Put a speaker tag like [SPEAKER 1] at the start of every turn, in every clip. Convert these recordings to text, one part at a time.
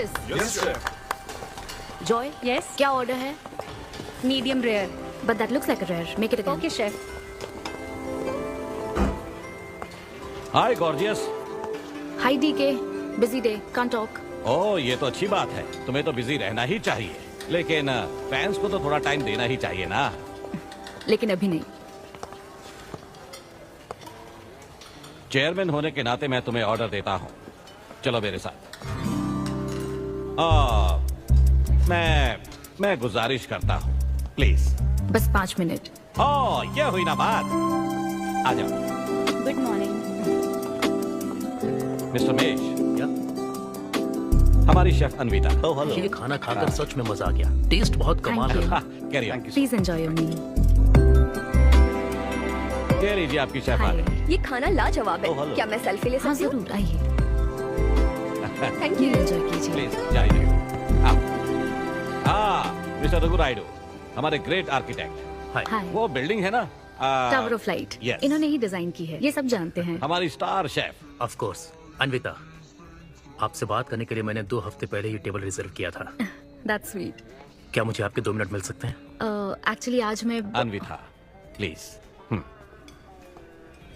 [SPEAKER 1] this?
[SPEAKER 2] Yes, chef.
[SPEAKER 1] Joy?
[SPEAKER 3] Yes?
[SPEAKER 1] क्या order है?
[SPEAKER 3] Medium rare.
[SPEAKER 1] But that looks like a rare. Make it again.
[SPEAKER 3] Okay, chef.
[SPEAKER 4] Hi, gorgeous.
[SPEAKER 1] Hi DK. Busy day. Can't talk.
[SPEAKER 4] ओह, ये तो अच्छी बात है। तुम्हें तो बिजी रहना ही चाहिए, लेकिन फैंस को तो थोड़ा टाइम देना ही चाहिए ना।
[SPEAKER 1] लेकिन अभी नहीं।
[SPEAKER 4] चेयरमैन होने के नाते मैं तुम्हें ऑर्डर देता हूँ। चलो मेरे साथ। मैं गुजारिश करता हूँ, प्लीज।
[SPEAKER 1] बस 5 मिनट।
[SPEAKER 4] ओह, ये हुई ना बात। आ जाओ।
[SPEAKER 3] Good morning.
[SPEAKER 4] मिस्टर मेश,
[SPEAKER 5] क्या?
[SPEAKER 4] हमारी शेफ अन्विता।
[SPEAKER 5] Oh hello. ये खाना खाकर सच में मजा आ गया। टेस्ट बहुत कमाल
[SPEAKER 1] Thank you.
[SPEAKER 5] है।
[SPEAKER 4] Carry on.
[SPEAKER 1] Please enjoy your meal.
[SPEAKER 4] ये लीजिए आपकी शेफ आ गई।
[SPEAKER 6] ये खाना लाजवाब
[SPEAKER 5] Oh,
[SPEAKER 6] है।
[SPEAKER 5] hello.
[SPEAKER 6] क्या मैं सेल्फी ले
[SPEAKER 1] हाँ
[SPEAKER 6] सकती हूँ?
[SPEAKER 1] जरूर आइए।
[SPEAKER 6] Thank
[SPEAKER 1] Meal
[SPEAKER 6] you.
[SPEAKER 1] enjoy कीजिए।
[SPEAKER 4] प्लीज जाइए। मिस्टर रघु राइडू, हमारे ग्रेट आर्किटेक्ट।
[SPEAKER 5] हाय।
[SPEAKER 1] Hi.
[SPEAKER 4] वो बिल्डिंग है ना,
[SPEAKER 1] टावर ऑफ लाइट।
[SPEAKER 4] Yes.
[SPEAKER 1] इन्होंने ही डिजाइन की है। ये सब जानते हैं।
[SPEAKER 4] हमारी star chef.
[SPEAKER 5] Of course. Anvita, आपसे बात करने के लिए मैंने 2 हफ्ते पहले ये टेबल रिजर्व किया था।
[SPEAKER 1] That's sweet.
[SPEAKER 5] क्या मुझे आपके 2 मिनट मिल सकते हैं?
[SPEAKER 1] एक्चुअली आज मैं
[SPEAKER 4] अन्विता, प्लीज।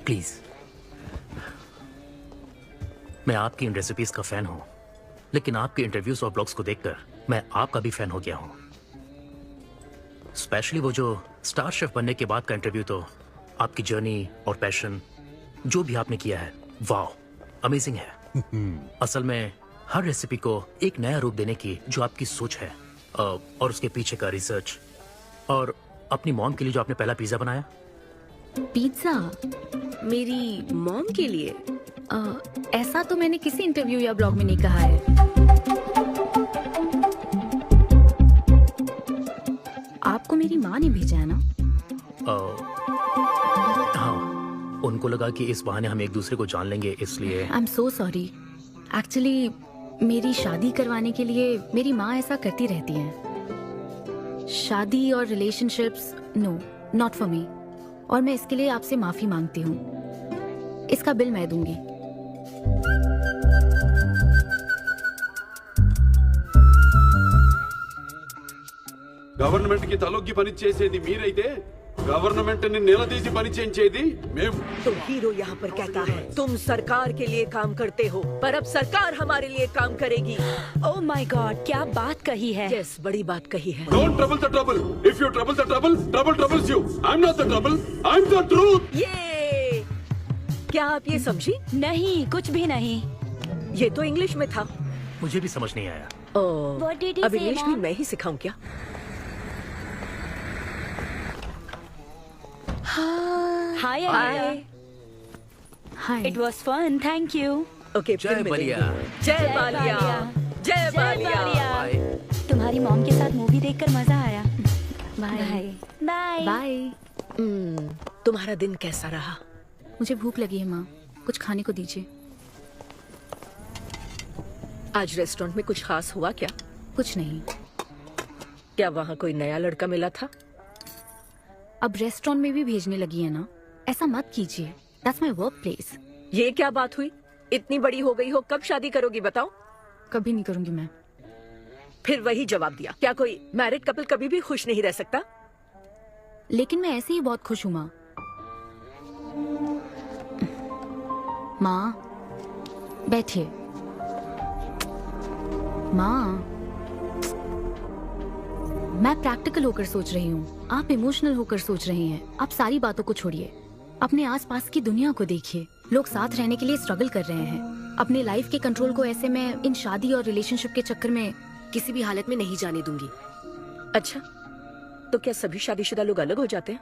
[SPEAKER 5] प्लीज। मैं आपकी इन रेसिपीज का फैन हूँ, लेकिन आपके इंटरव्यूज और ब्लॉग्स को देखकर मैं आपका भी फैन हो गया हूँ। स्पेशली वो जो स्टार शेफ बनने के बाद का इंटरव्यू, तो आपकी जर्नी और पैशन जो भी आपने किया है, वाओ, अमेजिंग है। असल में हर रेसिपी को एक नया रूप देने की जो आपकी सोच है, और उसके पीछे का रिसर्च, और अपनी मॉम के लिए जो आपने पहला पिज्जा बनाया।
[SPEAKER 1] पिज्जा
[SPEAKER 6] मेरी मॉम के लिए?
[SPEAKER 1] ऐसा तो मैंने किसी इंटरव्यू या ब्लॉग में नहीं कहा है। आपको मेरी माँ ने भेजा है ना?
[SPEAKER 5] हाँ, उनको लगा कि इस बहाने हम एक दूसरे को जान लेंगे, इसलिए।
[SPEAKER 1] आई एम सो सॉरी। एक्चुअली मेरी शादी करवाने के लिए मेरी माँ ऐसा करती रहती हैं। शादी और relationships, no, not for me. और मैं इसके लिए आपसे माफी मांगती हूँ। इसका बिल मैं दूंगी।
[SPEAKER 2] గవర్నమెంట్ కి తలొగ్గి పని చేసేది మీరైతే గవర్నమెంట్ ని నిలదీసి పని చేయించేది మేము।
[SPEAKER 7] तो हीरो यहाँ पर कहता है तुम सरकार के लिए काम करते हो, पर अब सरकार हमारे लिए काम करेगी।
[SPEAKER 3] Oh my God, क्या बात कही है?
[SPEAKER 7] यस, बड़ी बात कही है।
[SPEAKER 2] Don't trouble the trouble, if you trouble the trouble, trouble troubles you. I am not the trouble, I am the truth.
[SPEAKER 7] ये क्या आप ये समझी?
[SPEAKER 3] नहीं, कुछ भी नहीं।
[SPEAKER 7] ये तो इंग्लिश में था।
[SPEAKER 5] मुझे भी समझ नहीं आया।
[SPEAKER 3] What did he
[SPEAKER 7] अब
[SPEAKER 3] say,
[SPEAKER 7] इंग्लिश भी
[SPEAKER 3] Mom?
[SPEAKER 7] मैं ही सिखाऊं क्या?
[SPEAKER 3] Hi,
[SPEAKER 7] hi.
[SPEAKER 3] Anita.
[SPEAKER 1] Hi.
[SPEAKER 3] It was fun, thank you.
[SPEAKER 7] Okay,
[SPEAKER 5] जय बलिया।
[SPEAKER 7] जय बालिया। जय बालिया।
[SPEAKER 5] बाय।
[SPEAKER 3] तुम्हारी मॉम के साथ मूवी देखकर मजा आया।
[SPEAKER 1] बाय।
[SPEAKER 3] बाय।
[SPEAKER 1] बाय।
[SPEAKER 7] तुम्हारा दिन कैसा रहा?
[SPEAKER 1] मुझे भूख लगी है माँ, कुछ खाने को दीजिए।
[SPEAKER 7] आज रेस्टोरेंट में कुछ खास हुआ क्या?
[SPEAKER 1] कुछ नहीं।
[SPEAKER 7] क्या वहाँ कोई नया लड़का मिला था?
[SPEAKER 1] अब रेस्टोरेंट में भी भेजने लगी है ना? ऐसा मत कीजिए। That's my work place.
[SPEAKER 7] ये क्या बात हुई? इतनी बड़ी हो गई हो, कब शादी करोगी बताओ?
[SPEAKER 1] कभी नहीं करूंगी मैं।
[SPEAKER 7] फिर वही जवाब दिया। क्या कोई मैरिड कपल कभी भी खुश नहीं रह सकता?
[SPEAKER 1] लेकिन मैं ऐसे ही बहुत खुश हूँ माँ। माँ बैठिए। माँ, मैं प्रैक्टिकल होकर सोच रही हूँ, आप इमोशनल होकर सोच रही हैं। आप सारी बातों को छोड़िए, अपने आसपास की दुनिया को देखिए। लोग साथ रहने के लिए स्ट्रगल कर रहे हैं। अपने लाइफ के कंट्रोल को ऐसे मैं इन शादी और रिलेशनशिप के चक्कर में किसी भी हालत में नहीं जाने दूंगी।
[SPEAKER 7] अच्छा, तो क्या सभी शादीशुदा लोग अलग हो जाते हैं?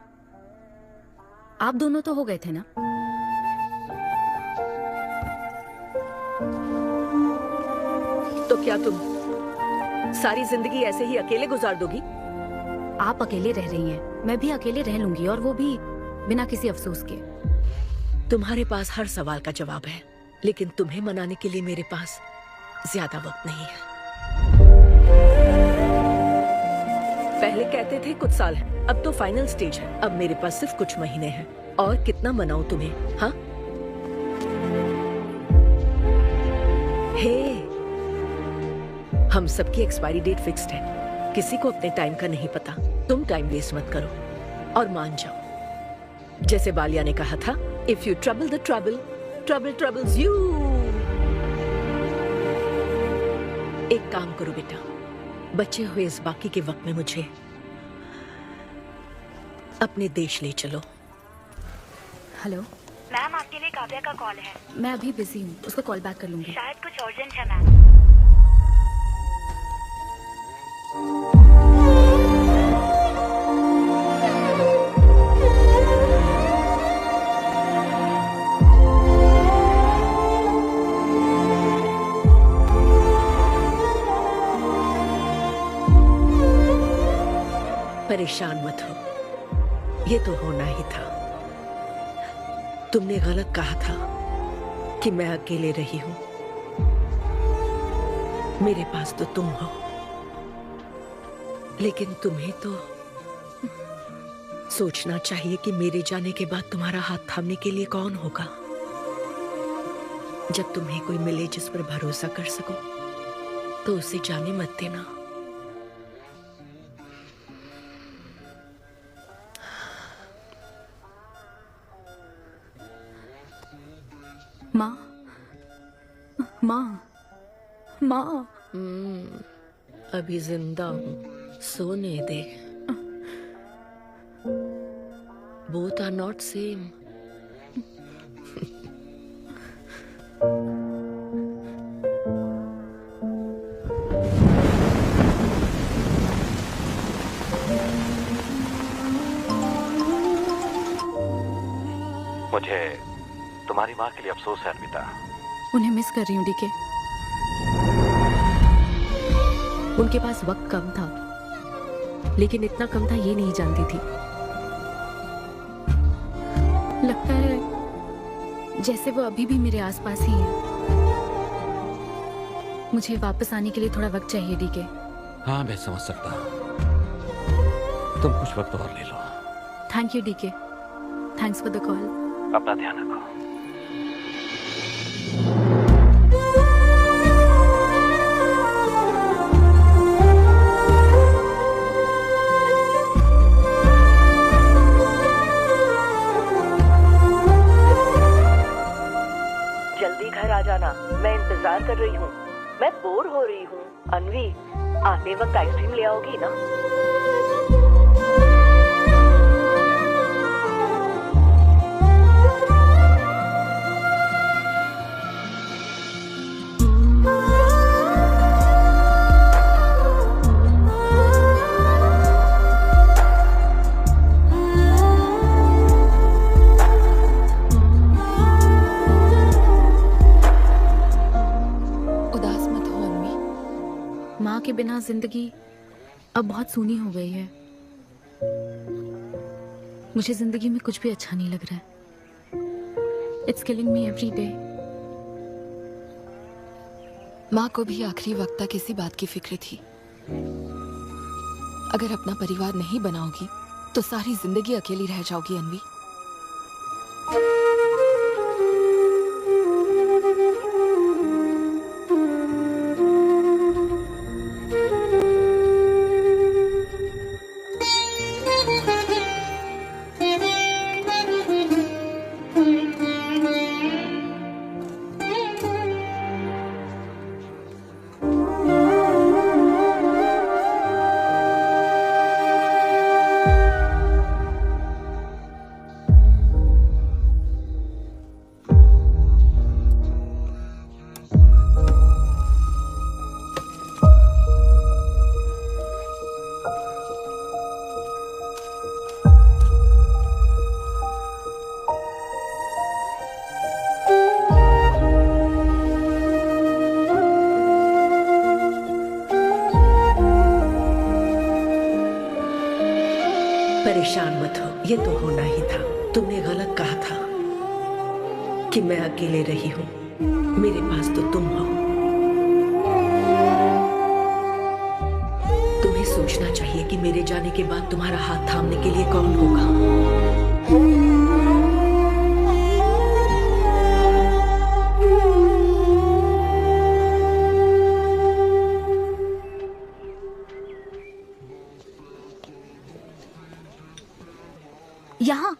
[SPEAKER 1] आप दोनों तो हो गए थे ना?
[SPEAKER 7] तो क्या तुम सारी जिंदगी ऐसे ही अकेले गुजार दोगी?
[SPEAKER 1] आप अकेले रह रही हैं, मैं भी अकेले रह लूंगी, और वो भी बिना किसी अफसोस के।
[SPEAKER 7] तुम्हारे पास हर सवाल का जवाब है, लेकिन तुम्हें मनाने के लिए मेरे पास ज्यादा वक्त नहीं है। पहले कहते थे कुछ साल है, अब तो फाइनल स्टेज है। अब मेरे पास सिर्फ कुछ महीने हैं, और कितना मनाऊं तुम्हें? हाँ, हे, हम सबकी एक्सपायरी डेट फिक्स्ड है, किसी को अपने टाइम का नहीं पता। तुम टाइम वेस्ट मत करो और मान जाओ, जैसे बालिया ने कहा था, if you trouble the trouble, trouble troubles you. एक काम करो बेटा, बचे हुए इस बाकी के वक्त में मुझे अपने देश ले चलो।
[SPEAKER 1] हेलो
[SPEAKER 3] मैम, आपके लिए काव्या का कॉल है।
[SPEAKER 1] मैं अभी बिजी हूँ, उसको कॉल बैक कर लूंगी।
[SPEAKER 3] शायद कुछ अर्जेंट है मैम।
[SPEAKER 7] परेशान मत हो, ये तो होना ही था। तुमने गलत कहा था कि मैं अकेले रही हूं। मेरे पास तो तुम हो, लेकिन तुम्हें तो सोचना चाहिए कि मेरे जाने के बाद तुम्हारा हाथ थामने के लिए कौन होगा। जब तुम्हें कोई मिले जिस पर भरोसा कर सको, तो उसे जाने मत देना।
[SPEAKER 1] माँ, माँ, माँ।
[SPEAKER 7] अभी जिंदा हूं, सोने दे। Both are not same.
[SPEAKER 4] मुझे तुम्हारी माँ के लिए अफसोस है अनविता।
[SPEAKER 1] उन्हें मिस कर रही हूँ डीके। उनके पास वक्त कम था, लेकिन इतना कम था ये नहीं जानती थी। लगता है जैसे वो अभी भी मेरे आसपास ही है। मुझे वापस आने के लिए थोड़ा वक्त चाहिए डीके।
[SPEAKER 4] हाँ, मैं समझ सकता हूँ। तुम कुछ वक्त और ले लो।
[SPEAKER 1] Thank you DK. Thanks for the call.
[SPEAKER 4] अपना ध्यान रखो।
[SPEAKER 7] जल्दी घर आ जाना, मैं इंतजार कर रही हूँ। मैं बोर हो रही हूँ। अनवी, आते वक्त आइसक्रीम ले आओगी ना?
[SPEAKER 1] माँ के बिना जिंदगी अब बहुत सूनी हो गई है। मुझे जिंदगी में कुछ भी अच्छा नहीं लग रहा है। It's killing me every day.
[SPEAKER 8] माँ को भी आखिरी वक्त तक इसी बात की फिक्र थी। अगर अपना परिवार नहीं बनाओगी तो सारी जिंदगी अकेली रह जाओगी अनवी।
[SPEAKER 7] परेशान मत हो, ये तो होना ही था। तुमने गलत कहा था कि मैं अकेले रही हूँ। मेरे पास तो तुम हो। तुम्हें सोचना चाहिए कि मेरे जाने के बाद तुम्हारा हाथ थामने के लिए कौन होगा।
[SPEAKER 1] यहाँ।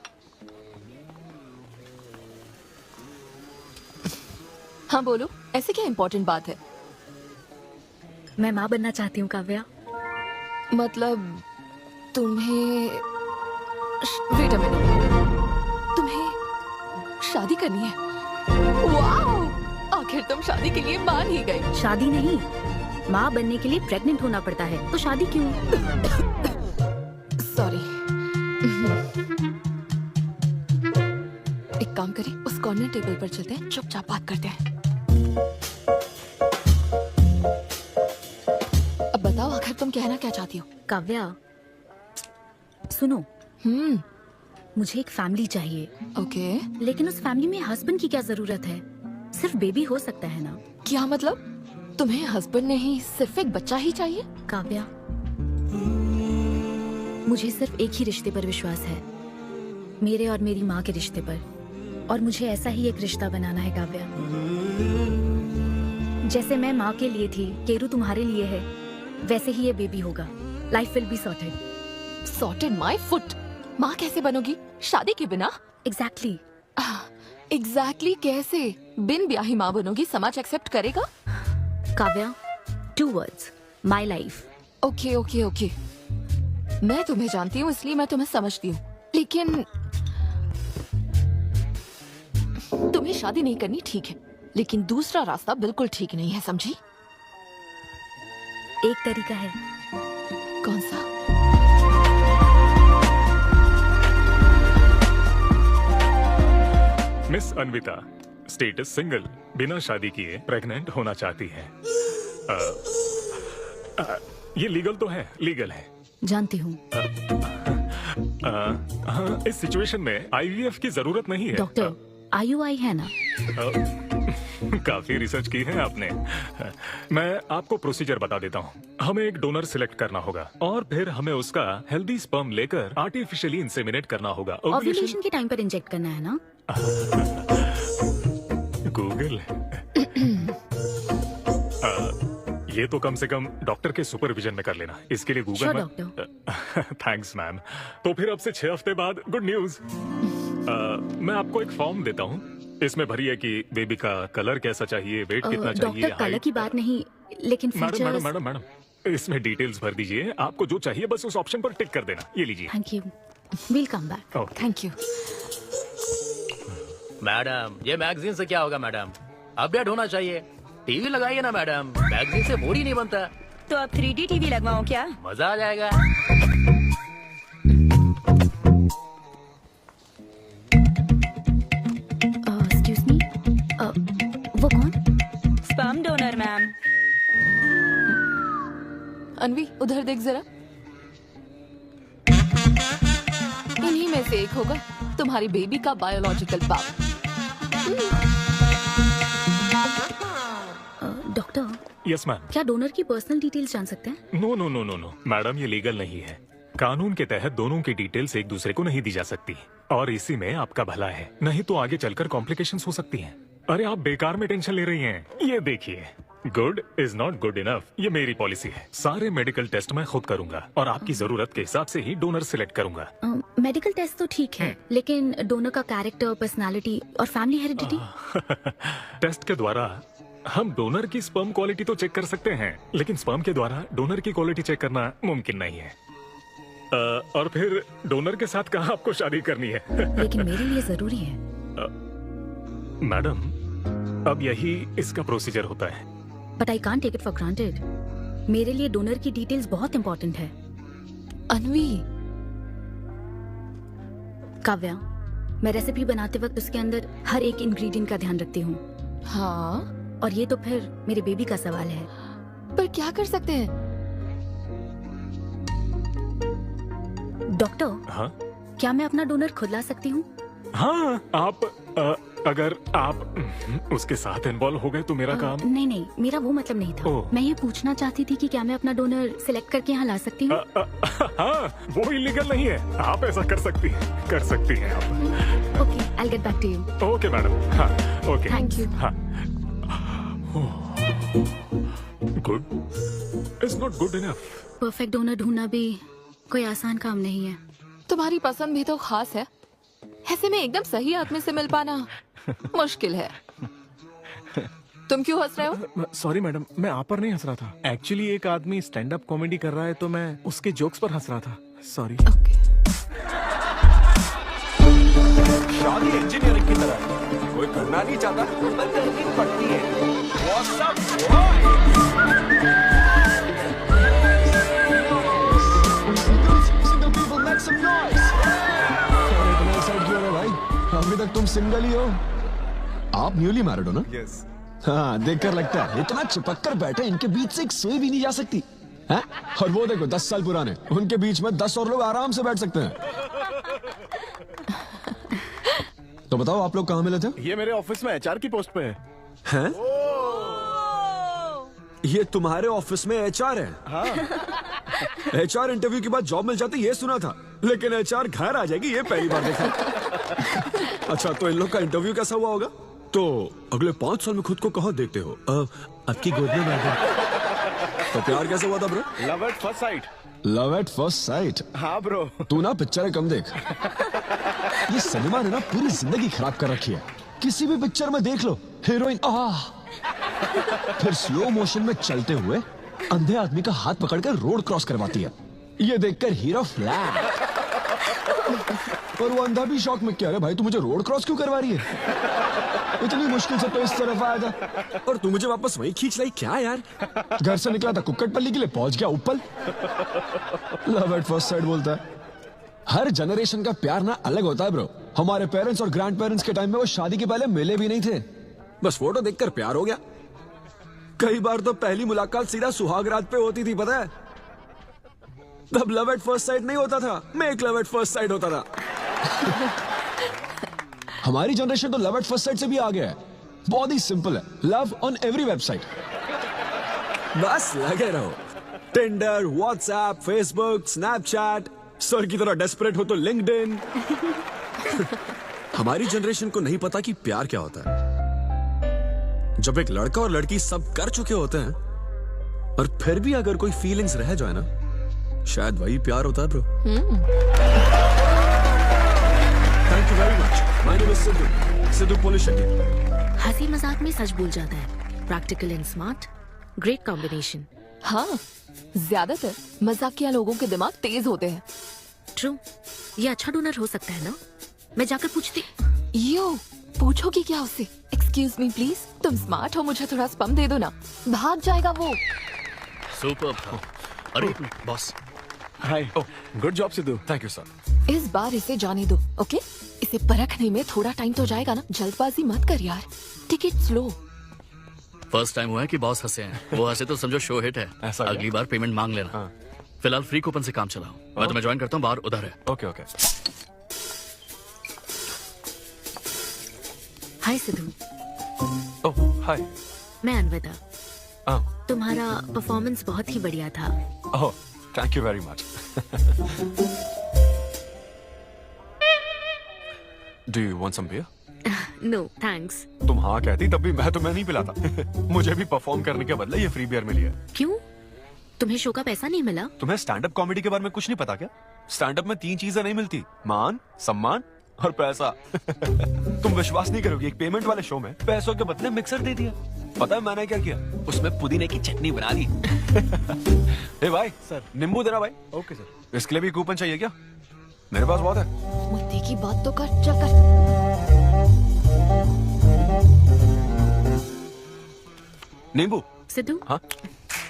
[SPEAKER 8] हाँ बोलो, ऐसे क्या इम्पोर्टेंट बात है?
[SPEAKER 1] मैं माँ बनना चाहती हूँ काव्या।
[SPEAKER 8] मतलब तुम्हें वेट अ मिनट, तुम्हें शादी करनी है? वाओ! आखिर तुम शादी के लिए मान ही गई।
[SPEAKER 1] शादी नहीं, माँ बनने के लिए प्रेग्नेंट होना पड़ता है, तो शादी क्यों?
[SPEAKER 8] सॉरी। एक काम करें, उस कॉर्नर टेबल पर चलते हैं, चुपचाप बात करते हैं। अब बताओ, आखिर तुम कहना क्या चाहती हो?
[SPEAKER 1] काव्या सुनो, मुझे एक फैमिली चाहिए,
[SPEAKER 8] ओके।
[SPEAKER 1] लेकिन उस फैमिली में हस्बैंड की क्या जरूरत है? सिर्फ बेबी हो सकता है ना?
[SPEAKER 8] क्या मतलब? तुम्हें हस्बैंड नहीं, सिर्फ एक बच्चा ही चाहिए?
[SPEAKER 1] काव्या, मुझे सिर्फ एक ही रिश्ते पर विश्वास है, मेरे और मेरी माँ के रिश्ते पर, और मुझे ऐसा ही एक रिश्ता बनाना है काव्या। जैसे मैं माँ के लिए थी, केरू तुम्हारे लिए है, वैसे ही ये बेबी होगा। Life will be sorted.
[SPEAKER 8] Sorted my foot. माँ कैसे बनोगी शादी के बिना?
[SPEAKER 1] एग्जैक्टली।
[SPEAKER 8] एग्जैक्टली कैसे? बिन ब्याही माँ बनोगी, समाज एक्सेप्ट करेगा?
[SPEAKER 1] Kavya, 2 words, my life.
[SPEAKER 8] Okay okay okay, मैं तुम्हें जानती हूँ इसलिए मैं तुम्हें समझती हूँ, लेकिन तुम्हें शादी नहीं करनी ठीक है, लेकिन दूसरा रास्ता बिल्कुल ठीक नहीं है, समझी?
[SPEAKER 1] एक तरीका है।
[SPEAKER 8] कौन सा?
[SPEAKER 9] मिस अन्विता, स्टेटस सिंगल, बिना शादी किए प्रेग्नेंट होना चाहती है। ये लीगल तो है, लीगल है।
[SPEAKER 1] जानती हूँ।
[SPEAKER 9] हाँ, इस सिचुएशन में आईवीएफ की जरूरत नहीं है।
[SPEAKER 1] डॉक्टर, IUI है ना?
[SPEAKER 9] काफी रिसर्च की है आपने। मैं आपको प्रोसीजर बता देता हूँ। हमें एक डोनर सिलेक्ट करना होगा और फिर हमें उसका हेल्दी स्पर्म लेकर आर्टिफिशियली इंसेमिनेट करना होगा।
[SPEAKER 1] ओव्यूलेशन के टाइम पर इंजेक्ट करना है ना?
[SPEAKER 9] गूगल ये तो कम से कम डॉक्टर के सुपरविजन में कर लेना, इसके लिए गूगल में। Thanks ma'am. तो फिर अब से 6 हफ्ते बाद गुड न्यूज। मैं आपको एक फॉर्म देता हूँ, इसमें भरिए कि बेबी का कलर कैसा चाहिए, वेट कितना चाहिए।
[SPEAKER 1] डॉक्टर, कलर की बात नहीं, लेकिन फीचर्स।
[SPEAKER 9] मैडम, इसमें डिटेल्स भर दीजिए। आपको जो चाहिए बस उस ऑप्शन पर टिक कर देना। ये लीजिए।
[SPEAKER 1] Thank you, will come back.
[SPEAKER 8] Thank you.
[SPEAKER 5] Madam, ये मैगजीन से क्या होगा मैडम? अपडेट होना चाहिए। टीवी लगाइए ना मैडम, मैगजीन से बोर ही नहीं बनता।
[SPEAKER 6] तो अब 3D टीवी लगवाऊं क्या?
[SPEAKER 5] मजा आ जाएगा।
[SPEAKER 1] एक्सक्यूज मी, वो कौन?
[SPEAKER 6] Sperm donor ma'am.
[SPEAKER 8] अनवी, उधर देख जरा। इन्हीं में से एक होगा तुम्हारी बेबी का बायोलॉजिकल बाप।
[SPEAKER 1] Doctor,
[SPEAKER 9] yes ma'am.
[SPEAKER 1] क्या डोनर की पर्सनल डिटेल्स जान सकते हैं?
[SPEAKER 9] नो मैडम, ये लीगल नहीं है। कानून के तहत दोनों की डिटेल्स एक दूसरे को नहीं दी जा सकती, और इसी में आपका भला है, नहीं तो आगे चलकर कॉम्प्लिकेशंस हो सकती हैं। अरे आप बेकार में टेंशन ले रही हैं। ये देखिए, good is not good enough, ये मेरी पॉलिसी है। सारे मेडिकल टेस्ट मैं खुद करूंगा और आपकी जरूरत के हिसाब से ही डोनर सिलेक्ट करूंगा।
[SPEAKER 1] मेडिकल टेस्ट तो ठीक है, लेकिन डोनर का कैरेक्टर, पर्सनालिटी और फैमिली हेरिडिटी?
[SPEAKER 9] टेस्ट के द्वारा हम डोनर की स्पर्म क्वालिटी तो चेक कर सकते हैं, लेकिन स्पर्म के द्वारा डोनर की क्वालिटी चेक करना मुमकिन नहीं है। और फिर डोनर के साथ कहाँ आपको शादी करनी है?
[SPEAKER 1] लेकिन मेरे लिए जरूरी है।
[SPEAKER 9] मैडम, अब यही इसका प्रोसीजर होता है।
[SPEAKER 1] But I can't take it for granted. मेरे लिए डोनर की डिटेल्स बहुत इंपॉर्टेंट है।
[SPEAKER 8] अनवी,
[SPEAKER 1] काव्या, मैं रेसिपी बनाते वक्त उसके अंदर हर एक इंग्रेडिएंट का ध्यान रखती हूँ।
[SPEAKER 8] हाँ,
[SPEAKER 1] और ये तो फिर मेरे बेबी का सवाल है।
[SPEAKER 8] पर क्या कर सकते हैं?
[SPEAKER 1] डॉक्टर,
[SPEAKER 9] हाँ
[SPEAKER 1] क्या मैं अपना डोनर खुद ला सकती हूँ?
[SPEAKER 9] हाँ, आप अगर आप उसके साथ इन्वॉल्व हो गए तो मेरा काम।
[SPEAKER 1] नहीं, मेरा वो मतलब नहीं था।
[SPEAKER 9] ओह।
[SPEAKER 1] मैं ये पूछना चाहती थी कि क्या मैं अपना डोनर सिलेक्ट करके यहाँ ला सकती हूँ?
[SPEAKER 9] हाँ, वो इलीगल नहीं है। आप ऐसा कर सकती हैं आप।
[SPEAKER 1] Okay, I get back to you.
[SPEAKER 9] Okay madam. हाँ, ओके,
[SPEAKER 1] थैंक यू।
[SPEAKER 9] हाँ। Good is not good enough.
[SPEAKER 1] Perfect donor ढूंढना भी कोई आसान काम नहीं है।
[SPEAKER 8] तुम्हारी पसंद भी तो खास है, ऐसे में एकदम सही आदमी से मिल पाना मुश्किल है। तुम क्यों हंस रहे हो?
[SPEAKER 10] सॉरी मैडम, मैं आप पर नहीं हंस रहा था। एक्चुअली एक आदमी स्टैंड अप कॉमेडी कर रहा है तो मैं उसके जोक्स पर हंस रहा था। सॉरी।
[SPEAKER 8] ओके।
[SPEAKER 4] शादी इंजीनियरिंग की तरह है। कोई करना नहीं चाहता पर करनी पड़ती है। What's up, boy?
[SPEAKER 2] भाई अभी तक तुम सिंगल ही हो। आप न्यूली मैरिड हो ना?
[SPEAKER 10] यस।
[SPEAKER 2] हाँ, देखकर लगता है इतना चिपक कर बैठे, इनके बीच से एक सुई भी नहीं जा सकती है? और वो देखो 10 साल पुराने, उनके बीच में 10 और लोग आराम से बैठ सकते हैं। तो बताओ आप लोग कहाँ मिले थे?
[SPEAKER 10] ये मेरे ऑफिस में एचआर की पोस्ट पे है।
[SPEAKER 2] हैं? ये तुम्हारे ऑफिस में एचआर है?
[SPEAKER 10] हाँ।
[SPEAKER 2] एचआर इंटरव्यू के बाद जॉब मिल जाती ये सुना था, लेकिन एचआर घर आ जाएगी ये पहली बार देखा। अच्छा, तो इन लोग का इंटरव्यू कैसा हुआ होगा? तो अगले 5 साल में खुद को कहाँ देखते हो? आपकी गोद में बैठे। तो प्यार कैसे हुआ था bro?
[SPEAKER 10] Love at first sight.
[SPEAKER 2] Love at first sight?
[SPEAKER 10] हाँ ब्रो।
[SPEAKER 2] तू ना पिक्चर कम देख। ये सिनेमा ने ना पूरी जिंदगी खराब कर रखी है। किसी भी पिक्चर में देख लो, हीरोइन फिर स्लो मोशन में चलते हुए अंधे आदमी का हाथ पकड़कर रोड क्रॉस करवाती है। ये देखकर हीरो फ्लैट। पर वो अंधा भी शौक में, क्या रे भाई तू मुझे रोड क्रॉस क्यों करवा रही है? इतनी मुश्किल से तो इस तरफ आया था और तू मुझे वापस वहीं खींच लाई क्या यार? घर से निकला था कुक्कटपल्ली के लिए, पहुंच गया ऊपर। लव एट फर्स्ट साइट बोलता है। हर जनरेशन का प्यार ना अलग होता है ब्रो। हमारे पेरेंट्स और ग्रैंड पेरेंट्स के टाइम में वो शादी के पहले मिले भी नहीं थे, बस फोटो देखकर प्यार हो गया। कई बार तो पहली मुलाकात सीधा सुहाग रात पे होती थी, पता है? तब लव एट फर्स्ट साइट नहीं होता था, make love at first sight होता था। हमारी जनरेशन तो लव एट फर्स्ट साइट से भी आगे है। बहुत ही सिंपल है, लव ऑन एवरी वेबसाइट। बस लगे रहो, Tinder, WhatsApp, Facebook, Snapchat, sir की तरह डेस्परेट हो तो लिंक्डइन। हमारी जनरेशन को नहीं पता कि प्यार क्या होता है। जब एक लड़का और लड़की सब कर चुके होते हैं और फिर भी अगर कोई फीलिंग्स रह जाए ना, शायद वही प्यार होता है bro. Thank you very much. My name is Siddhu Polishetty.
[SPEAKER 1] हंसी मजाक में सच बोल जाता है। Practical and smart, great combination.
[SPEAKER 8] हाँ, ज्यादातर मजाकिया लोगों के दिमाग तेज होते हैं।
[SPEAKER 1] ट्रू, ये अच्छा डोनर हो सकता है ना? मैं जाकर पूछती।
[SPEAKER 8] यो, पूछोगी क्या उससे? एक्सक्यूज मी प्लीज, तुम स्मार्ट हो, मुझे थोड़ा स्पम दे दो ना। भाग जाएगा वो।
[SPEAKER 5] सुपर्ब था। अरे boss.
[SPEAKER 10] Hi. Good job Sidhu.
[SPEAKER 2] Thank you sir.
[SPEAKER 8] इस बार इसे जाने दो, ओके? इसे परखने में थोड़ा टाइम तो जाएगा ना, जल्दबाजी मत कर यार। टिक इट स्लो।
[SPEAKER 5] फर्स्ट टाइम हुआ है कि बॉस हंसे हैं। वो हंसे तो समझो शो हिट है।
[SPEAKER 10] ऐसा
[SPEAKER 5] अगली बार पेमेंट मांग लेना।
[SPEAKER 10] हाँ।
[SPEAKER 5] फिलहाल फ्री कूपन से काम चलाओ। मैं तुम्हें ज्वाइन करता हूँ, बाहर उधर है।
[SPEAKER 10] Okay okay.
[SPEAKER 1] Hi Siddhu.
[SPEAKER 10] Oh hi.
[SPEAKER 1] मैं अनविता। तुम्हारा परफॉर्मेंस बहुत ही बढ़िया था।
[SPEAKER 10] Oh thank you very much. Do you want some beer?
[SPEAKER 1] No thanks.
[SPEAKER 10] तुम हाँ कहती तब भी मैं तुम्हें नहीं पिलाता। मुझे भी परफॉर्म करने के बदले ये फ्री बियर मिली है।
[SPEAKER 1] क्यों? तुम्हें शो का पैसा नहीं मिला?
[SPEAKER 10] तुम्हें स्टैंड अप कॉमेडी के बारे में कुछ नहीं पता क्या? स्टैंड अप में 3 चीजें नहीं मिलती, मान, सम्मान और पैसा। तुम विश्वास नहीं करोगे, एक पेमेंट वाले शो में पैसों के बदले मिक्सर दे दिया। पता है मैंने क्या किया? उसमें पुदीने की चटनी बना दी। ए भाई सर, नींबू देना भाई। Okay sir. इसके लिए भी कूपन चाहिए क्या? मेरे पास बहुत है।
[SPEAKER 8] मुद्दे की बात तो कर, चल कर।
[SPEAKER 10] नींबू।
[SPEAKER 1] सिद्धू।
[SPEAKER 10] हाँ।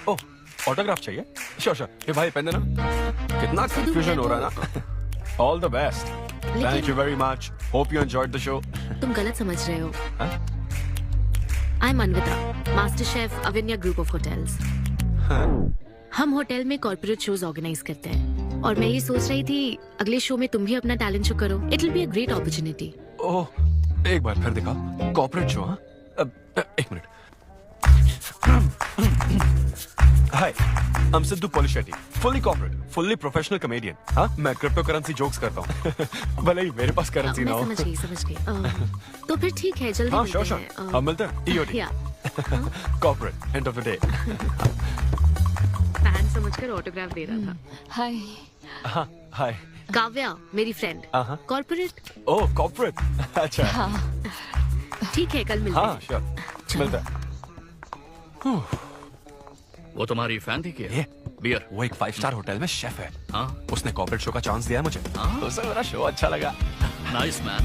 [SPEAKER 10] ओह ऑटोग्राफ चाहिए? Sure sure. ये भाई पेन देना। कितना कंफ्यूजन हो रहा है ना। All the best. Thank you very much. Hope you enjoyed the show.
[SPEAKER 1] तुम गलत समझ रहे हो। I am Anvitha, master chef Avinya group of hotels. हम होटल में कॉर्पोरेट शोज ऑर्गेनाइज करते हैं और मैं ये सोच रही थी अगले शो में तुम भी अपना टैलेंट शो करो। It will be a great opportunity.
[SPEAKER 10] Oh एक बार फिर दिखा। Corporate show? हाँ, एक minute. Hi, I am Siddhu Polishetty, fully corporate, fully professional comedian. हाँ, मैं क्रिप्टो करेंसी जोक्स करता हूँ। भले ही मेरे पास करेंसी ना हो।
[SPEAKER 1] समझ गई। तो फिर ठीक है, जल्दी
[SPEAKER 10] हाँ
[SPEAKER 1] मिलते
[SPEAKER 10] श्योर
[SPEAKER 1] हैं।
[SPEAKER 10] हम मिलते हैं। TOT corporate end of the day.
[SPEAKER 1] Fan समझकर ऑटोग्राफ दे रहा था।
[SPEAKER 8] हाय,
[SPEAKER 10] हाँ हाय।
[SPEAKER 11] काव्या मेरी फ्रेंड।
[SPEAKER 10] हाँ
[SPEAKER 11] कॉर्पोरेट।
[SPEAKER 10] ओह कॉर्पोरेट। अच्छा
[SPEAKER 8] हाँ
[SPEAKER 11] ठीक है, कल मिलते
[SPEAKER 10] हाँ
[SPEAKER 11] हैं।
[SPEAKER 10] श्योर मिलता है।
[SPEAKER 12] वो तुम्हारी फैन थी क्या?
[SPEAKER 10] ये
[SPEAKER 12] बियर।
[SPEAKER 10] वो एक 5 स्टार होटल में शेफ है।
[SPEAKER 12] हाँ
[SPEAKER 10] उसने कॉर्पोरेट शो का चांस दिया है मुझे।
[SPEAKER 12] हाँ?
[SPEAKER 10] उसे मेरा शो अच्छा लगा।
[SPEAKER 12] Nice man.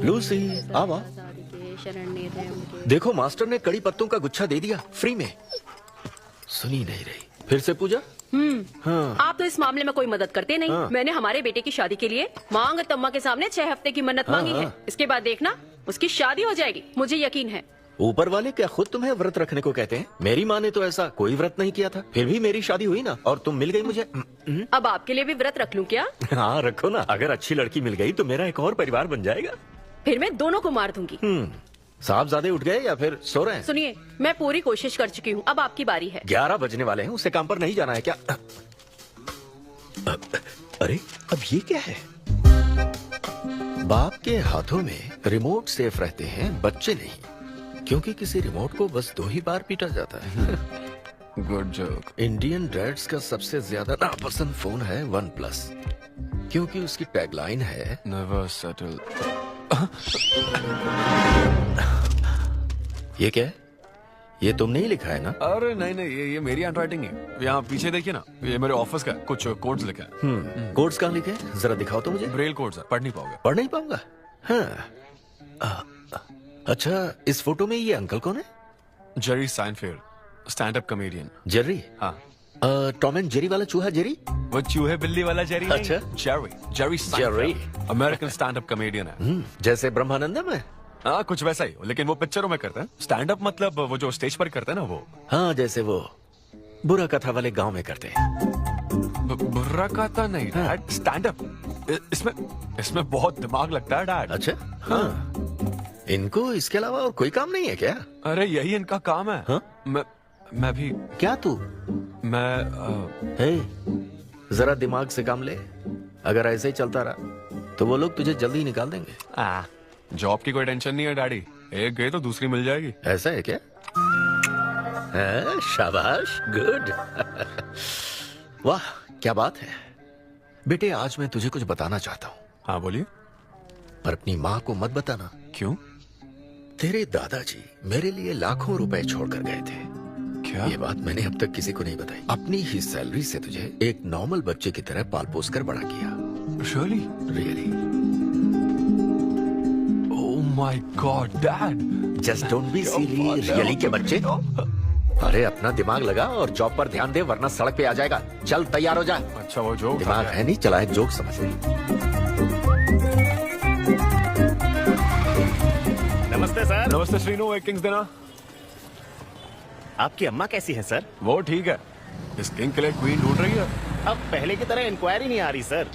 [SPEAKER 13] लूसी आवा। देखो मास्टर ने कड़ी पत्तों का गुच्छा दे दिया फ्री में। सुनी नहीं रही। फिर से पूजा। हाँ।
[SPEAKER 7] आप तो इस मामले में कोई मदद करते नहीं।
[SPEAKER 13] हाँ।
[SPEAKER 7] मैंने हमारे बेटे की शादी के लिए मांग तम्मा के सामने 6 हफ्ते की मन्नत
[SPEAKER 13] हाँ,
[SPEAKER 7] मांगी है।
[SPEAKER 13] हाँ।
[SPEAKER 7] इसके बाद देखना उसकी शादी हो जाएगी, मुझे यकीन है।
[SPEAKER 13] ऊपर वाले क्या खुद तुम्हें व्रत रखने को कहते हैं? मेरी माँ ने तो ऐसा कोई व्रत नहीं किया था, फिर भी मेरी शादी हुई ना, और तुम मिल गई मुझे।
[SPEAKER 7] अब आपके लिए भी व्रत रख लूं क्या?
[SPEAKER 13] हाँ रखो ना, अगर अच्छी लड़की मिल गई तो मेरा एक और परिवार बन जाएगा।
[SPEAKER 7] फिर मैं दोनों को मार दूंगी।
[SPEAKER 13] साहब ज्यादा उठ गए या फिर सो रहे हैं?
[SPEAKER 7] सुनिए, मैं पूरी कोशिश कर चुकी हूँ, अब आपकी बारी है।
[SPEAKER 13] 11 बजने वाले हैं, उसे काम पर नहीं जाना है क्या? अरे अब ये क्या है? बाप के हाथों में रिमोट सेफ रहते हैं, बच्चे नहीं, क्योंकि किसी रिमोट को बस 2 ही बार पीटा जाता है।
[SPEAKER 10] Good joke.
[SPEAKER 13] इंडियन डैड्स का सबसे ज्यादा नापसंद फोन है OnePlus, क्योंकि उसकी टैगलाइन है
[SPEAKER 10] नेवर सेटल।
[SPEAKER 13] ये क्या है? ये तुमने ही लिखा है ना?
[SPEAKER 10] अरे नहीं नहीं, ये मेरी हैंडराइटिंग है। यहाँ पीछे देखिए ना, ये मेरे ऑफिस का कुछ कोड्स लिखा है।
[SPEAKER 13] कोड्स कहाँ लिखे हैं? जरा दिखाओ तो मुझे।
[SPEAKER 10] ब्रेल कोड्स है, पढ़ नहीं पाओगे।
[SPEAKER 13] पढ़ नहीं पाऊंगा। हाँ। अच्छा, इस फोटो में ये अंकल कौन है?
[SPEAKER 10] Jerry Seinfeld, stand up comedian.
[SPEAKER 13] Jerry?
[SPEAKER 10] हाँ।
[SPEAKER 13] टॉम एंड जेरी वाला चूहा जेरी?
[SPEAKER 10] वो चूहे बिल्ली वाला जेरी नहीं।
[SPEAKER 13] अच्छा।
[SPEAKER 10] Jerry Seinfeld American stand up comedian है।
[SPEAKER 13] जैसे ब्रह्मानंदम है?
[SPEAKER 10] हाँ कुछ वैसा ही, लेकिन वो पिक्चरों में करते हैं। स्टैंड अप मतलब वो जो स्टेज पर करते हैं ना, वो।
[SPEAKER 13] हाँ, जैसे वो बुरा कथा वाले गांव में करते हैं।
[SPEAKER 10] बुरा कथा नहीं डैड, स्टैंड अप। इसमें बहुत दिमाग लगता है डैड।
[SPEAKER 13] अच्छा हाँ। इनको इसके अलावा और कोई काम नहीं है क्या?
[SPEAKER 10] अरे यही इनका काम है।
[SPEAKER 13] हाँ?
[SPEAKER 10] मैं भी।
[SPEAKER 13] क्या तू?
[SPEAKER 10] मैं
[SPEAKER 13] जरा दिमाग से काम ले। अगर ऐसे ही चलता रहा तो वो लोग तुझे जल्दी ही निकाल देंगे।
[SPEAKER 10] जॉब की कोई टेंशन नहीं है डैडी, एक गई तो दूसरी मिल जाएगी।
[SPEAKER 13] ऐसा है क्या? शाबाश, गुड। वाह क्या बात है बेटे। आज मैं तुझे कुछ बताना चाहता हूँ।
[SPEAKER 10] हाँ बोलिए।
[SPEAKER 13] पर अपनी माँ को मत बताना।
[SPEAKER 10] क्यों?
[SPEAKER 13] तेरे दादाजी मेरे लिए लाखों रुपए छोड़कर गए थे।
[SPEAKER 10] क्या?
[SPEAKER 13] ये बात मैंने अब तक किसी को नहीं बताई। अपनी ही सैलरी से तुझे एक नॉर्मल बच्चे की तरह पाल पोस कर बड़ा किया।
[SPEAKER 10] Really? Oh my God dad.
[SPEAKER 13] Just don't be silly. Really के बच्चे। अरे अपना दिमाग लगा और जॉब पर ध्यान दे, वरना सड़क पे आ जाएगा। चल तैयार हो जा।
[SPEAKER 10] अच्छा वो जोक
[SPEAKER 13] दिमाग है नहीं, चला एक जोक समझ।
[SPEAKER 14] नमस्ते सर।
[SPEAKER 10] नमस्ते श्रीनु, एक किंग्स देना।
[SPEAKER 14] आपकी अम्मा कैसी है सर?
[SPEAKER 10] वो ठीक है, इस किंग के लिए क्वीन ढूंढ रही है।
[SPEAKER 14] अब पहले की तरह इंक्वायरी नहीं आ रही सर।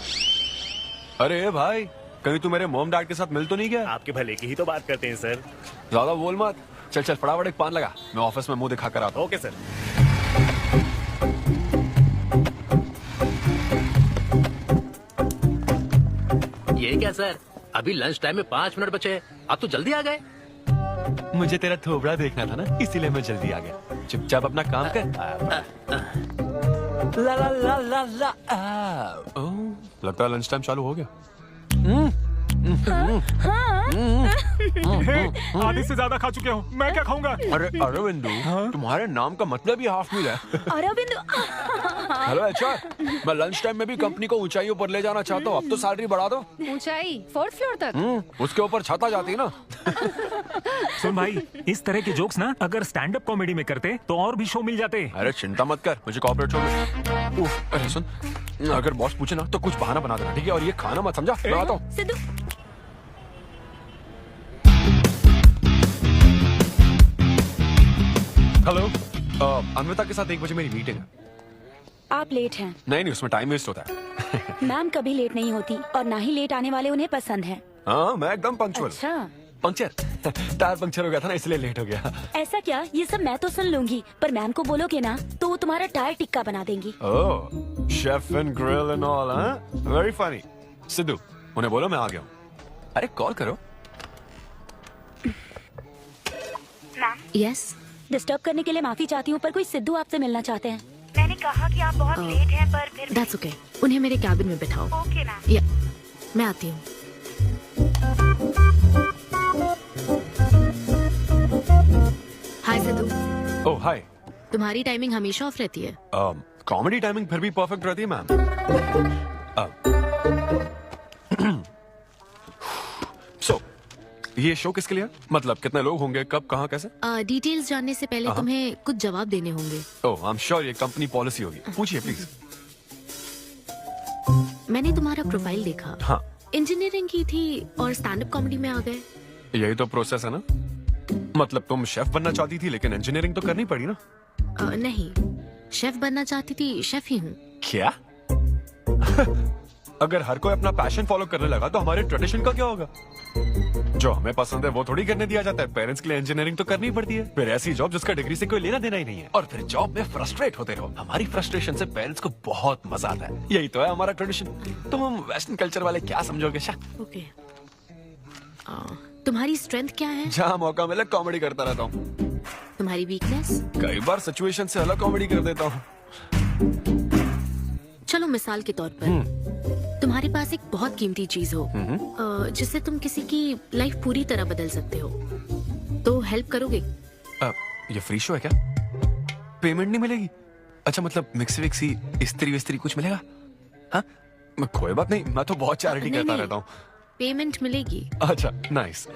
[SPEAKER 10] अरे भाई, कहीं तू मेरे मॉम डैड के साथ मिल तो नहीं गया?
[SPEAKER 14] आपके भले की ही तो बात करते हैं सर।
[SPEAKER 10] ज्यादा बोल मत। चल चल फटाफट एक पान लगा, मैं ऑफिस में मुंह दिखा कर आता हूँ।
[SPEAKER 14] Okay sir.
[SPEAKER 5] ये क्या सर, अभी लंच टाइम में 5 मिनट बचे हैं, आप तो जल्दी आ गए।
[SPEAKER 10] मुझे तेरा थोबड़ा देखना था ना, इसीलिए मैं जल्दी आ गया। चुपचाप अपना काम कर। ला ला ला ला ला। लगता है लंच टाइम चालू हो गया।
[SPEAKER 9] आधे से ज्यादा खा चुके हूँ, मैं क्या खाऊंगा?
[SPEAKER 10] अरे अरविंदु, तुम्हारे नाम का मतलब ही हाफ मील है।
[SPEAKER 7] अरविंद।
[SPEAKER 10] हेलो एचआर, मैं लंच टाइम में भी कंपनी को ऊंचाइयों पर ले जाना चाहता हूँ। अब तो सैलरी बढ़ा दो।
[SPEAKER 8] ऊंचाई 4th फ्लोर तक?
[SPEAKER 10] उसके ऊपर छत आ जाती है ना।
[SPEAKER 9] सुन भाई, इस तरह के जोक्स ना अगर स्टैंड अप कॉमेडी में करते तो और भी शो मिल जाते।
[SPEAKER 10] अरे चिंता मत कर, मुझे कॉर्पोरेट छोड़। अरे सुन, अगर बॉस पूछे ना तो कुछ बहाना बना देना, ठीक है? और ये खाना मत समझा, मैं आता हूँ।
[SPEAKER 7] सिद्धू।
[SPEAKER 10] हेलो, अन्विता के साथ 1 बजे मेरी मीटिंग है।
[SPEAKER 6] आप लेट हैं।
[SPEAKER 10] नहीं, उसमें टाइम वेस्ट होता है।
[SPEAKER 6] मैम कभी लेट नहीं होती और ना ही लेट आने वाले उन्हें पसंद है।
[SPEAKER 10] हाँ, मैं एकदम पंक्चुअल।
[SPEAKER 6] अच्छा।
[SPEAKER 10] पंक्चर टायर पंक्चर हो गया था ना, इसलिए लेट हो गया।
[SPEAKER 6] ऐसा क्या? ये सब मैं तो सुन लूंगी, पर मैम को बोलोगे ना तो वो तुम्हारा टायर टिक्का बना देंगी।
[SPEAKER 10] Oh, chef and grill and all, हाँ? Very funny. सिद्धू, उन्हें बोलो मैं आ गया हूँ। अरे कॉल करो।
[SPEAKER 3] मैम
[SPEAKER 1] यस
[SPEAKER 6] डिस्टर्ब करने के लिए माफी चाहती हूँ, पर कोई सिद्धू आपसे मिलना चाहते हैं।
[SPEAKER 3] मैंने कहा कि आप बहुत लेट हैं, पर फिर
[SPEAKER 1] दैट्स ओके। उन्हें मेरे कैबिन में बिठाओ।
[SPEAKER 3] Okay ma'am.
[SPEAKER 1] या मैं आती हूँ। हाय सिद्धू।
[SPEAKER 10] ओह हाय।
[SPEAKER 1] तुम्हारी टाइमिंग हमेशा ऑफ रहती है?
[SPEAKER 10] कॉमेडी टाइमिंग फिर भी परफेक्ट रहती है मैम। सो ये शो किसके लिए है? मतलब कितने लोग होंगे, कब, कहाँ, कैसे?
[SPEAKER 1] डिटेल्स जानने से पहले तुम्हें कुछ जवाब देने होंगे।
[SPEAKER 10] ओह आई एम श्योर ये कंपनी पॉलिसी होगी। पूछिए प्लीज।
[SPEAKER 1] मैंने तुम्हारा प्रोफाइल देखा।
[SPEAKER 10] हाँ।
[SPEAKER 1] इंजीनियरिंग की थी और स्टैंड अप कॉमेडी में आ गए।
[SPEAKER 10] यही तो प्रोसेस है ना। मतलब तुम शेफ बनना चाहती थी लेकिन इंजीनियरिंग तो करनी पड़ी ना।
[SPEAKER 1] नहीं, शेफ बनना चाहती थी, शेफ ही हूँ।
[SPEAKER 10] क्या? अगर हर कोई अपना पैशन फॉलो करने लगा तो हमारे ट्रेडिशन का क्या होगा? जो हमें पसंद है वो थोड़ी करने दिया जाता है। पेरेंट्स के लिए इंजीनियरिंग तो करनी पड़ती है, फिर ऐसी जॉब जिसका डिग्री से कोई लेना देना ही नहीं है, और फिर जॉब में फ्रस्ट्रेट होते रहो। हमारी फ्रस्ट्रेशन से पेरेंट्स को बहुत मजा आता है। यही तो है हमारा ट्रेडिशन। तुम हम वेस्टर्न कल्चर वाले क्या समझोगे?
[SPEAKER 1] ओके। तुम्हारी स्ट्रेंथ क्या है?
[SPEAKER 10] जहाँ मौका मिले कॉमेडी करता रहता हूँ।
[SPEAKER 1] तुम्हारी वीकनेस?
[SPEAKER 10] कई बार सिचुएशन से अलग कॉमेडी कर देता हूँ।
[SPEAKER 1] चलो मिसाल के तौर पर तुम्हारे पास एक बहुत कीमती चीज हो जिससे तुम किसी की लाइफ पूरी तरह बदल सकते हो, तो हेल्प करोगे?
[SPEAKER 10] ये फ्री शो है क्या? पेमेंट नहीं मिलेगी? अच्छा, मतलब मिक्सी विक्सी इस्त्री विस्त्री कुछ मिलेगा? हाँ, कोई बात नहीं, मैं तो बहुत चैरिटी करता रहता हूँ।
[SPEAKER 1] पेमेंट मिलेगी।
[SPEAKER 10] अच्छा, नाइस।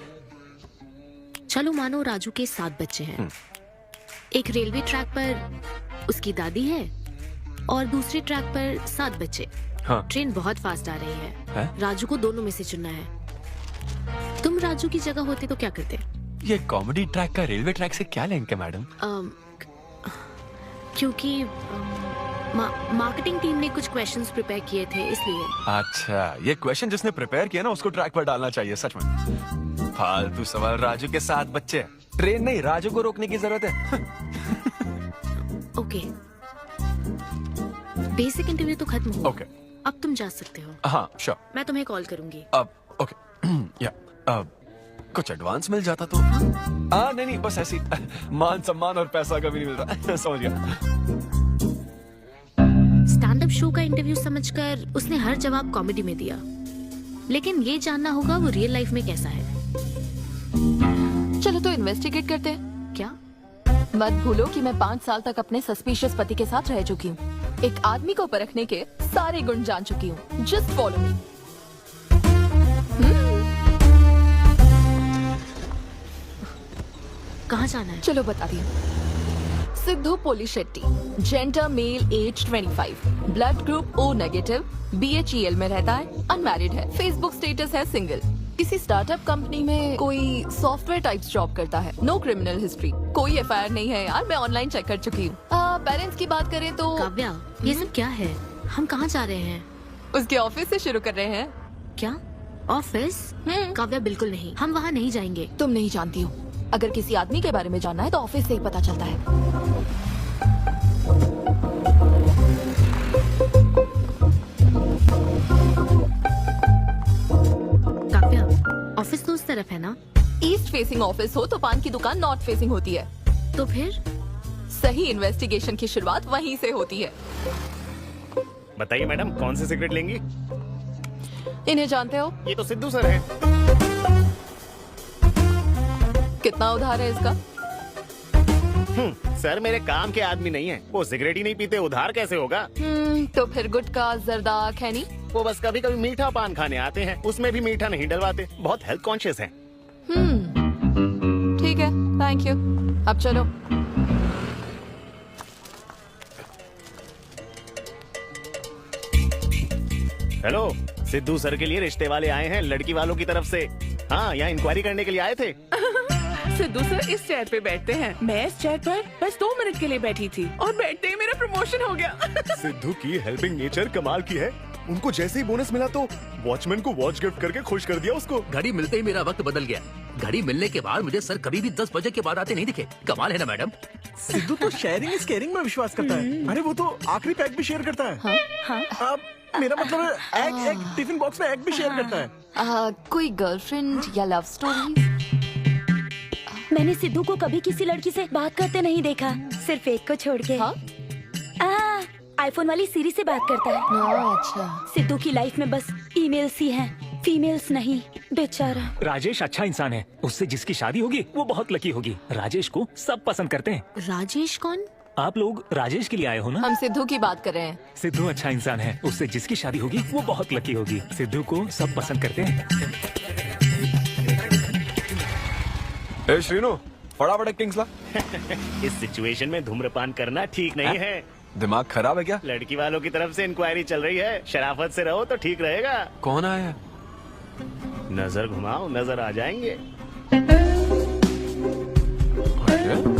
[SPEAKER 1] चलो मानो राजू के 7 बच्चे हैं। एक रेलवे ट्रैक पर उसकी दादी है और दूसरे ट्रैक पर 7 बच्चे।
[SPEAKER 10] हाँ।
[SPEAKER 1] ट्रेन बहुत फास्ट आ रही है। राजू को दोनों में से चुनना है। तुम राजू की जगह होते तो क्या करते?
[SPEAKER 10] ये कॉमेडी ट्रैक का रेलवे ट्रैक से क्या लिंक है मैडम?
[SPEAKER 1] क्योंकि मार्केटिंग टीम ने कुछ क्वेश्चंस प्रिपेयर किए थे, इसलिए।
[SPEAKER 10] अच्छा, ये क्वेश्चन जिसने प्रिपेयर किया ना उसको ट्रैक पर डालना चाहिए। सच में फालतू सवाल। राजू के 7 बच्चे हैं, ट्रेन नहीं, राजू को रोकने की जरूरत है।
[SPEAKER 1] ओके, बेसिक इंटरव्यू तो खत्म हुआ।
[SPEAKER 10] ओके,
[SPEAKER 1] अब तुम जा सकते हो।
[SPEAKER 10] हाँ श्योर।
[SPEAKER 1] मैं तुम्हें कॉल करूंगी।
[SPEAKER 10] अब ओके या कुछ एडवांस मिल जाता तो। हाँ नहीं, बस ऐसी मान सम्मान और पैसा कभी नहीं मिलता। समझ गया।
[SPEAKER 1] स्टैंड अप शो का इंटरव्यू समझकर उसने हर जवाब कॉमेडी में दिया, लेकिन ये जानना होगा वो रियल लाइफ में कैसा है।
[SPEAKER 8] चलो तो इन्वेस्टिगेट करते हैं।
[SPEAKER 1] क्या?
[SPEAKER 8] मत भूलो कि मैं 5 साल तक अपने सस्पिशियस पति के साथ रह चुकी हूँ। एक आदमी को परखने के सारे गुण जान चुकी हूँ। Just follow me.
[SPEAKER 1] कहाँ जाना है?
[SPEAKER 8] चलो बताती हूँ। Siddhu Polishetty, gender male, age 25, blood group O negative, BHEL में रहता है, अनमैरिड है, फेसबुक स्टेटस है सिंगल, किसी स्टार्टअप कंपनी में कोई सॉफ्टवेयर टाइप्स जॉब करता है, नो क्रिमिनल हिस्ट्री, कोई FIR नहीं है यार, मैं ऑनलाइन चेक कर चुकी हूँ। पेरेंट्स की बात करें तो
[SPEAKER 1] काव्या, ये सब क्या है? हम कहाँ जा रहे हैं?
[SPEAKER 8] उसके ऑफिस से शुरू कर रहे हैं।
[SPEAKER 1] क्या ऑफिस? काव्या बिल्कुल नहीं, हम वहाँ नहीं जाएंगे।
[SPEAKER 8] तुम नहीं जानती हो, अगर किसी आदमी के बारे में जानना है तो ऑफिस से ही पता चलता है।
[SPEAKER 1] काव्या, ऑफिस तो उस तरफ है ना?
[SPEAKER 8] ईस्ट फेसिंग ऑफिस हो तो पान की दुकान नॉर्थ फेसिंग होती है।
[SPEAKER 1] तो फिर
[SPEAKER 8] सही इन्वेस्टिगेशन की शुरुआत वहीं से होती है।
[SPEAKER 14] बताइए मैडम, कौन सी सिगरेट लेंगी?
[SPEAKER 8] इन्हें जानते हो?
[SPEAKER 14] ये तो सिद्धू सर है।
[SPEAKER 8] कितना उधार है इसका?
[SPEAKER 14] सर मेरे काम के आदमी नहीं है, वो सिगरेट ही नहीं पीते, उधार कैसे होगा?
[SPEAKER 8] तो फिर गुटखा, जर्दा, खैनी?
[SPEAKER 14] वो बस कभी कभी मीठा पान खाने आते हैं, उसमें भी मीठा नहीं डलवाते, बहुत हेल्थ कॉन्शियस हैं।
[SPEAKER 8] ठीक है, थैंक यू। अब चलो।
[SPEAKER 14] हेलो, सिद्धू सर के लिए रिश्ते वाले आए हैं, लड़की वालों की तरफ से। हाँ, यहाँ इंक्वायरी करने के लिए आए थे।
[SPEAKER 15] सिद्धू सर इस चेयर पे बैठते हैं, मैं इस चेयर पर बस 2 मिनट के लिए बैठी थी और बैठते ही मेरा प्रमोशन हो गया।
[SPEAKER 14] सिद्धू की हेल्पिंग नेचर कमाल की है। उनको जैसे ही बोनस मिला तो वॉचमैन को वॉच गिफ्ट करके खुश कर दिया उसको।
[SPEAKER 5] घड़ी मिलते ही मेरा वक्त बदल गया। घड़ी मिलने के बाद मुझे सर कभी भी 10 बजे के बाद आते नहीं दिखे। कमाल है ना मैडम?
[SPEAKER 16] सिद्धू तो शेयरिंग इज केयरिंग में विश्वास करता है। अरे वो तो आखिरी पैक भी शेयर करता है। हाँ? मेरा मतलब एग टिफिन बॉक्स में एग भी शेयर करता है।
[SPEAKER 8] कोई गर्लफ्रेंड या लव स्टोरी?
[SPEAKER 6] मैंने सिद्धू को कभी किसी लड़की से बात करते नहीं देखा, सिर्फ एक को छोड़ के।
[SPEAKER 8] हाँ?
[SPEAKER 6] आईफोन वाली सीरी से बात करता है।
[SPEAKER 8] अच्छा।
[SPEAKER 6] सिद्धू की लाइफ में बस ईमेल्स ही हैं, फीमेल्स नहीं, बेचारा।
[SPEAKER 9] राजेश अच्छा इंसान है, उससे जिसकी शादी होगी वो बहुत लकी होगी। राजेश को सब पसंद करते हैं।
[SPEAKER 1] राजेश कौन?
[SPEAKER 9] आप लोग राजेश के लिए आए हो ना?
[SPEAKER 8] हम सिद्धू की बात कर रहे हैं।
[SPEAKER 9] सिद्धू अच्छा इंसान है, उससे जिसकी शादी होगी वो बहुत लकी होगी। सिद्धू को सब पसंद करते हैं।
[SPEAKER 10] ए श्रीनु, फटाफट एक किंग्स ला।
[SPEAKER 14] इस सिचुएशन में धूम्रपान करना ठीक नहीं है।
[SPEAKER 10] दिमाग खराब है क्या?
[SPEAKER 14] लड़की वालों की तरफ से इंक्वायरी चल रही है, शराफत से रहो तो ठीक रहेगा।
[SPEAKER 10] कौन आया?
[SPEAKER 14] नजर घुमाओ, नजर आ जाएंगे।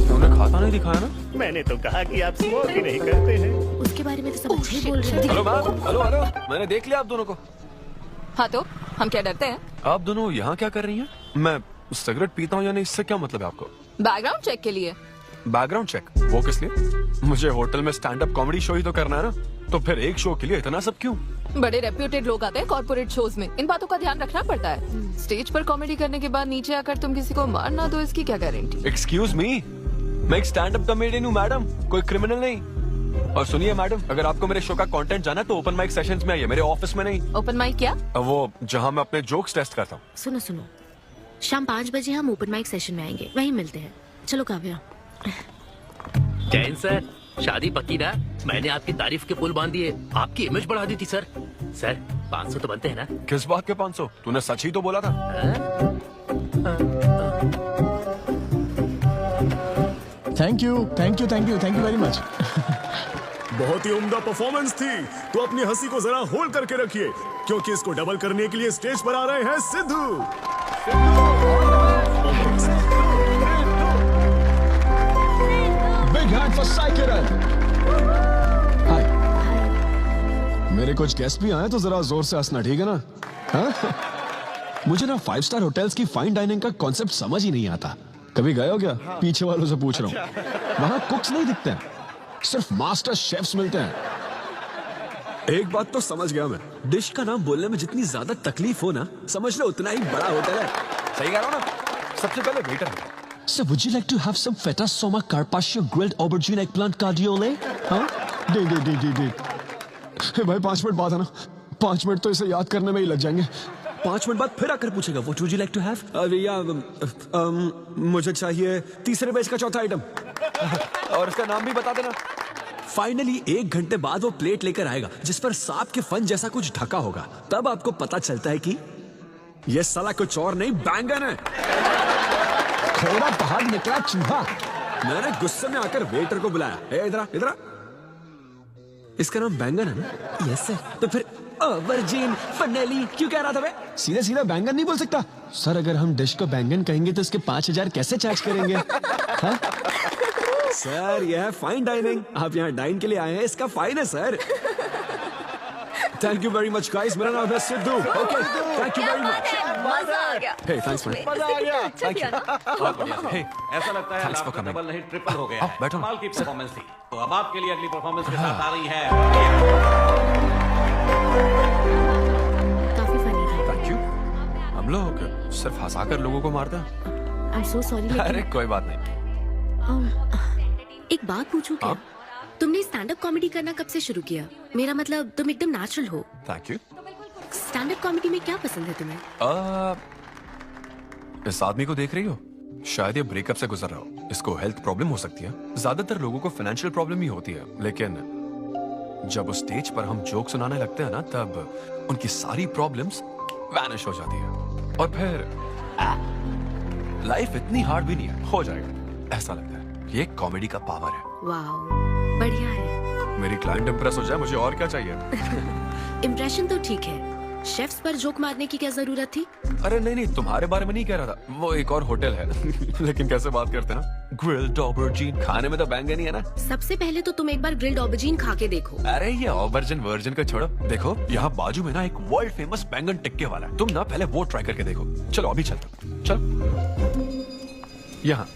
[SPEAKER 10] तुमने खाता नहीं दिखाया ना?
[SPEAKER 14] मैंने तो कहा कि आप स्मोक ही नहीं करते हैं।
[SPEAKER 1] उसके बारे में तो सब अच्छे ही बोल रहे थे।
[SPEAKER 10] हेलो मैम, हेलो हेलो, मैंने देख लिया आप दोनों को।
[SPEAKER 8] हाँ तो हम क्या डरते हैं?
[SPEAKER 10] आप दोनों यहाँ क्या कर रही हैं? मैं सिगरेट पीता हूँ या नहीं, इससे क्या मतलब है आपको?
[SPEAKER 8] बैकग्राउंड चेक के लिए।
[SPEAKER 10] Background check? वो किस लिए? मुझे होटल में स्टैंड अप कॉमेडी शो ही तो करना है ना, तो फिर एक शो के लिए इतना सब क्यों?
[SPEAKER 8] बड़े रेप्यूटेड लोग आते हैं कॉर्पोरेट शोज में, इन बातों का ध्यान रखना पड़ता है। स्टेज पर कॉमेडी करने के बाद नीचे आकर तुम किसी को मार ना दो, इसकी क्या गारंटी?
[SPEAKER 10] एक्सक्यूज मी, मैं एक स्टैंड अप कॉमेडियन हूँ मैडम, कोई क्रिमिनल नहीं। और सुनिए मैडम, अगर आपको मेरे शो का कंटेंट जाना है तो ओपन माइक सेशंस में आइए, मेरे ऑफिस में नहीं।
[SPEAKER 8] ओपन माइक क्या?
[SPEAKER 10] वो जहाँ मैं अपने जोक्स टेस्ट करता हूँ।
[SPEAKER 1] सुनो सुनो, शाम 5 बजे हम ओपन माइक सेशन में आएंगे, वहीं मिलते हैं। चलो काव्या।
[SPEAKER 5] जैन सर, शादी पक्की ना? मैंने आपकी तारीफ के पुल बांध दिए, आपकी इमेज बढ़ा दी थी सर। सर 500 तो बनते हैं ना?
[SPEAKER 10] किस बात के 500? तूने सच ही तो बोला था।
[SPEAKER 16] Thank you thank you thank you thank you very much.
[SPEAKER 17] बहुत ही उम्दा परफॉर्मेंस थी, तो अपनी हंसी को जरा होल्ड करके रखिए, क्योंकि इसको डबल करने के लिए स्टेज पर आ रहे हैं Sidhu.
[SPEAKER 2] Big hand for Sai Kiran. Hi. मेरे कुछ गेस्ट भी आए तो जरा जोर से हंसना, ठीक है ना? हाँ? मुझे ना 5 स्टार होटल्स की फाइन डाइनिंग का कॉन्सेप्ट समझ ही नहीं आता। कभी गए हो क्या? पीछे वालों से पूछ रहा हूँ। वहाँ कुक्स नहीं दिखते हैं, सिर्फ मास्टर शेफ्स मिलते हैं।
[SPEAKER 17] एक बात तो समझ गया मैं, डिश का नाम बोलने में जितनी ज्यादा तकलीफ हो ना, समझ लो उतना ही बड़ा होटल है।
[SPEAKER 10] सही कह रहा हूँ ना? सबसे पहले वेटर है।
[SPEAKER 2] So would you like to have some feta soma carpaccio grilled aubergine eggplant cardiole? हाँ? दे। भाई 5 मिनट बाद है ना, 5 मिनट तो इसे याद करने में ही लग जाएंगे।
[SPEAKER 17] 5 मिनट बाद फिर आकर पूछेगा, What would you like to have? मुझे चाहिए तीसरे बेच का चौथा आइटम।
[SPEAKER 10] और इसका नाम भी बता देना।
[SPEAKER 17] फाइनली 1 घंटे बाद वो प्लेट लेकर आएगा जिस पर सांप के फन जैसा कुछ ढका होगा। तब आपको पता चलता है कि ये साला कुछ और नहीं, बैंगन है।
[SPEAKER 2] थोड़ा बाहर निकला चूहा।
[SPEAKER 17] मैंने गुस्से में आकर वेटर को बुलाया, इधर आ। इसका नाम बैंगन है ना? Yes sir. तो फिर ऑबरजीन फनेली क्यों कह रहा था?
[SPEAKER 2] सीधा बैंगन नहीं बोल सकता सर? अगर हम डिश को बैंगन कहेंगे तो इसके 5000 कैसे चार्ज करेंगे? हाँ?
[SPEAKER 17] सर यह है फाइन डाइनिंग, आप यहाँ डाइन के लिए आए हैं, इसका फाइन है sir. Thank you very much guys, मेरा नाम है Sidhu. Okay, thank you very much.
[SPEAKER 8] मजा आ गया।
[SPEAKER 17] हे थैंक्स मैन।
[SPEAKER 14] मजा आ गया।
[SPEAKER 10] Thank you.
[SPEAKER 4] ऐसा लगता है आपका डबल नहीं ट्रिपल हो गया है। कमाल की परफॉर्मेंस थी। तो अब आपके लिए अगली परफॉर्मेंस के साथ आ रही है।
[SPEAKER 1] काफी फनी था।
[SPEAKER 10] Thank you. हम लोग सिर्फ हंसाकर लोगों को मारते हैं।
[SPEAKER 1] I'm so sorry,
[SPEAKER 10] अरे
[SPEAKER 1] लेकिन
[SPEAKER 10] कोई बात नहीं।
[SPEAKER 1] एक बात पूछूं क्या? तुमने स्टैंड अप कॉमेडी करना कब से शुरू किया? मेरा मतलब तुम एकदम नेचुरल हो।
[SPEAKER 10] Thank you.
[SPEAKER 1] Stand up comedy में क्या पसंद है तुम्हें?
[SPEAKER 10] इस आदमी को देख रही हो? शायद ये ब्रेकअप से गुजर रहा हो। इसको हेल्थ प्रॉब्लम हो सकती है। ज्यादातर लोगों को फाइनेंशियल प्रॉब्लम ही होती है, लेकिन जब उस स्टेज पर हम जोक सुनाने लगते हैं ना, तब उनकी सारी प्रॉब्लम्स वैनिश हो जाती है और फिर लाइफ इतनी हार्ड भी नहीं है, हो जाएगा, ऐसा लगता है। ये कॉमेडी का पावर है।
[SPEAKER 1] वाओ, बढ़िया है।
[SPEAKER 10] मेरी क्लाइंट इंप्रेस हो जाए, मुझे और क्या चाहिए?
[SPEAKER 1] इम्प्रेशन तो ठीक है, शेफ्स पर जोक मारने की क्या जरूरत थी?
[SPEAKER 10] अरे नहीं, तुम्हारे बारे में नहीं कह रहा था, वो एक और होटल है। लेकिन कैसे बात करते हैं ना, ग्रिल्ड ऑबरजीन खाने में तो बैंगन ही है ना।
[SPEAKER 1] सबसे पहले तो तुम एक बार ग्रिल्ड ऑबरजीन खा के देखो।
[SPEAKER 10] अरे ये ऑबरजीन वर्जिन को छोड़ो, देखो यहाँ बाजू में ना एक वर्ल्ड फेमस बैंगन टिक्के वाला है, तुम ना पहले वो ट्राई करके देखो। चलो अभी चलते, चलो यहाँ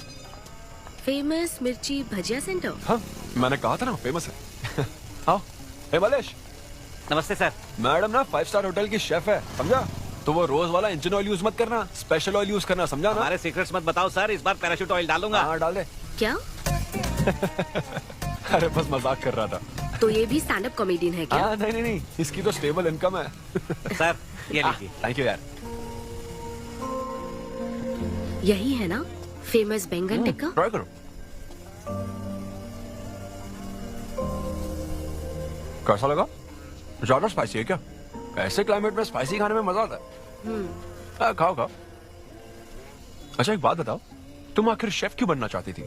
[SPEAKER 1] फेमस मिर्ची भजिया सेंटर।
[SPEAKER 10] हाँ, मैंने कहा था ना फेमस है। आओ। हे मलेश।
[SPEAKER 14] नमस्ते सर।
[SPEAKER 10] मैडम ना 5 स्टार होटल की शेफ है, समझा? तो वो रोज वाला इंजन ऑयल यूज मत करना, स्पेशल ऑयल यूज करना, समझा ना?
[SPEAKER 14] हमारे सीक्रेट्स मत बताओ सर, इस बार पैराशूट ऑयल डालूंगा।
[SPEAKER 10] हाँ डाल दे।
[SPEAKER 11] क्या?
[SPEAKER 10] अरे बस मजाक कर रहा था।
[SPEAKER 11] तो ये भी स्टैंड अप कॉमेडियन है क्या?
[SPEAKER 10] नहीं, इसकी तो स्टेबल इनकम है।
[SPEAKER 14] सर ये लीजिए।
[SPEAKER 10] थैंक यू यार।
[SPEAKER 11] यही है ना फेमस बैंगन टिक्का?
[SPEAKER 10] ट्राई करो। कैसा लगा? ज्यादा स्पाइसी है क्या? ऐसे क्लाइमेट में स्पाइसी खाने में मजा आता है। खाओ खाओ। अच्छा एक बात बताओ, तुम आखिर शेफ क्यों बनना चाहती थी?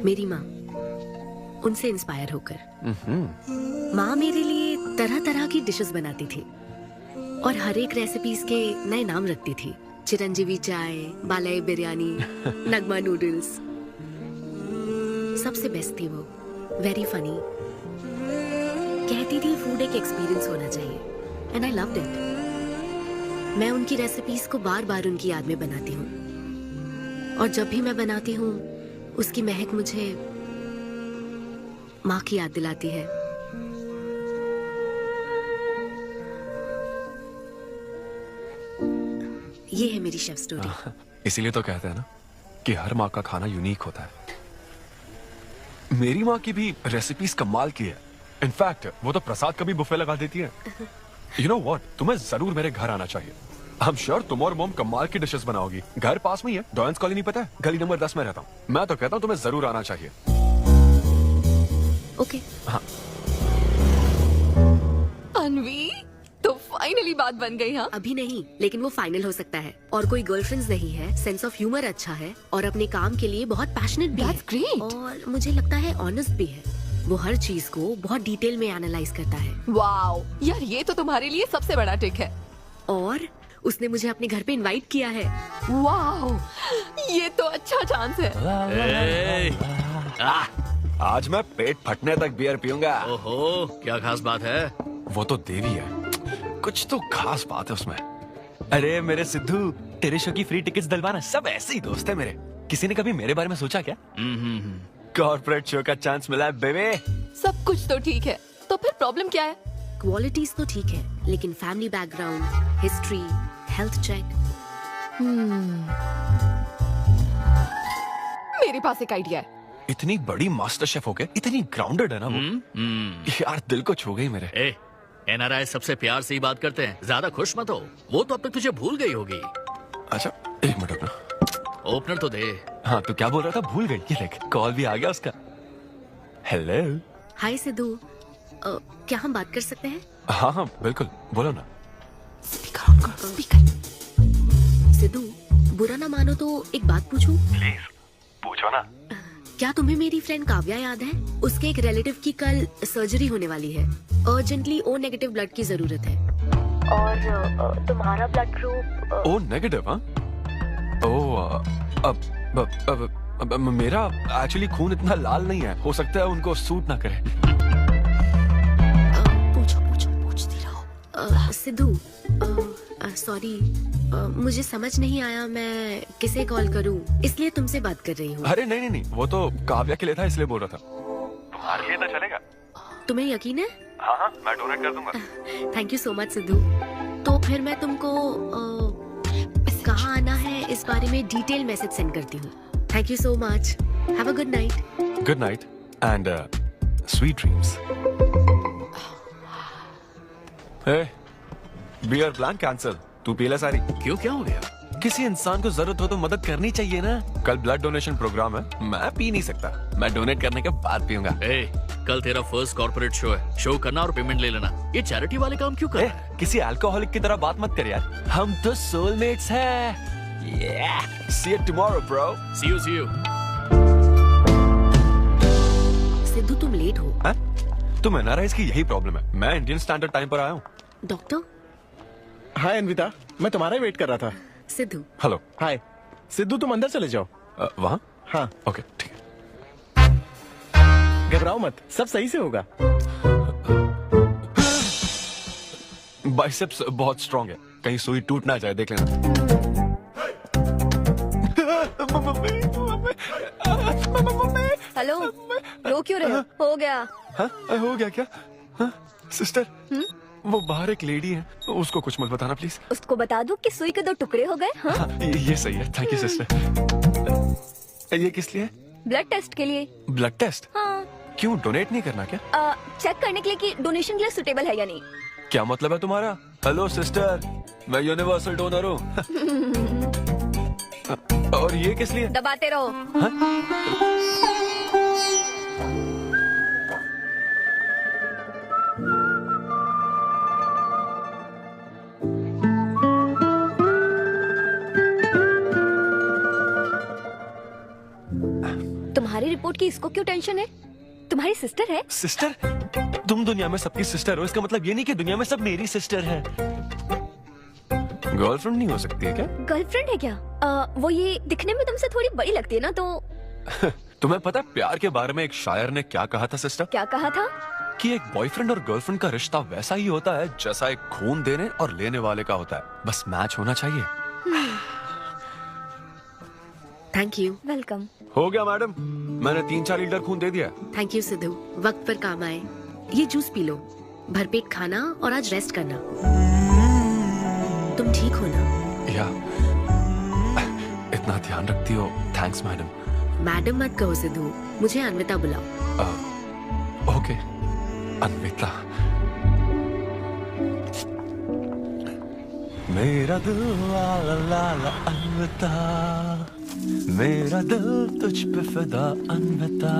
[SPEAKER 11] मेरी माँ, उनसे इंस्पायर होकर। माँ मेरे लिए तरह तरह की डिशेस बनाती थी और हर एक रेसिपीज के नए नाम रखती थी। चिरंजीवी चाय, बालाई बिरयानी, नगमा नूडल्स। सबसे बेस्ट थी वो, वेरी फनी। कहती थी फूड एक एक्सपीरियंस होना चाहिए एंड आई लव्ड इट। मैं उनकी रेसिपीज को बार बार उनकी याद में बनाती हूँ और जब भी मैं बनाती हूँ उसकी महक मुझे माँ की याद दिलाती है। ये है मेरी शेफ स्टोरी।
[SPEAKER 10] इसीलिए तो कहते हैं ना कि हर माँ का खाना यूनिक होता है। मेरी माँ की भी रेसिपीज कमाल की है। इनफैक्ट वो तो प्रसाद का भी बुफे लगा देती है। यू नो व्हाट, तुम्हें जरूर मेरे घर आना चाहिए। आई एम श्योर तुम और मोम कमाल की डिशेस बनाओगी। घर पास में ही है, डॉयंस कॉलोनी पता है, गली नंबर 10 में रहता हूँ। मैं तो कहता हूँ तुम्हें जरूर आना चाहिए।
[SPEAKER 11] ओके।
[SPEAKER 10] हाँ।
[SPEAKER 8] अनवी, तो फाइनली बात बन गई। हाँ
[SPEAKER 11] अभी नहीं, लेकिन वो फाइनल हो सकता है। और कोई गर्लफ्रेंड्स नहीं है, सेंस ऑफ ह्यूमर अच्छा है और अपने काम के लिए बहुत पैशनेट भी है।
[SPEAKER 8] ग्रेट।
[SPEAKER 11] और मुझे लगता है ऑनेस्ट भी है। वो हर चीज को बहुत डिटेल में एनालाइज करता है।
[SPEAKER 8] वाओ यार, ये तो तुम्हारे लिए सबसे बड़ा टिक है।
[SPEAKER 11] और उसने मुझे अपने घर पे इनवाइट किया है।
[SPEAKER 8] वाओ, ये तो अच्छा चांस है।
[SPEAKER 10] आज मैं पेट फटने तक बियर पीऊंगा।
[SPEAKER 12] ओहो, क्या खास बात है?
[SPEAKER 10] वो तो देवी है, कुछ तो खास बात है उसमें। अरे मेरे सिद्धू, तेरे शो की फ्री टिकट्स दिलवाना, सब ऐसे ही दोस्त है मेरे। किसी ने कभी मेरे बारे में सोचा क्या? कॉर्पोरेट शो का चांस मिला है बेबे।
[SPEAKER 8] सब कुछ तो ठीक है, तो फिर प्रॉब्लम क्या है?
[SPEAKER 11] क्वालिटीज तो ठीक है, लेकिन family background, history, health check.
[SPEAKER 8] मेरे पास एक आइडिया है।
[SPEAKER 10] इतनी बड़ी मास्टर शेफ हो गए, इतनी ग्राउंडेड है ना वो। यार दिल को छू गई मेरे।
[SPEAKER 12] एनआरआई सबसे प्यार से ही बात करते हैं, ज्यादा खुश मत हो। वो तो अब तक तुझे भूल गई होगी।
[SPEAKER 10] अच्छा एक मिनट रुकना,
[SPEAKER 12] ओपनर तो दे।
[SPEAKER 10] हाँ तो क्या बोल रहा था? भूल गई। ये देख, कॉल भी आ गया उसका। हेलो।
[SPEAKER 11] हाय सिद्धू, क्या हम बात कर सकते हैं?
[SPEAKER 10] हाँ हाँ बिल्कुल, बोलो ना।
[SPEAKER 11] सिद्धू, बुरा ना मानो तो एक बात पूछूं?
[SPEAKER 10] प्लीज पूछो ना।
[SPEAKER 11] क्या तुम्हें मेरी फ्रेंड काव्या याद है? उसके एक रिलेटिव की कल सर्जरी होने वाली है। अर्जेंटली O नेगेटिव ब्लड की जरूरत है।
[SPEAKER 3] और तुम्हारा ब्लड ग्रुप?
[SPEAKER 10] O negative? हाँ। अब मेरा एक्चुअली खून इतना लाल नहीं है, हो सकता है उनको सूट ना करे।
[SPEAKER 11] पूछती रहो। सिद्धू, सॉरी, मुझे समझ नहीं आया मैं किसे कॉल करूं, इसलिए तुमसे बात कर रही हूँ।
[SPEAKER 10] अरे नहीं, वो तो काव्या के लिए था, इसलिए बोल रहा था। तुम्हारे लिए तो चलेगा?
[SPEAKER 11] तुम्हें यकीन है?
[SPEAKER 10] हाँ, मैं डोनेट कर दूंगा।
[SPEAKER 11] Thank you so much Sidhu. तो फिर मैं तुमको कहाँ आना है इस बारे में डिटेल मैसेज सेंड करती हूँ। Thank you so much. Have a good night.
[SPEAKER 10] Good night and sweet dreams. Beer plan cancel. तू पी ले सारी।
[SPEAKER 12] क्यों, क्या हो गया?
[SPEAKER 10] किसी इंसान को जरूरत हो तो मदद करनी चाहिए ना। कल ब्लड डोनेशन प्रोग्राम है, मैं पी नहीं सकता। मैं डोनेट करने के बाद पीऊंगा।
[SPEAKER 12] कल तेरा फर्स्ट कॉर्पोरेट शो है, शो करना और पेमेंट ले लेना। ये चैरिटी वाले काम क्यों कर रहा है?
[SPEAKER 10] किसी अल्कोहलिक की तरह बात मत कर यार, हम तो सोलमेट्स हैं। See you tomorrow, bro.
[SPEAKER 12] See you.
[SPEAKER 11] Sidhu तुम लेट हो।
[SPEAKER 10] तुम एनआरआईज की यही प्रॉब्लम है। मैं इंडियन स्टैंडर्ड टाइम पर आया हूँ।
[SPEAKER 11] डॉक्टर।
[SPEAKER 16] हाय अन्विता, मैं तुम्हारा वेट कर रहा था।
[SPEAKER 11] सिद्धू।
[SPEAKER 10] हेलो।
[SPEAKER 16] हाय सिद्धू, तुम अंदर चले जाओ।
[SPEAKER 10] वहाँ?
[SPEAKER 16] हाँ
[SPEAKER 10] ओके ठीक है।
[SPEAKER 16] घबराओ मत, सब सही से होगा।
[SPEAKER 10] बाइसेप्स बहुत स्ट्रांग है, कहीं सुई टूट ना जाए, देख लेना।
[SPEAKER 18] हेलो, रो क्यों रहे हो? हो गया।
[SPEAKER 10] हाँ, हो गया क्या? हाँ? सिस्टर, वो बाहर एक लेडी है, उसको कुछ मत बताना प्लीज।
[SPEAKER 6] उसको बता दो कि सुई के 2 टुकड़े हो गए। हाँ?
[SPEAKER 10] हाँ, ये सही है, थैंक यू सिस्टर। ये किस लिए?
[SPEAKER 6] ब्लड टेस्ट के लिए।
[SPEAKER 10] Blood test?
[SPEAKER 6] हाँ।
[SPEAKER 10] क्यों, डोनेट नहीं करना क्या?
[SPEAKER 6] चेक करने के लिए कि डोनेशन के लिए सुटेबल है या नहीं।
[SPEAKER 10] क्या मतलब है तुम्हारा? हेलो सिस्टर, मैं यूनिवर्सल डोनर हूँ। और ये किस लिए?
[SPEAKER 6] दबाते रहो। तुम्हारी रिपोर्ट की इसको क्यों टेंशन है? तुम्हारी सिस्टर है।
[SPEAKER 10] सिस्टर? तुम दुनिया में सबकी सिस्टर हो, इसका मतलब ये नहीं कि दुनिया में सब मेरी सिस्टर है। गर्लफ्रेंड नहीं हो सकती है क्या?
[SPEAKER 6] गर्लफ्रेंड है क्या? वो ये दिखने में तुमसे थोड़ी बड़ी लगती है ना, तो
[SPEAKER 10] तुम्हें पता है प्यार के बारे में एक शायर ने क्या कहा था सिस्टर?
[SPEAKER 6] क्या कहा था?
[SPEAKER 10] कि एक बॉयफ्रेंड और गर्लफ्रेंड का रिश्ता वैसा ही होता है जैसा एक खून देने और लेने वाले का होता है, बस मैच होना चाहिए।
[SPEAKER 11] Thank you.
[SPEAKER 6] वेलकम।
[SPEAKER 10] हो गया मैडम, मैंने 3-4 लीटर खून दे दिया।
[SPEAKER 11] थैंक यू सिद्धू, वक्त पर काम आए। ये जूस पी लो, भरपेट खाना और आज रेस्ट करना। तुम ठीक हो ना?
[SPEAKER 10] या इतना ध्यान रखती हो, थैंक्स मैडम।
[SPEAKER 11] मैडम मत कहो सिद्धू, मुझे अन्विता बुलाओ।
[SPEAKER 10] ओके, अन्विता। मेरा दिल ला ला ला ला अन्विता, मेरा दिल तुझ पे फिदा अन्विता।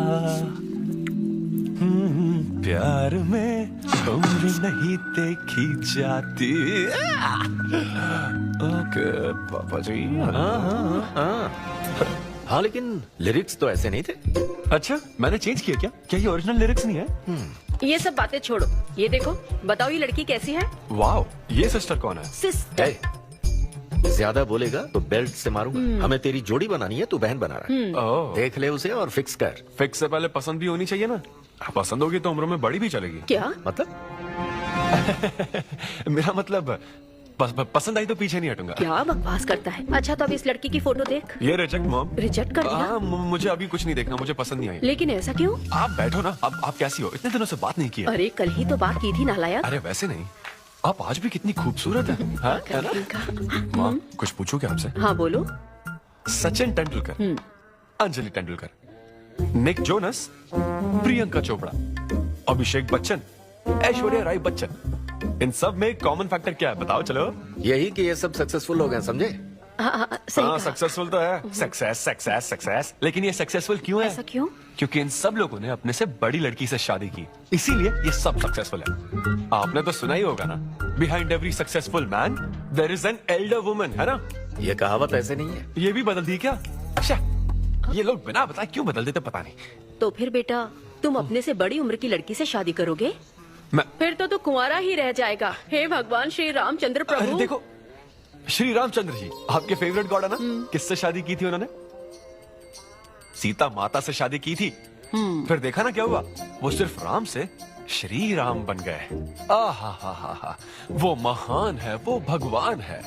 [SPEAKER 10] प्यार में उम्र नहीं देखी जाती। ओके पापा जी।
[SPEAKER 13] हाँ, लेकिन लिरिक्स तो ऐसे नहीं थे।
[SPEAKER 10] अच्छा, मैंने चेंज किया क्या ये ओरिजिनल लिरिक्स नहीं है?
[SPEAKER 7] ये सब बातें छोड़ो, ये देखो, बताओ ये लड़की कैसी है?
[SPEAKER 10] वाओ, ये सिस्टर कौन है?
[SPEAKER 7] सिस्टर।
[SPEAKER 13] ज्यादा बोलेगा तो बेल्ट से मारूंगा। हमें तेरी जोड़ी बनानी है, तू बहन बना रहा है। देख ले उसे और फिक्स कर।
[SPEAKER 10] फिक्स से पहले पसंद भी होनी चाहिए ना। पसंद होगी तो उम्र में बड़ी भी चलेगी।
[SPEAKER 7] क्या
[SPEAKER 13] मतलब?
[SPEAKER 10] मेरा मतलब पसंद आई तो पीछे नहीं हटूंगा।
[SPEAKER 7] क्या बकवास करता है? अच्छा, तो अब इस लड़की की फोटो देख।
[SPEAKER 10] ये रिजेक्ट मॉम।
[SPEAKER 7] रिजेक्ट कर दिया?
[SPEAKER 10] हाँ, मुझे अभी कुछ नहीं देखना, मुझे पसंद नहीं आई।
[SPEAKER 7] लेकिन ऐसा क्यों?
[SPEAKER 10] आप बैठो ना। अब आप कैसी हो? इतने दिनों से बात नहीं की है।
[SPEAKER 7] अरे कल ही तो बात की थी नालायक।
[SPEAKER 10] अरे वैसे नहीं, आप आज भी कितनी खूबसूरत है। हाँ, है ना? माँ, कुछ पूछूं क्या आपसे?
[SPEAKER 7] हाँ बोलो।
[SPEAKER 10] सचिन तेंदुलकर, अंजलि तेंदुलकर, निक जोनस, प्रियंका चोपड़ा, अभिषेक बच्चन, ऐश्वर्या राय बच्चन, इन सब में कॉमन फैक्टर क्या है बताओ? चलो।
[SPEAKER 13] यही कि ये सब सक्सेसफुल हो गए, समझे?
[SPEAKER 10] हाँ, सक्सेसफुल तो है। सक्सेस। लेकिन ये सक्सेसफुल क्यों है?
[SPEAKER 7] ऐसा क्यों?
[SPEAKER 10] क्योंकि इन सब लोगों ने अपने से बड़ी लड़की से शादी की, इसीलिए ये सब सक्सेसफुल है। आपने तो सुना ही होगा ना, behind every successful man there is an elder woman, है ना?
[SPEAKER 13] ये कहावत ऐसे नहीं है।
[SPEAKER 10] ये भी बदल दी क्या? अच्छा, ये लोग बिना बताए क्यों बदल देते पता नहीं।
[SPEAKER 7] तो फिर बेटा, तुम अपने से बड़ी उम्र की लड़की से शादी करोगे? फिर तो तू कुंवारा ही रह जाएगा। हे भगवान श्री रामचंद्र प्रभु।
[SPEAKER 10] अरे देखो, श्री रामचंद्र जी आपके फेवरेट गॉड है ना? किससे शादी की थी उन्होंने? सीता माता से शादी की थी। फिर देखा ना क्या हुआ, वो सिर्फ राम से श्री राम बन गए। आहा, वो महान है, वो भगवान है,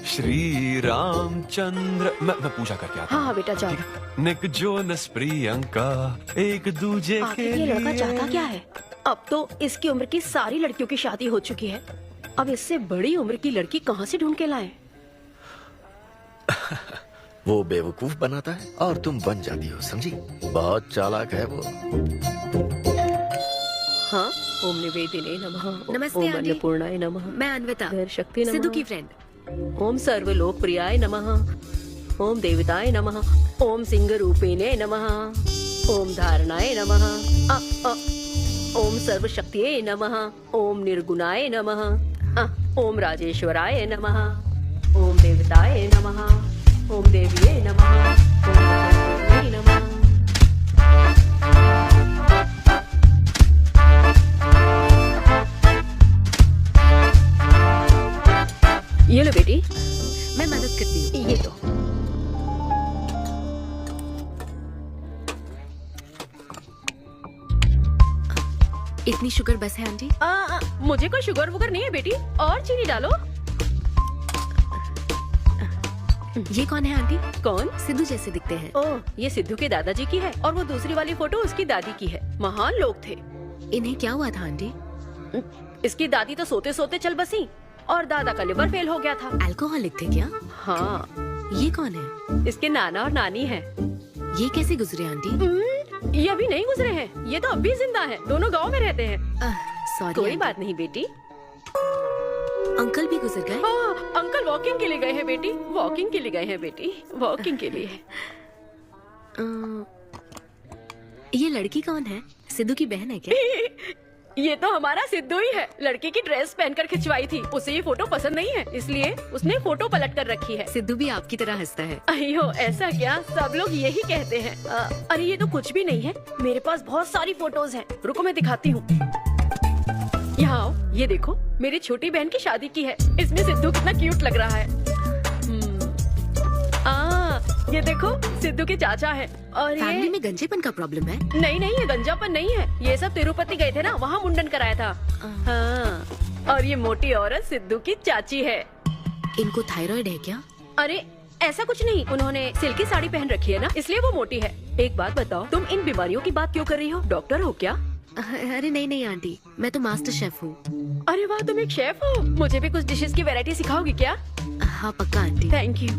[SPEAKER 10] श्री रामचंद्र। मैं पूजा करके आता हूँ।
[SPEAKER 7] हाँ बेटा जाओ।
[SPEAKER 10] निक जोनस प्रियंका एक दूजे के
[SPEAKER 7] ये लड़का
[SPEAKER 10] लिए।
[SPEAKER 7] चाहता क्या है? अब तो इसकी उम्र की सारी लड़कियों की शादी हो चुकी है, अब इससे बड़ी उम्र की लड़की कहाँ से ढूंढ के लाए?
[SPEAKER 13] वो बेवकूफ बनाता है और तुम बन जाती हो, समझी? बहुत चालाक है वो।
[SPEAKER 7] हाँ, ओम निवेदिने नमः।
[SPEAKER 11] नमस्ते
[SPEAKER 7] ओम
[SPEAKER 11] आंटी।
[SPEAKER 7] अन्नपूर्णाय नमः।
[SPEAKER 11] मैं अन्विता,
[SPEAKER 7] शक्ति नमः।
[SPEAKER 11] सिद्धू की फ्रेंड।
[SPEAKER 7] ओम सर्वलोकप्रियाय नमः। ओम देवताय नमः। ओम सिंह रूपेणे नमः। ओम धारणाय नमः। ओम सर्वशक्तिये नमः। ओम निर्गुणाय नमः। ओम राजेश्वराय नमः। ओम देवताय नमः। ओम देविये नमः। ओम भगवते नमः। ये लो बेटी,
[SPEAKER 11] मैं मदद करती हूँ।
[SPEAKER 7] ये लो।
[SPEAKER 11] इतनी शुगर बस है आंटी?
[SPEAKER 7] मुझे कोई शुगर वुगर नहीं है बेटी, और चीनी डालो।
[SPEAKER 11] ये कौन है आंटी?
[SPEAKER 7] कौन?
[SPEAKER 11] सिद्धू जैसे दिखते हैं।
[SPEAKER 7] ओह, ये सिद्धू के दादाजी की है और वो दूसरी वाली फोटो उसकी दादी की है। महान लोग थे।
[SPEAKER 11] इन्हें क्या हुआ था आंटी?
[SPEAKER 7] इसकी दादी तो सोते सोते चल बसी और दादा का लिवर फेल हो गया था।
[SPEAKER 11] अल्कोहलिक थे क्या?
[SPEAKER 7] हाँ।
[SPEAKER 11] ये कौन है?
[SPEAKER 7] इसके नाना और नानी है।
[SPEAKER 11] ये कैसे गुजरे आंटी?
[SPEAKER 7] ये अभी नहीं गुजरे हैं, ये तो अब भी जिंदा हैं। दोनों गांव में रहते हैं।
[SPEAKER 11] सॉरी।
[SPEAKER 7] कोई बात नहीं बेटी।
[SPEAKER 11] अंकल भी गुजर गए?
[SPEAKER 7] हाँ, अंकल वॉकिंग के लिए गए हैं बेटी, वॉकिंग के लिए गए हैं बेटी, वॉकिंग के लिए।
[SPEAKER 11] ये लड़की कौन है? सिद्धू की बहन है क्या?
[SPEAKER 7] ये तो हमारा सिद्धू ही है। लड़की की ड्रेस पहनकर खिंचवाई थी, उसे ये फोटो पसंद नहीं है, इसलिए उसने फोटो पलट कर रखी है।
[SPEAKER 11] सिद्धू भी आपकी तरह हंसता है।
[SPEAKER 7] अयो ऐसा क्या, सब लोग यही कहते हैं। अरे ये तो कुछ भी नहीं है, मेरे पास बहुत सारी फोटोज हैं। रुको मैं दिखाती हूँ। यहाँ आओ, ये देखो मेरी छोटी बहन की शादी की है। इसमें सिद्धू कितना क्यूट लग रहा है। ये देखो सिद्धू के चाचा है। और
[SPEAKER 11] फैमिली
[SPEAKER 7] ये
[SPEAKER 11] में गंजेपन का प्रॉब्लम है?
[SPEAKER 7] नहीं नहीं, ये गंजापन नहीं है। ये सब तिरुपति गए थे ना, वहाँ मुंडन कराया था। हाँ। और ये मोटी औरत सिद्धू की चाची है।
[SPEAKER 11] इनको थायराइड है क्या?
[SPEAKER 7] अरे ऐसा कुछ नहीं, उन्होंने सिल्की साड़ी पहन रखी है ना, इसलिए वो मोटी है। एक बात बताओ, तुम इन बीमारियों की बात क्यों कर रही हो? डॉक्टर हो क्या?
[SPEAKER 11] अरे नहीं नहीं आंटी, मैं तो मास्टर शेफ हूँ।
[SPEAKER 7] अरे वाह, तुम एक शेफ हो। मुझे भी कुछ डिशेस की वैरायटी सिखाओगी क्या?
[SPEAKER 11] हाँ पक्का आंटी।
[SPEAKER 7] Thank you.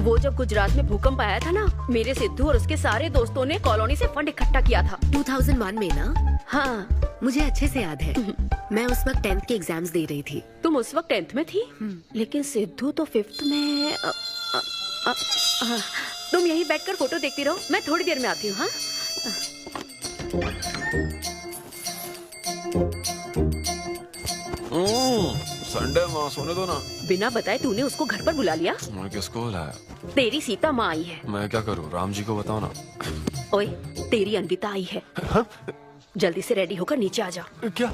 [SPEAKER 7] वो जब गुजरात में भूकंप आया था ना, मेरे सिद्धू और उसके सारे दोस्तों ने कॉलोनी से फंड इकट्ठा किया था।
[SPEAKER 11] 2001 में ना?
[SPEAKER 7] हाँ
[SPEAKER 11] मुझे अच्छे से याद है। मैं उस वक्त 10th के एग्जाम्स दे रही थी।
[SPEAKER 7] तुम उस वक्त 10th में थी? लेकिन सिद्धू तो 5th में। तुम यहीं बैठकर फोटो देखती रहो, मैं थोड़ी देर में आती हूँ। हाँ
[SPEAKER 10] संडे माँ सोने दो ना।
[SPEAKER 7] बिना बताए तूने उसको घर पर बुला लिया?
[SPEAKER 10] मैं किसको बुलाया?
[SPEAKER 7] तेरी सीता माँ आई है।
[SPEAKER 10] मैं क्या करूँ, राम जी को बताओ ना।
[SPEAKER 7] ओए तेरी अन्विता आई है। जल्दी से रेडी होकर नीचे आ जा।
[SPEAKER 10] क्या?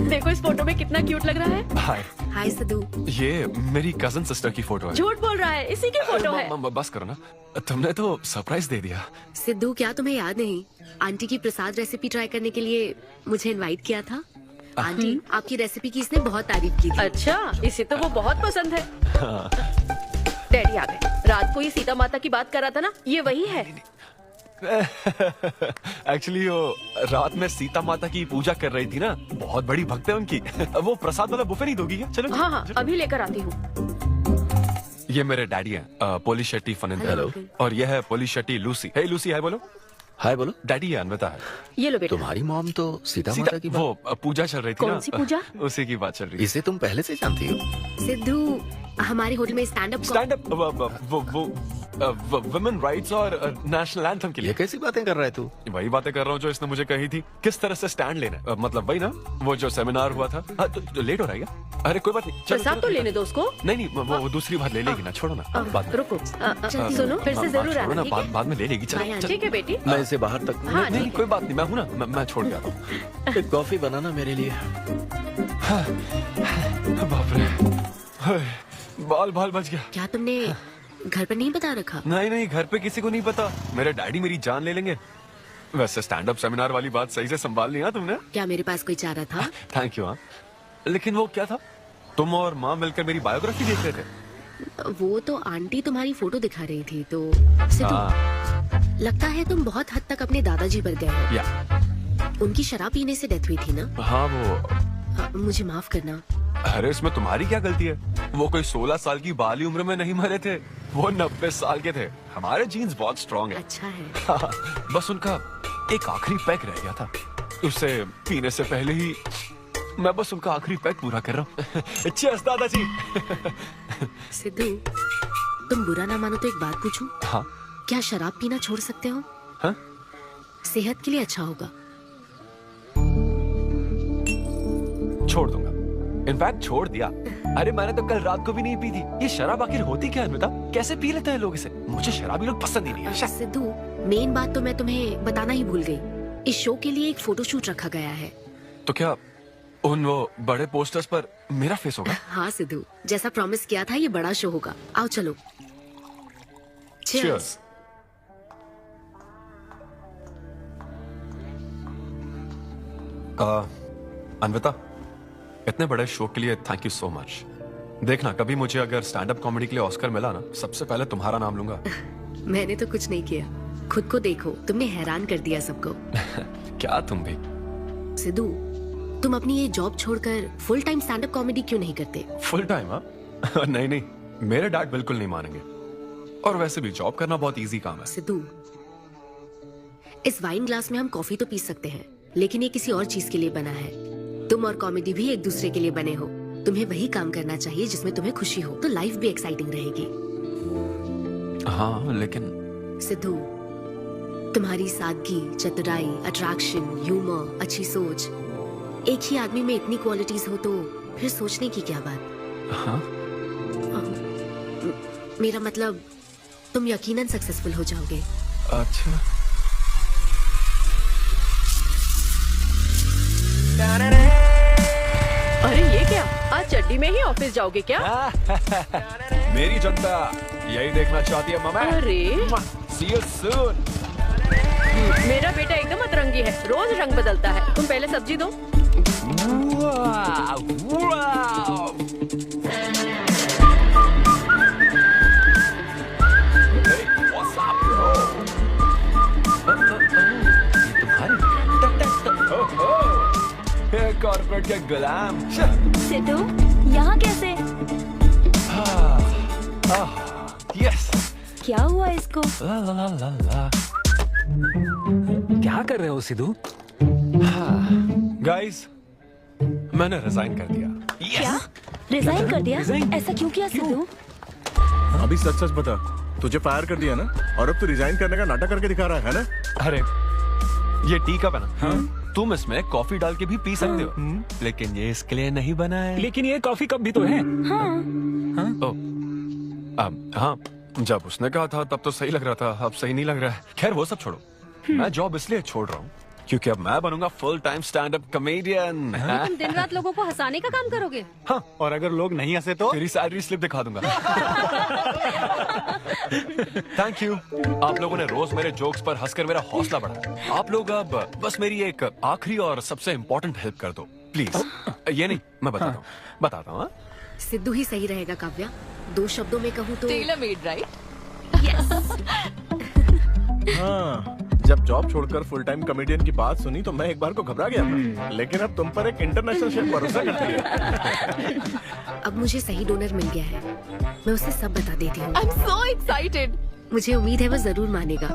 [SPEAKER 7] देखो इस फोटो में कितना क्यूट लग रहा है।
[SPEAKER 10] हाय।
[SPEAKER 11] हाय सिद्धू।
[SPEAKER 10] ये मेरी कजन सिस्टर की फोटो है।
[SPEAKER 7] झूठ बोल रहा है, इसी की फोटो है।
[SPEAKER 10] बस करो ना, तुमने तो सरप्राइज दे दिया।
[SPEAKER 11] सिद्धू क्या तुम्हें याद नहीं, आंटी की प्रसाद रेसिपी ट्राई करने के लिए मुझे इनवाइट किया था। आंटी आपकी रेसिपी की इसने बहुत तारीफ की थी।
[SPEAKER 7] अच्छा, इसे तो वो बहुत पसंद है। डैडी आ गए। रात को ये सीता माता की बात कर रहा था ना, ये वही है।
[SPEAKER 10] एक्चुअली वो रात में सीता माता की पूजा कर रही थी ना, बहुत बड़ी भक्त है उनकी। वो प्रसाद वाला बुफे नहीं दोगी क्या? चलो
[SPEAKER 7] हाँ हाँ, अभी लेकर आती हूँ।
[SPEAKER 10] ये मेरे डैडी हैं, पोली शेट्टी फनिंदर।
[SPEAKER 13] हेलो।
[SPEAKER 10] और ये है पोली शेट्टी लूसी। हे लूसी, हाय बोलो।
[SPEAKER 13] हाय बोलो।
[SPEAKER 10] डैडी है अनविता है।
[SPEAKER 7] ये लो बेटा।
[SPEAKER 13] तुम्हारी मॉम तो सीता माता की
[SPEAKER 10] वो पूजा चल रही थी ना।
[SPEAKER 7] कौन सी पूजा?
[SPEAKER 10] उसी की बात चल रही है।
[SPEAKER 13] इसे तुम पहले से जानती हो?
[SPEAKER 11] सिद्धू हमारे होटल में स्टैंड अप
[SPEAKER 10] वो वुमेन राइट्स और नेशनल एंथम के लिए।
[SPEAKER 13] ये कैसी बातें कर रहा है तू?
[SPEAKER 10] वही बातें कर रहा हूँ जो इसने मुझे कही थी, किस तरह से स्टैंड लेना है। मतलब वही ना, वो जो सेमिनार हुआ था। तो लेट हो रहा है क्या? अरे कोई बात नहीं,
[SPEAKER 7] प्रसाद तो लेने दो उसको।
[SPEAKER 10] नहीं वो दूसरी बात ले लेगी ना, छोड़ो ना। बाद
[SPEAKER 7] रुको, सुनो फिर से जरूर आना। ठीक है?
[SPEAKER 10] बाद में ले लेगी।
[SPEAKER 7] ठीक है बेटी।
[SPEAKER 13] मैं इसे बाहर तक
[SPEAKER 10] नहीं कोई बात नहीं, मैं हूँ ना, मैं छोड़ के आता हूँ।
[SPEAKER 13] एक कॉफी बनाना मेरे लिए।
[SPEAKER 10] बाप रे, बाल बच गया।
[SPEAKER 11] क्या तुमने घर पर नहीं बता रखा?
[SPEAKER 10] नहीं घर पे किसी को नहीं पता। मेरे डैडी मेरी जान ले लेंगे। वैसे स्टैंड अप सेमिनार वाली बात सही से संभाल लिया तुमने।
[SPEAKER 11] क्या मेरे पास कोई चारा था?
[SPEAKER 10] Thank you. हाँ, लेकिन वो क्या था, तुम और माँ मिलकर मेरी बायोग्राफी देख रहे थे।
[SPEAKER 11] वो तो आंटी तुम्हारी फोटो दिखा रही थी। तो सिद्धू, लगता है तुम बहुत हद तक अपने दादाजी पर गए हो।
[SPEAKER 10] या
[SPEAKER 11] उनकी शराब पीने से डेथ हुई थी ना?
[SPEAKER 10] हाँ वो।
[SPEAKER 11] मुझे माफ करना।
[SPEAKER 10] अरे इसमें तुम्हारी क्या गलती है? वो कोई 16 साल की बाली उम्र में नहीं मरे थे, वो 90 साल के थे। हमारे जीन्स बहुत स्ट्रॉन्ग है।
[SPEAKER 11] अच्छा है।
[SPEAKER 10] हाँ, बस उनका एक आखिरी पैक रह गया था, उसे पीने से पहले ही मैं बस उनका आखिरी पैक पूरा कर रहा हूँ। चीयर्स दादाजी।
[SPEAKER 11] सिद्धू तुम बुरा ना मानो तो एक बात पूछूं?
[SPEAKER 10] हाँ।
[SPEAKER 11] क्या शराब पीना छोड़ सकते हो?
[SPEAKER 10] हाँ?
[SPEAKER 11] सेहत के लिए अच्छा होगा।
[SPEAKER 10] छोड़ दूंगा, इनफैक्ट छोड़ दिया। अरे मैंने तो कल रात को भी नहीं पी थी। ये शराब आखिर होती क्या है अनविता? कैसे पी लेते हैं लोग इसे? मुझे शराबी लोग पसंद ही नहीं है।
[SPEAKER 11] सिद्धू मेन बात तो मैं तुम्हें बताना ही भूल गई। इस शो के लिए एक फोटोशूट रखा गया है।
[SPEAKER 10] तो क्या उन वो बड़े पोस्टर्स पर मेरा फेस होगा?
[SPEAKER 11] हाँ सिद्धू, जैसा प्रॉमिस किया था ये बड़ा शो होगा। आओ चलो।
[SPEAKER 10] Cheers. अनविता, इतने बड़े शो के लिए थैंक यू सो मच। देखना कभी मुझे अगर स्टैंड अप कॉमेडी के लिए ऑस्कर मिला ना, सबसे पहले तुम्हारा नाम लूंगा।
[SPEAKER 11] मैंने तो कुछ नहीं किया। खुद को देखो, तुमने हैरान कर दिया सबको।
[SPEAKER 10] क्या तुम भी?
[SPEAKER 11] सिद्धू, तुम अपनी ये जॉब छोड़कर full time stand up comedy क्यों नहीं करते?
[SPEAKER 10] Full time? हाँ नहीं नहीं, मेरे डैड बिल्कुल नहीं मानेंगे। और वैसे भी जॉब करना बहुत इजी काम है।
[SPEAKER 11] सिद्धू, इस वाइन ग्लास में हम कॉफी तो पी सकते हैं, लेकिन ये किसी और चीज के लिए बना है। तुम और कॉमेडी भी एक दूसरे के लिए बने हो। तुम्हें वही काम करना चाहिए जिसमें तुम्हें खुशी हो, तो लाइफ भी एक्साइटिंग रहेगी।
[SPEAKER 10] हाँ लेकिन
[SPEAKER 11] सिद्धू, तुम्हारी सादगी, चतुराई, अट्रैक्शन, ह्यूमर, अच्छी सोच, एक ही आदमी में इतनी क्वालिटीज हो तो फिर सोचने की क्या बात?
[SPEAKER 10] हाँ?
[SPEAKER 11] मेरा मतलब, तुम यकीनन सक्सेसफुल हो जाओगे।
[SPEAKER 10] अच्छा।
[SPEAKER 7] अरे ये क्या, आज चड्डी में ही ऑफिस जाओगे क्या?
[SPEAKER 10] मेरी जनता यही देखना चाहती है मामा।
[SPEAKER 7] अरे
[SPEAKER 10] See you soon।
[SPEAKER 7] मेरा बेटा एकदम अतरंगी है, रोज रंग बदलता है। तुम पहले सब्जी दो।
[SPEAKER 10] कॉर्पोरेट के गुलाम।
[SPEAKER 6] सिद्धू, यहाँ कैसे?
[SPEAKER 10] यस।
[SPEAKER 6] क्या हुआ इसको?
[SPEAKER 10] ला ला ला ला ला।
[SPEAKER 9] क्या कर रहे हो सिद्धू?
[SPEAKER 10] गाइस, मैंने रिजाइन कर दिया।
[SPEAKER 6] क्या? रिजाइन कर दिया? ऐसा क्यों किया सिद्धू?
[SPEAKER 16] अभी सच सच बता, तुझे फायर कर दिया ना, और अब तू रिजाइन करने का नाटक करके दिखा रहा है ना?
[SPEAKER 10] अरे ये टी कप है ना? हाँ? तुम इसमें कॉफी डाल के भी पी सकते हो, लेकिन ये इसके लिए नहीं बना है।
[SPEAKER 9] लेकिन ये कॉफी कप भी तो है।
[SPEAKER 10] हाँ, जब उसने कहा था तब तो सही लग रहा था, अब सही नहीं लग रहा है। खैर वो सब छोड़ो, मैं जॉब इसलिए छोड़ रहा हूँ क्योंकि अब मैं बनूंगा full time stand up comedian.
[SPEAKER 11] तुम दिन रात लोगों को हंसाने का काम करोगे?
[SPEAKER 10] हाँ,
[SPEAKER 16] और अगर लोग नहीं हंसे तो
[SPEAKER 10] तेरी सैलरी स्लिप दिखा दूंगा। Thank you. आप लोगों ने रोज मेरे जोक्स पर हंसकर मेरा हौसला बढ़ाया। आप लोग अब बस मेरी एक आखिरी और सबसे इम्पोर्टेंट हेल्प कर दो प्लीज। ये नहीं, मैं बताता हूँ।
[SPEAKER 11] सिद्धू ही सही रहेगा काव्या। 2 शब्दों में कहूँ तो
[SPEAKER 8] टेलर मेड, राइट?
[SPEAKER 16] हाँ, जब जॉब छोड़कर फुल टाइम कॉमेडियन की बात सुनी तो मैं एक बार को घबरा गया था, लेकिन अब तुम पर एक इंटरनेशनल शेफ भरोसा करती है।
[SPEAKER 11] अब मुझे सही डोनर मिल गया है, मैं उसे सब बता देती हूँ।
[SPEAKER 8] I'm so excited।
[SPEAKER 11] मुझे उम्मीद है वो जरूर मानेगा।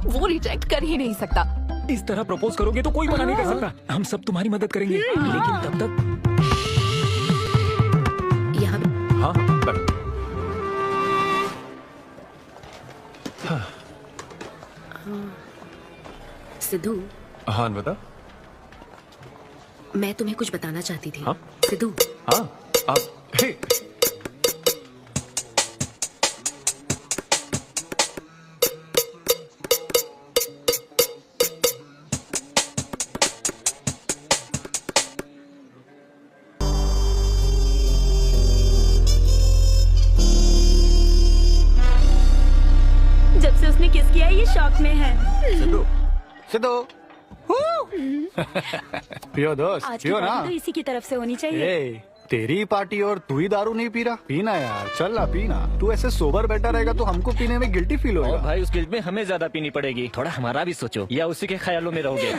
[SPEAKER 8] वो रिजेक्ट कर ही नहीं सकता।
[SPEAKER 9] इस तरह प्रपोज करोगे तो कोई मना नहीं कर सकता। हम सब तुम्हारी मदद करेंगे, लेकिन तब तक
[SPEAKER 11] यहाँ सिद्धू।
[SPEAKER 10] हाँ बता।
[SPEAKER 11] मैं तुम्हें कुछ बताना चाहती थी।
[SPEAKER 10] हाँ?
[SPEAKER 11] सिद्धू।
[SPEAKER 10] हाँ, हे।
[SPEAKER 6] जब से उसने किस किया ये शॉक में है।
[SPEAKER 16] सिद्धू, सिद्धू। पियो दोस्त,
[SPEAKER 6] आज की
[SPEAKER 16] पियो ना।
[SPEAKER 6] पार्टी तो इसी की तरफ से होनी चाहिए।
[SPEAKER 16] ए, तेरी पार्टी और तू ही दारू नहीं पी रहा। पीना यार, चल ना पीना। तू ऐसे सोबर बैठा रहेगा तो हमको पीने में गिल्टी फील होगा।
[SPEAKER 14] भाई उस गिल्ट में हमें ज्यादा पीनी पड़ेगी। थोड़ा हमारा भी सोचो, या उसी के ख्यालों में रहोगे।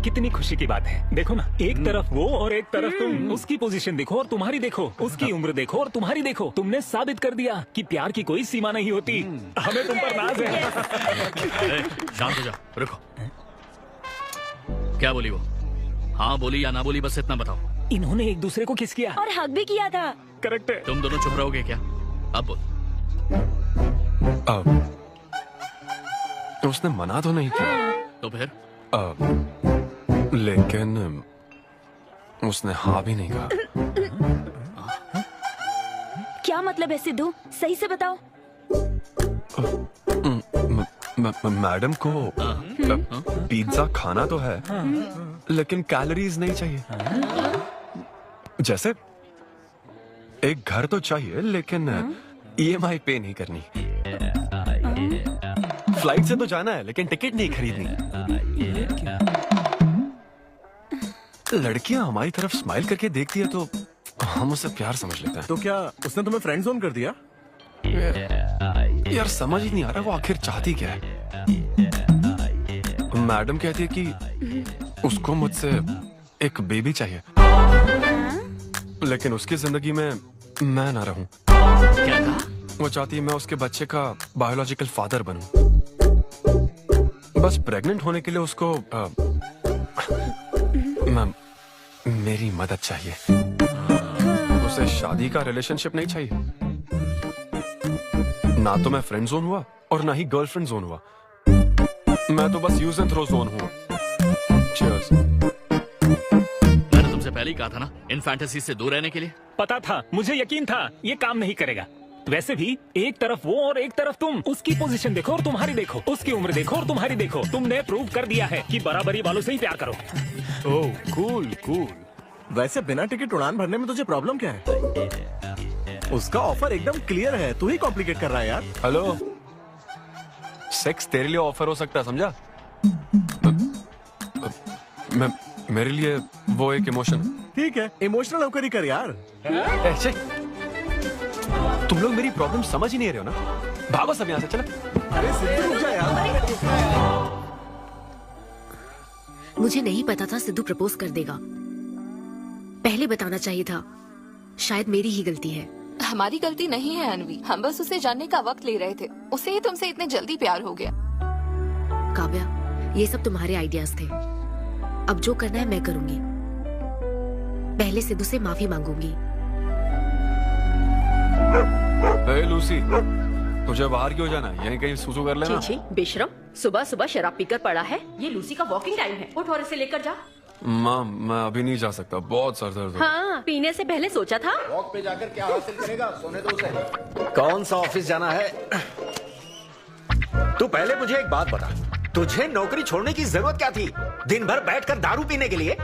[SPEAKER 9] कितनी खुशी की बात है। देखो ना, एक तरफ वो और एक तरफ तुम। उसकी पोजीशन देखो और तुम्हारी देखो, उसकी उम्र देखो और तुम्हारी देखो। तुमने साबित कर दिया कि प्यार की कोई सीमा नहीं होती। हमें तुम पर नाज है।
[SPEAKER 12] शांत हो जा, रुको। क्या बोली वो? हाँ बोली या ना बोली, बस इतना बताओ।
[SPEAKER 9] इन्होंने एक दूसरे को किस किया
[SPEAKER 6] और हक भी किया था।
[SPEAKER 9] करेक्ट है।
[SPEAKER 12] तुम दोनों चुप रहोगे क्या? अब बोल।
[SPEAKER 10] उसने मना तो नहीं किया।
[SPEAKER 12] तो फिर?
[SPEAKER 10] लेकिन उसने हाँ भी नहीं कहा।
[SPEAKER 6] क्या मतलब है सिद्धू? सही से बताओ।
[SPEAKER 10] मैडम को पिज्जा खाना तो है, लेकिन कैलोरीज नहीं चाहिए। जैसे एक घर तो चाहिए, लेकिन EMI पे नहीं करनी। फ्लाइट से तो जाना है, लेकिन टिकट नहीं खरीदनी। लड़कियां हमारी तरफ स्माइल करके देखती है तो हम उसे प्यार समझ लेते हैं।
[SPEAKER 16] तो क्या उसने तुम्हें फ्रेंड जोन कर दिया?
[SPEAKER 10] यार समझ ही नहीं आ रहा वो आखिर चाहती क्या है। मैडम कहती है कि उसको मुझसे एक बेबी चाहिए, लेकिन उसकी जिंदगी में मैं ना रहूं।
[SPEAKER 12] क्या कहा?
[SPEAKER 10] वो चाहती है मैं उसके बच्चे का बायोलॉजिकल फादर बनूं। बस प्रेग्नेंट होने के लिए उसको मेरी मदद चाहिए। उसे शादी का रिलेशनशिप नहीं चाहिए। ना तो मैं फ्रेंड जोन हुआ और ना ही गर्लफ्रेंड जोन हुआ। मैं तो बस यूज एंड थ्रो जोन हूँ। Cheers.
[SPEAKER 12] मैंने तुमसे पहले ही कहा था ना इन फैंटेसी से दूर रहने के लिए।
[SPEAKER 9] पता था, मुझे यकीन था ये काम नहीं करेगा। वैसे भी एक तरफ वो और एक तरफ तुम, उसकी पोजीशन देखो और तुम्हारी देखो, उसकी उम्र देखो और तुम्हारी देखो। तुमने प्रूव कर दिया है कि बराबरी वालों से ही प्यार करो।
[SPEAKER 16] ओह कूल कूल। वैसे बिना टिकट उड़ान भरने में तुझे प्रॉब्लम क्या है? उसका ऑफर एकदम क्लियर है, तू ही कॉम्प्लिकेट कर रहा है यार।
[SPEAKER 10] हेलो, सेक्स तेरे लिए ऑफर हो सकता है, समझा? मेरे लिए वो एक इमोशन।
[SPEAKER 16] ठीक है, इमोशनल होकर ही कर यार।
[SPEAKER 10] ऐसे तुम लोग मेरी प्रॉब्लम समझ ही नहीं रहे हो ना। भागो सब यहाँ से, चलो।
[SPEAKER 16] अरे सिद्धू रुक जा यार।
[SPEAKER 11] मुझे नहीं पता था सिद्धू प्रपोज कर देगा। पहले बताना चाहिए था। शायद मेरी ही गलती है।
[SPEAKER 8] हमारी गलती नहीं है अनवी, हम बस उसे जानने का वक्त ले रहे थे। उसे ही तुमसे इतने जल्दी प्यार हो गया।
[SPEAKER 11] काव्या, ये सब तुम्हारे आइडियाज थे। अब जो करना है मैं करूंगी। पहले सिद्धू से माफी मांगूंगी।
[SPEAKER 10] ए लूसी, तुझे बाहर क्यों जाना है? यहीं कहीं सुसु कर लेना।
[SPEAKER 7] छी बेशरम, सुबह सुबह शराब पीकर पड़ा है। ये लूसी का वॉकिंग टाइम है। उठ और इसे लेकर जा।
[SPEAKER 10] माँ, मैं अभी नहीं जा सकता, बहुत सर दर्द हो रहा है।
[SPEAKER 7] हाँ, पीने से पहले सोचा था।
[SPEAKER 14] वॉक पे जाकर क्या हासिल करेगा? सोने दो उसे।
[SPEAKER 13] कौन सा ऑफिस जाना है? तू पहले मुझे एक बात बता, तुझे नौकरी छोड़ने की जरूरत क्या थी? दिन भर बैठकर दारू पीने के लिए?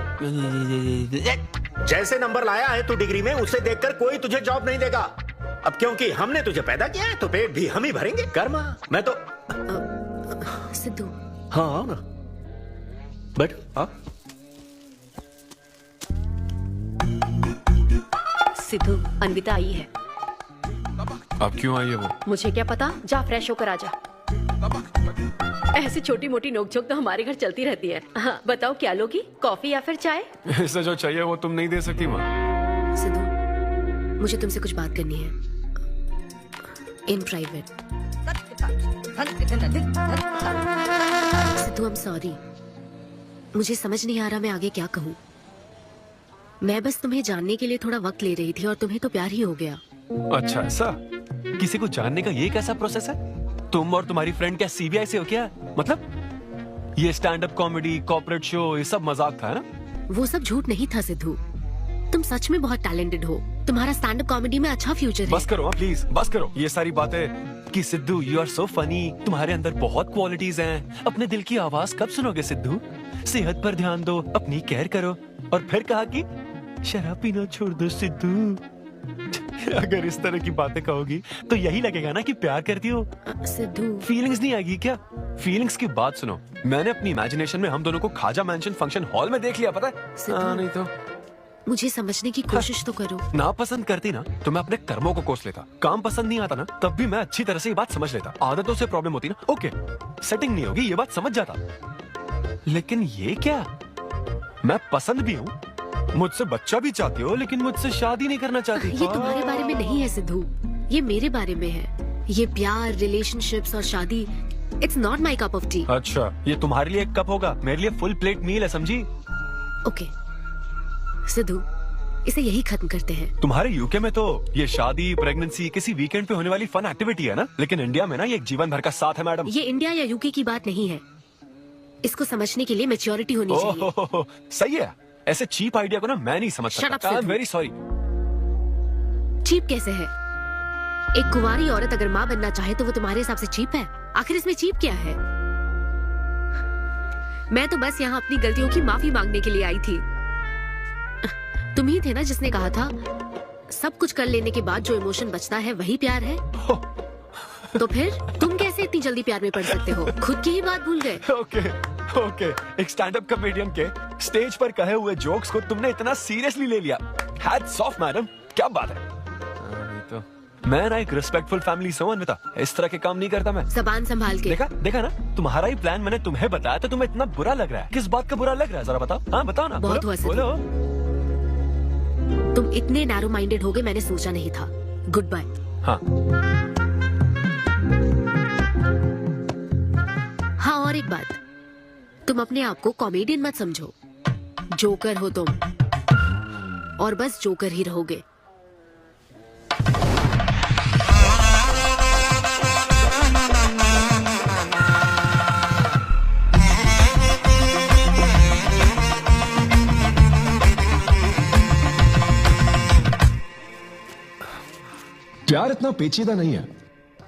[SPEAKER 13] जैसे नंबर लाया है तू डिग्री में, उसे देखकर कोई तुझे जॉब नहीं देगा। अब क्योंकि हमने तुझे पैदा किया है तो पेट भी हम ही भरेंगे। कर्मा, मैं तो
[SPEAKER 11] सिद्धू।
[SPEAKER 13] हाँ आओ ना, बैठ। हाँ
[SPEAKER 7] सिद्धू, अन्विता आई है।
[SPEAKER 10] अब क्यों आई है वो?
[SPEAKER 7] मुझे क्या पता, जा फ्रेश होकर आ जा। ऐसी छोटी मोटी नोकझोंक तो हमारे घर चलती रहती है। हाँ, बताओ क्या लोगी, कॉफी या फिर चाय?
[SPEAKER 10] इसे जो चाहिए वो तुम नहीं दे सकती माँ।
[SPEAKER 11] सिद्धू, मुझे तुमसे कुछ बात करनी है, in private. Sidhu, I am sorry. मुझे समझ नहीं आ रहा मैं आगे क्या कहूँ। मैं बस तुम्हें जानने के लिए थोड़ा वक्त ले रही थी और तुम्हें तो प्यार ही हो गया।
[SPEAKER 10] अच्छा ऐसा? किसी को जानने का ये कैसा प्रोसेस है? तुम और तुम्हारी फ्रेंड क्या सीबीआई से हो क्या? मतलब ये stand up comedy, corporate show, ये सब मजाक था ना?
[SPEAKER 11] वो सब झूठ नहीं था सिद्धू। तुम सच में बहुत टैलेंटेड हो। तुम्हारा स्टैंड अप कॉमेडी में अच्छा फ्यूचर है।
[SPEAKER 10] बस करो प्लीज, बस करो ये सारी बातें कि Sidhu you are so funny, तुम्हारे अंदर बहुत क्वालिटीज हैं। अपने दिल की आवाज कब सुनोगे सिद्धू? सेहत पर ध्यान दो, अपनी केयर करो। और फिर कहा कि शराब पीना छोड़ दो सिद्धू। अगर इस तरह की बातें कहोगी तो यही लगेगा ना कि प्यार करती हो।
[SPEAKER 11] सिद्धू,
[SPEAKER 10] फीलिंग्स नहीं आएगी क्या? फीलिंग्स की बात सुनो, मैंने अपनी इमेजिनेशन में हम दोनों को खाजा मैंशन फंक्शन हॉल में देख लिया, पता है? नहीं तो
[SPEAKER 11] मुझे समझने की कोशिश तो करो।
[SPEAKER 10] ना पसंद करती ना तो मैं अपने कर्मों को कोस लेता। काम पसंद नहीं आता ना तब भी मैं अच्छी तरह से ये बात समझ लेता। आदतों से प्रॉब्लम होती ना, ओके सेटिंग नहीं होगी, ये बात समझ जाता। लेकिन ये क्या, मैं पसंद भी हूँ, मुझसे बच्चा भी चाहती हो, लेकिन मुझसे शादी नहीं करना चाहती।
[SPEAKER 11] ये तुम्हारे बारे में नहीं है सिद्धू, ये मेरे बारे में है। ये प्यार, रिलेशनशिप्स और शादी, it's not my cup of T.
[SPEAKER 10] अच्छा, ये तुम्हारे लिए एक कप होगा, मेरे लिए फुल प्लेट मील है, समझी?
[SPEAKER 11] ओके सिद्धू, इसे यही खत्म करते हैं।
[SPEAKER 10] तुम्हारे यूके में तो ये शादी, प्रेगनेंसी किसी वीकेंड पे होने वाली फन एक्टिविटी है ना, लेकिन इंडिया में ना ये एक जीवन भर का साथ है मैडम।
[SPEAKER 11] ये इंडिया या यूके की बात नहीं है। इसको समझने के लिए मैच्योरिटी होनी चाहिए।
[SPEAKER 10] सही है, ऐसे चीप आइडिया को ना मैं नहीं समझ सकता। I am very sorry.
[SPEAKER 11] Cheap कैसे है? एक कुंवारी औरत अगर माँ बनना चाहे तो वो तुम्हारे हिसाब से चीप है? आखिर इसमें चीप क्या है? मैं तो बस यहाँ अपनी गलतियों की माफी मांगने के लिए आई थी। तुम ही थे ना जिसने कहा था सब कुछ कर लेने के बाद जो इमोशन बचता है वही प्यार है। तो फिर तुम कैसे इतनी जल्दी प्यार में पड़ सकते हो? खुद की ही बात भूल गए।
[SPEAKER 10] ओके, एक स्टैंड अप कॉमेडियन के स्टेज पर कहे हुए जोक्स को तुमने इतना सीरियसली ले लिया। हैट्स ऑफ मैडम, क्या बात है। तो मैं ना एक रिस्पेक्टफुल फैमिली से हूं अन्विता, इस तरह के काम नहीं करता मैं।
[SPEAKER 11] जबान संभाल के।
[SPEAKER 10] देखा ना, तुम्हारा ही प्लान मैंने तुम्हें बताया तो तुम्हें इतना बुरा लग रहा है। किस बात का बुरा लग रहा है जरा बताओ। हाँ बताओ ना।
[SPEAKER 11] बहुत हुआ
[SPEAKER 10] बोलो।
[SPEAKER 11] तुम इतने नैरो माइंडेड होगे मैंने सोचा नहीं था। Good bye.
[SPEAKER 10] हाँ
[SPEAKER 11] हाँ, और एक बात, तुम अपने आप को कॉमेडियन मत समझो, जोकर हो तुम, और बस जोकर ही रहोगे।
[SPEAKER 2] प्यार इतना पेचीदा नहीं है,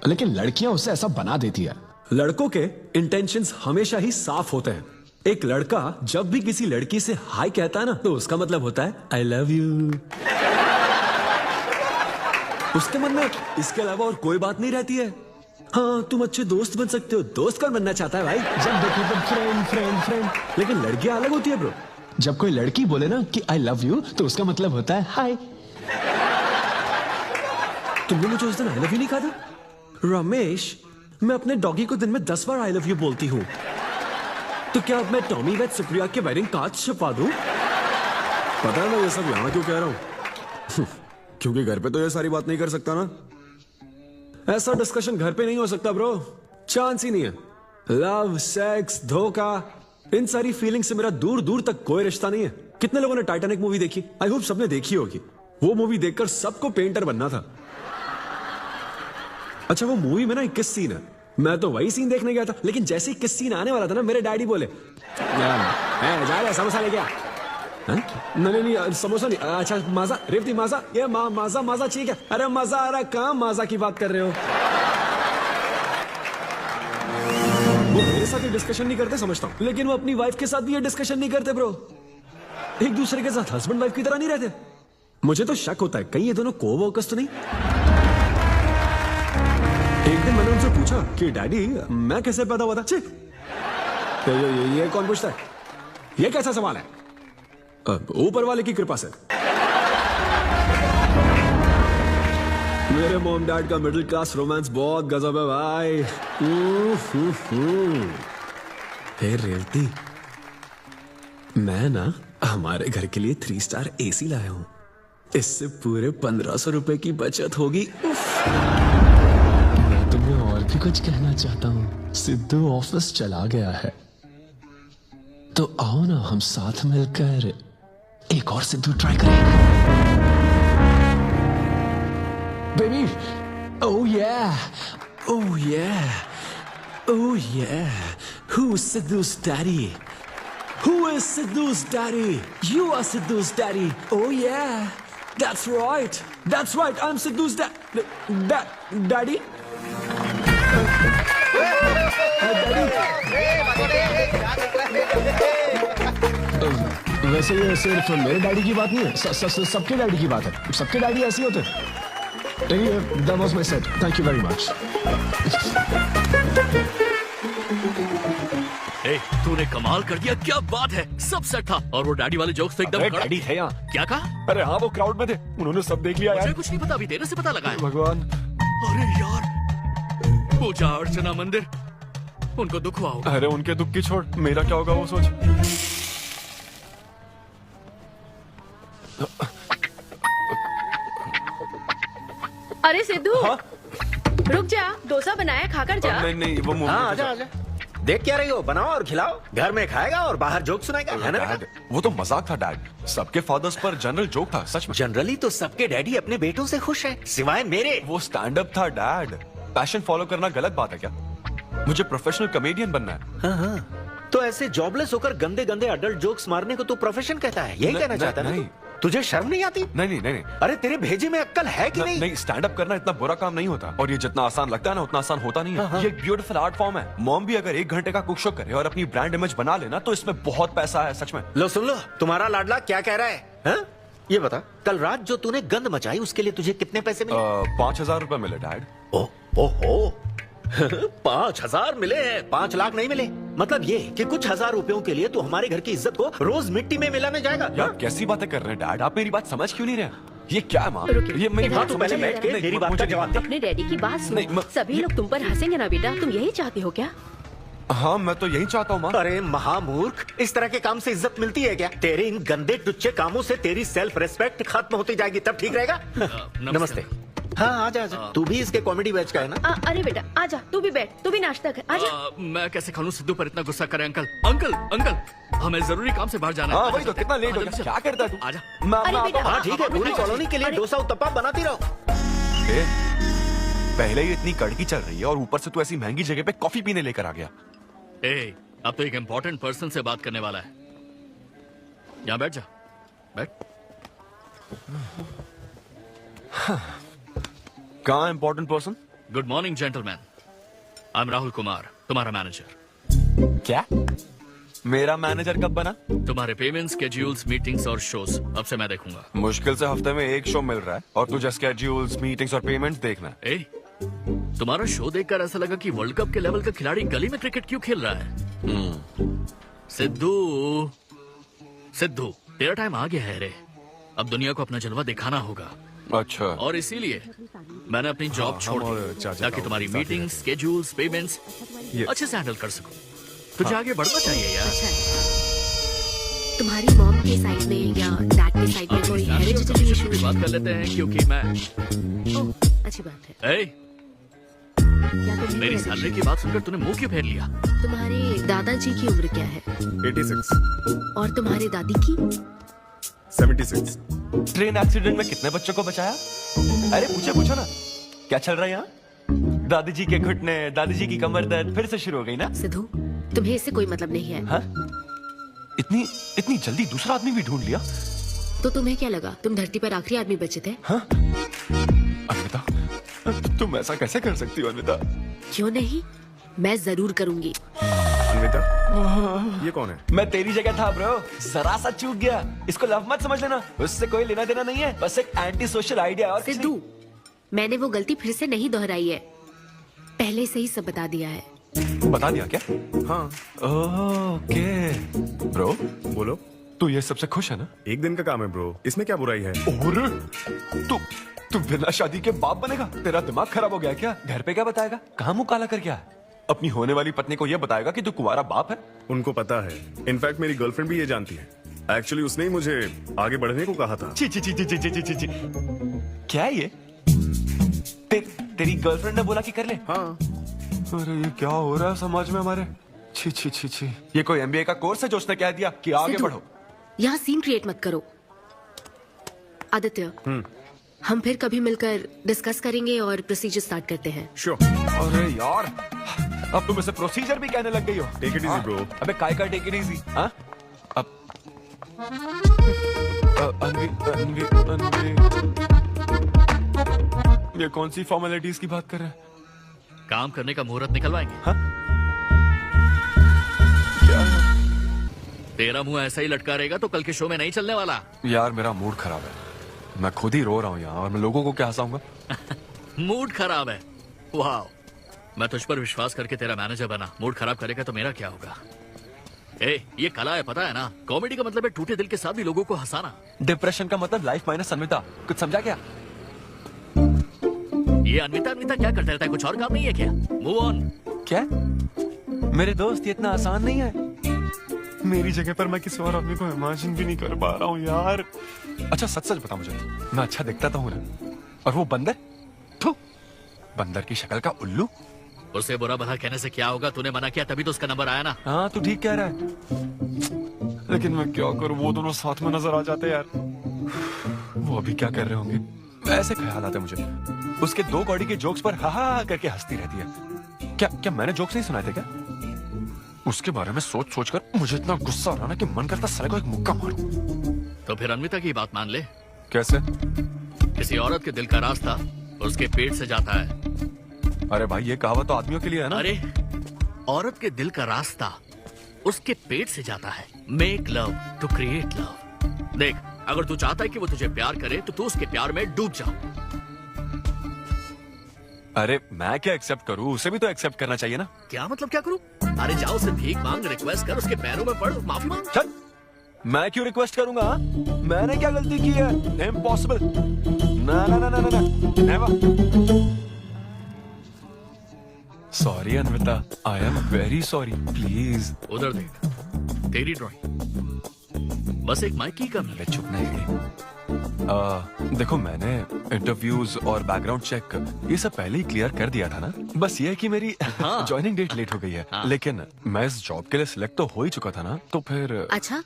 [SPEAKER 2] लेकिन लड़कियां उसे ऐसा बना देती है।
[SPEAKER 17] लड़कों के इंटेंशंस हमेशा ही साफ होते हैं। एक लड़का जब भी किसी लड़की से हाय कहता है ना, तो उसका मतलब होता है आई लव यू। उसके मन में इसके अलावा और कोई बात नहीं रहती है। हाँ, तुम अच्छे दोस्त बन सकते हो। दोस्त कौन बनना चाहता है भाई?
[SPEAKER 2] जब देखो तो फ्रेंड फ्रेंड फ्रेंड।
[SPEAKER 17] लेकिन लड़कियां अलग होती है ब्रो।
[SPEAKER 2] जब कोई लड़की बोले ना कि आई लव यू, तो उसका मतलब होता है हाय।
[SPEAKER 17] तुमने मुझे उस दिन आई लव यू नहीं कहा था? रमेश, मैं अपने डॉगी को दिन में 10 बार आई लव यू बोलती हूँ। तो क्या अब मैं टॉमी वेद सुप्रिया के वेडिंग कार्ड छपा दूं?
[SPEAKER 18] पता है मैं ये सब यहाँ क्यों कह रहा हूँ? क्योंकि घर पे तो ये सारी बात नहीं कर सकता ना।
[SPEAKER 17] ऐसा डिस्कशन घर पे नहीं हो सकता ब्रो, चांस ही नहीं है। लव, सेक्स, धोखा, इन सारी फीलिंग से मेरा दूर दूर तक कोई रिश्ता नहीं है। कितने लोगों ने टाइटैनिक मूवी देखी? आई होप सबने देखी होगी। वो मूवी देखकर सबको पेंटर बनना था। अच्छा, वो मूवी में ना 21 सीन है। मैं तो वही सीन देखने गया था, लेकिन जैसे 21 सीन आने वाला था ना, मेरे डैडी बोले जा रहे समोसा लेके आ। नहीं समोसा नहीं। अच्छा माजा, रेवती माजा, ये माजा माजा ठीक है। अरे मजा आ रहा है, कहाँ माजा की बात कर रहे हो? वो मेरे साथ ये डिस्कशन नहीं करते समझता हूँ, लेकिन वो अपनी वाइफ के साथ भी ये डिस्कशन नहीं करते ब्रो। एक दूसरे के साथ हस्बैंड वाइफ की तरह नहीं रहते। मुझे तो शक होता है कहीं ये दोनों को-वर्कर्स तो नहीं। एक दिन मैंने उनसे पूछा कि डैडी मैं कैसे पैदा हुआ था? तो ये कौन पूछता है? ये कैसा सवाल है? ऊपर वाले की कृपा से। मेरे मॉम डैड का मिडिल क्लास रोमांस बहुत गजब है भाई। हे रेवती, मैं ना हमारे घर के लिए 3 स्टार AC लाया हूं। इससे पूरे 1500 रुपए की बचत होगी।
[SPEAKER 2] मैं तुम्हें और भी कुछ कहना चाहता हूँ। सिद्धू ऑफिस चला गया है, तो आओ ना हम साथ मिलकर एक और सिद्धू ट्राई करें। Baby, oh yeah, oh yeah, oh yeah. Who's Sidhu's daddy? Who is Sidhu's daddy? You are Sidhu's daddy. Oh yeah, that's right. That's right. I'm Sidhu's daddy. वैसे ये सिर्फ मेरे डैडी की बात नहीं है, सबके डैडी की बात है। सबके डैडी ऐसे होते हैं। That was my set. Thank you very much.
[SPEAKER 12] तूने कमाल कर दिया, क्या बात है। सब सेट था और वो डैडी वाले जोक्स तो एकदम
[SPEAKER 10] डैडी थे यहाँ।
[SPEAKER 12] क्या कहा?
[SPEAKER 10] अरे हाँ, वो क्राउड में थे, उन्होंने सब देख लिया यार।
[SPEAKER 12] मुझे कुछ नहीं पता, अभी तेरे से पता लगा है।
[SPEAKER 10] भगवान,
[SPEAKER 12] अरे यार, पूजा अर्चना मंदिर, उनको दुख हुआ होगा।
[SPEAKER 10] अरे उनके दुख की छोड़, मेरा क्या होगा वो सोच।
[SPEAKER 11] अरे सिद्धू, रुक जा, डोसा बनाया, खाकर जा।
[SPEAKER 10] नहीं वो
[SPEAKER 13] हाँ, आजा। देख क्या रही हो? बनाओ और खिलाओ। घर में खाएगा और बाहर जोक सुनाएगा, है ना?
[SPEAKER 10] डैड, वो तो मजाक था डैड। सबके फादर्स पर जनरल जोक था, सच में।
[SPEAKER 13] जनरली तो सबके डैडी अपने बेटों से खुश हैं, सिवाय मेरे।
[SPEAKER 10] वो स्टैंड अप था डैड। पैशन फॉलो करना गलत बात है क्या? मुझे प्रोफेशनल कॉमेडियन बनना है।
[SPEAKER 13] हाँ। तो ऐसे जॉबलेस होकर गंदे गंदे अडल्ट जोक्स मारने को तू प्रोफेशन कहता है? यही कहना चाहता है ना? तुझे शर्म नहीं आती?
[SPEAKER 10] नहीं।
[SPEAKER 13] अरे तेरे भेजे में अक्ल है कि नहीं?
[SPEAKER 10] नहीं, स्टैंड अप करना इतना बुरा काम नहीं होता, और ये जितना आसान लगता है ना उतना आसान होता नहीं है। ये एक ब्यूटीफुल आर्ट फॉर्म है। मॉम भी अगर 1 घंटे का कुक शो करे और अपनी ब्रांड इमेज बना लेना, तो इसमें बहुत पैसा है, सच में।
[SPEAKER 13] लो सुन लो, तुम्हारा लाडला क्या कह रहा है? हा? ये बता, कल रात जो तूने गंद मचाई उसके लिए तुझे कितने पैसे मिले?
[SPEAKER 10] 5000 रुपए मिले डैड।
[SPEAKER 13] ओहो 5000 मिले हैं, 5 लाख नहीं मिले। मतलब ये कि कुछ हजार रुपयों के लिए तू हमारे घर की इज्जत को रोज मिट्टी में मिलाने जाएगा?
[SPEAKER 10] यार कैसी बातें कर रहे हैं डैड, आप मेरी बात समझ क्यों नहीं रहे? ये क्या है माँ?
[SPEAKER 11] रुकिए,
[SPEAKER 10] ये मेरी
[SPEAKER 11] इधर
[SPEAKER 10] बात
[SPEAKER 11] तो पहले बैठ के
[SPEAKER 10] मेरी बात का जवाब दे।
[SPEAKER 11] अपने डैडी की बात
[SPEAKER 10] नहीं,
[SPEAKER 11] सुनो। सभी लोग तुम पर हंसेंगे ना बेटा, तुम यही चाहती हो क्या?
[SPEAKER 10] हाँ मैं तो यही चाहता हूँ माँ।
[SPEAKER 14] अरे महामूर्ख, इस तरह के काम से इज्जत मिलती है क्या? तेरे इन गंदे टुच्चे कामों से तेरी सेल्फ रिस्पेक्ट खत्म होती जाएगी, तब ठीक रहेगा। नमस्ते। हाँ आजा आजा, तू भी इसके कॉमेडी बैच का है ना?
[SPEAKER 11] अरे बेटा आजा, तू भी बैठ, तू भी नाश्ता कर, आजा।
[SPEAKER 12] मैं कैसे खा लूं सिद्धू पर इतना गुस्सा करे अंकल। अंकल अंकल हमें जरूरी काम से बाहर जाना है।
[SPEAKER 10] हाँ वही तो, कितना लेट हो गया, क्या करता है तू?
[SPEAKER 12] आजा।
[SPEAKER 14] हाँ ठीक है, पूरी कॉलोनी के लिए डोसा उत्तपा बनाती रहो।
[SPEAKER 10] पहले ही इतनी कड़की चल रही है और ऊपर से तू ऐसी महंगी जगह पे कॉफी पीने लेकर आ गया।
[SPEAKER 12] ए, अब तो एक इम्पोर्टेंट पर्सन से बात करने वाला है। यहाँ बैठ जा, बैठ।
[SPEAKER 10] कहाँ important person?
[SPEAKER 12] Good morning gentleman, I am Rahul Kumar, तुम्हारा मैनेजर।
[SPEAKER 10] क्या? मेरा मैनेजर कब बना?
[SPEAKER 12] तुम्हारे पेमेंट स्केड्यूल्स, मीटिंग्स और शोज अब से मैं देखूंगा।
[SPEAKER 10] मुश्किल से हफ्ते में एक शो मिल रहा है और तुझे स्केड्यूल्स, मीटिंग्स और पेमेंट्स देखना है।
[SPEAKER 12] ए, तुम्हारा शो देखकर ऐसा लगा कि वर्ल्ड कप के लेवल का खिलाड़ी गली में क्रिकेट क्यों खेल रहा है? सिद्धू सिद्धू, तेरा टाइम आ गया है रे। अब दुनिया को अपना जलवा दिखाना होगा।
[SPEAKER 10] अच्छा।
[SPEAKER 12] और इसीलिए मैंने अपनी जॉब छोड़ दी ताकि तुम्हारी मीटिंग, स्केड्यूल्स, पेमेंट्स अच्छे से हैंडल कर सकूं। तुझे आगे बढ़ना चाहिए यार।
[SPEAKER 11] तुम्हारी मॉम के साइड में या डैड के साइड में कोई हेरिडिटरी इशू?
[SPEAKER 12] बात कर लेते हैं क्योंकि मैं
[SPEAKER 11] अच्छी बात है।
[SPEAKER 12] मेरी सैलरी की बात सुनकर तूने मुंह क्यों फेर लिया?
[SPEAKER 11] तुम्हारे दादाजी की उम्र क्या है?
[SPEAKER 16] 86।
[SPEAKER 11] और तुम्हारे दादी की?
[SPEAKER 16] 76।
[SPEAKER 10] ट्रेन एक्सीडेंट में कितने बच्चों को बचाया? अरे पूछो ना, क्या चल रहा है यहाँ? दादी जी के घुटने, दादी जी की कमर दर्द फिर से शुरू हो गई ना?
[SPEAKER 11] सिद्धू, तुम्हें इससे कोई मतलब नहीं है।
[SPEAKER 10] हाँ? इतनी जल्दी दूसरा आदमी भी ढूंढ लिया?
[SPEAKER 11] तो तुम्हें क्या लगा तुम धरती पर आखिरी आदमी बचे थे?
[SPEAKER 10] हाँ? अन्विता, तुम ऐसा कैसे कर सकती हो अन्विता?
[SPEAKER 11] क्यों नहीं, मैं जरूर करूंगी।
[SPEAKER 16] अन्विता, ये कौन है?
[SPEAKER 10] मैं तेरी जगह था ब्रो, जरा सा चूक गया। इसको लव मत समझ लेना, उससे कोई लेना देना नहीं है, बस एक एंटी सोशल आइडिया। और
[SPEAKER 11] सिद्धू, मैंने वो गलती फिर से नहीं दोहराई है, पहले से ही सब बता दिया है।
[SPEAKER 10] बता दिया क्या?
[SPEAKER 16] हाँ।
[SPEAKER 10] ओके ब्रो,
[SPEAKER 16] बोलो।
[SPEAKER 10] तू ये सबसे खुश है ना?
[SPEAKER 16] एक दिन का काम है ब्रो, इसमें क्या बुराई है?
[SPEAKER 10] और तू बिना शादी के बाप बनेगा? तेरा दिमाग खराब हो गया क्या? घर पे क्या बताएगा? कहाँ मुंह काला कर क्या है? अपनी होने वाली पत्नी को यह बताएगा कि तू कुंवारा बाप है?
[SPEAKER 16] उनको पता है, इनफैक्ट मेरी गर्लफ्रेंड भी ये जानती है। एक्चुअली उसने ही मुझे आगे बढ़ने को कहा था।
[SPEAKER 10] ची ची ची ची ची ची ची ची। क्या है ये? तेरी गर्लफ्रेंड ने बोला कि कर ले?
[SPEAKER 16] हाँ।
[SPEAKER 10] अरे ये क्या हो रहा है समाज में हमारे? छी छी छी छी। ये कोई MBA का कोर्स है जो उसने कह दिया कि आगे बढ़ो?
[SPEAKER 11] यहाँ सीन क्रिएट मत करो। आदित्य, हम फिर कभी मिलकर डिस्कस करेंगे और प्रोसीजर स्टार्ट करते हैं।
[SPEAKER 16] श्योर।
[SPEAKER 10] अरे यार, अब तुम इसे प्रोसीजर भी कहने लग गई हो।
[SPEAKER 16] Take it easy bro.
[SPEAKER 10] अबे काय का टेक इट इजी? हाँ? अब ये कौन सी फॉर्मेलिटीज की बात कर रहे हैं?
[SPEAKER 12] काम करने का मुहूर्त निकलवाएंगे।
[SPEAKER 10] हाँ?
[SPEAKER 12] तेरा मुंह ऐसा ही लटका रहेगा तो कल के शो में नहीं चलने वाला।
[SPEAKER 10] यार मेरा मूड खराब है, मैं खुद ही रो रहा हूँ यहाँ, और मैं लोगों को क्या हंसाऊंगा?
[SPEAKER 12] मूड खराब है? वाह, मैं तुझ पर विश्वास करके तेरा मैनेजर बना, मूड खराब करेगा तो मेरा क्या होगा? ए, ये कला है, पता है ना? कॉमेडी का मतलब है टूटे दिल के साथ भी लोगों को हंसाना।
[SPEAKER 10] डिप्रेशन का मतलब लाइफ माइनस अन्विता, कुछ समझा क्या?
[SPEAKER 12] ये अन्विता क्या करता रहता है, कुछ और काम नहीं है क्या? Move on.
[SPEAKER 10] क्या? मेरे दोस्त, ये इतना आसान नहीं है। मेरी जगह पर मैं किसी और आदमी को इमेजिन भी नहीं कर पा रहा हूँ यार। अच्छा सच सच बता मुझे, मैं अच्छा दिखता तो हूँ ना? और वो बंदर, बंदर की शक्ल का उल्लू,
[SPEAKER 12] उसे बुरा भला कहने से क्या होगा? तूने मना किया तभी तो उसका नंबर आया ना।
[SPEAKER 10] हाँ तू ठीक कह रहा है, लेकिन मैं क्या करूँ, वो दोनों साथ में नजर आ जाते यार। वो अभी क्या कर रहे होंगे? ऐसे ख्याल आते मुझे, उसके दो कौड़ी के जोक्स पर हा हा करके हंसती रहती है। क्या मैंने जोक्स नहीं सुनाए थे क्या? उसके बारे में सोच सोच कर मुझे इतना गुस्सा हो रहा ना कि मन करता साले को एक मुक्का मारूं।
[SPEAKER 12] तो फिर अन्विता की बात मान ले।
[SPEAKER 10] कैसे?
[SPEAKER 12] किसी औरत के दिल का रास्ता उसके पेट से जाता है।
[SPEAKER 10] अरे भाई ये कहावत तो आदमियों के लिए है ना?
[SPEAKER 12] अरे औरत के दिल का रास्ता उसके पेट से जाता है। Make love to create love. देख, अगर तू चाहता है कि वो तुझे प्यार करे तो तू उसके प्यार में डूब जा।
[SPEAKER 10] अरे मैं क्या एक्सेप्ट करूं, उसे भी तो एक्सेप्ट करना चाहिए ना?
[SPEAKER 12] क्या मतलब क्या करूं? अरे जाओ, उसे भीख मांग, रिक्वेस्ट कर, उसके पैरों में पड़, माफी मांग।
[SPEAKER 10] चल, मैं क्यों रिक्वेस्ट करूंगा? हाँ? मैंने क्या गलती की है? इम्पॉसिबल। ना ना ना ना ना never. Sorry Anvita, I am very sorry, please.
[SPEAKER 12] उधर देख, तेरी ड्राइंग बस एक माइक की कमी है।
[SPEAKER 10] चुप नहीं। देखो मैंने इंटरव्यूज और बैकग्राउंड चेक ये सब पहले ही क्लियर कर दिया था ना। बस ये है कि मेरी ज्वाइनिंग डेट लेट हो गई है। लेकिन मैं इस जॉब के लिए सिलेक्ट तो हो ही चुका था ना, तो फिर।
[SPEAKER 11] अच्छा,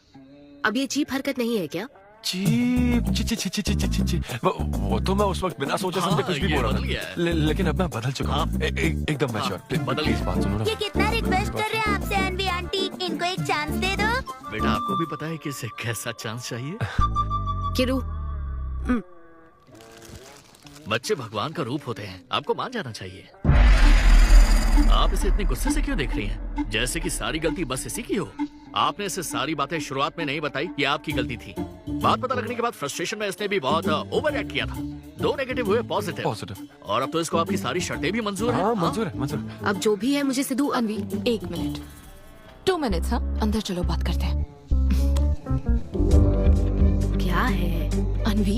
[SPEAKER 11] अब ये चीप हरकत नहीं है क्या?
[SPEAKER 10] चीप ची ची ची ची ची ची ची वो तो मैं उस वक्त बिना सोचे समझे कुछ भी बोल रहा था। लेकिन अब मैं बदल चुका हूँ, एकदम मैच्योर। प्लीज बात सुनो ना।
[SPEAKER 19] ये कितना रिक्वेस्ट कर रहे हैं आपसे अनवी आंटी, इनको एक चांस दे दो।
[SPEAKER 12] बेटा आपको भी पता है कि इसे कैसा चांस चाहिए।
[SPEAKER 11] किरू,
[SPEAKER 12] बच्चे भगवान का रूप होते हैं, आपको मान जाना चाहिए। आप इसे इतने गुस्से से क्यों देख रही हैं? जैसे कि सारी गलती बस इसी की हो। आपने इसे सारी बातें शुरुआत में नहीं बताई कि आपकी गलती थी। बात पता लगने के बाद फ्रस्ट्रेशन में इसने भी बहुत ओवर एक्ट किया था। 2 नेगेटिव हुए पॉजिटिव, और अब तो इसको आपकी सारी शर्तें भी मंजूर हैं।
[SPEAKER 10] मंजूर है, मंजूर है।
[SPEAKER 11] अब जो भी है मुझे सिद्धू।
[SPEAKER 8] अनवी 1 मिनट, 2 मिनट्स। हाँ, अंदर चलो बात करते हैं।
[SPEAKER 11] क्या है
[SPEAKER 8] अनवी,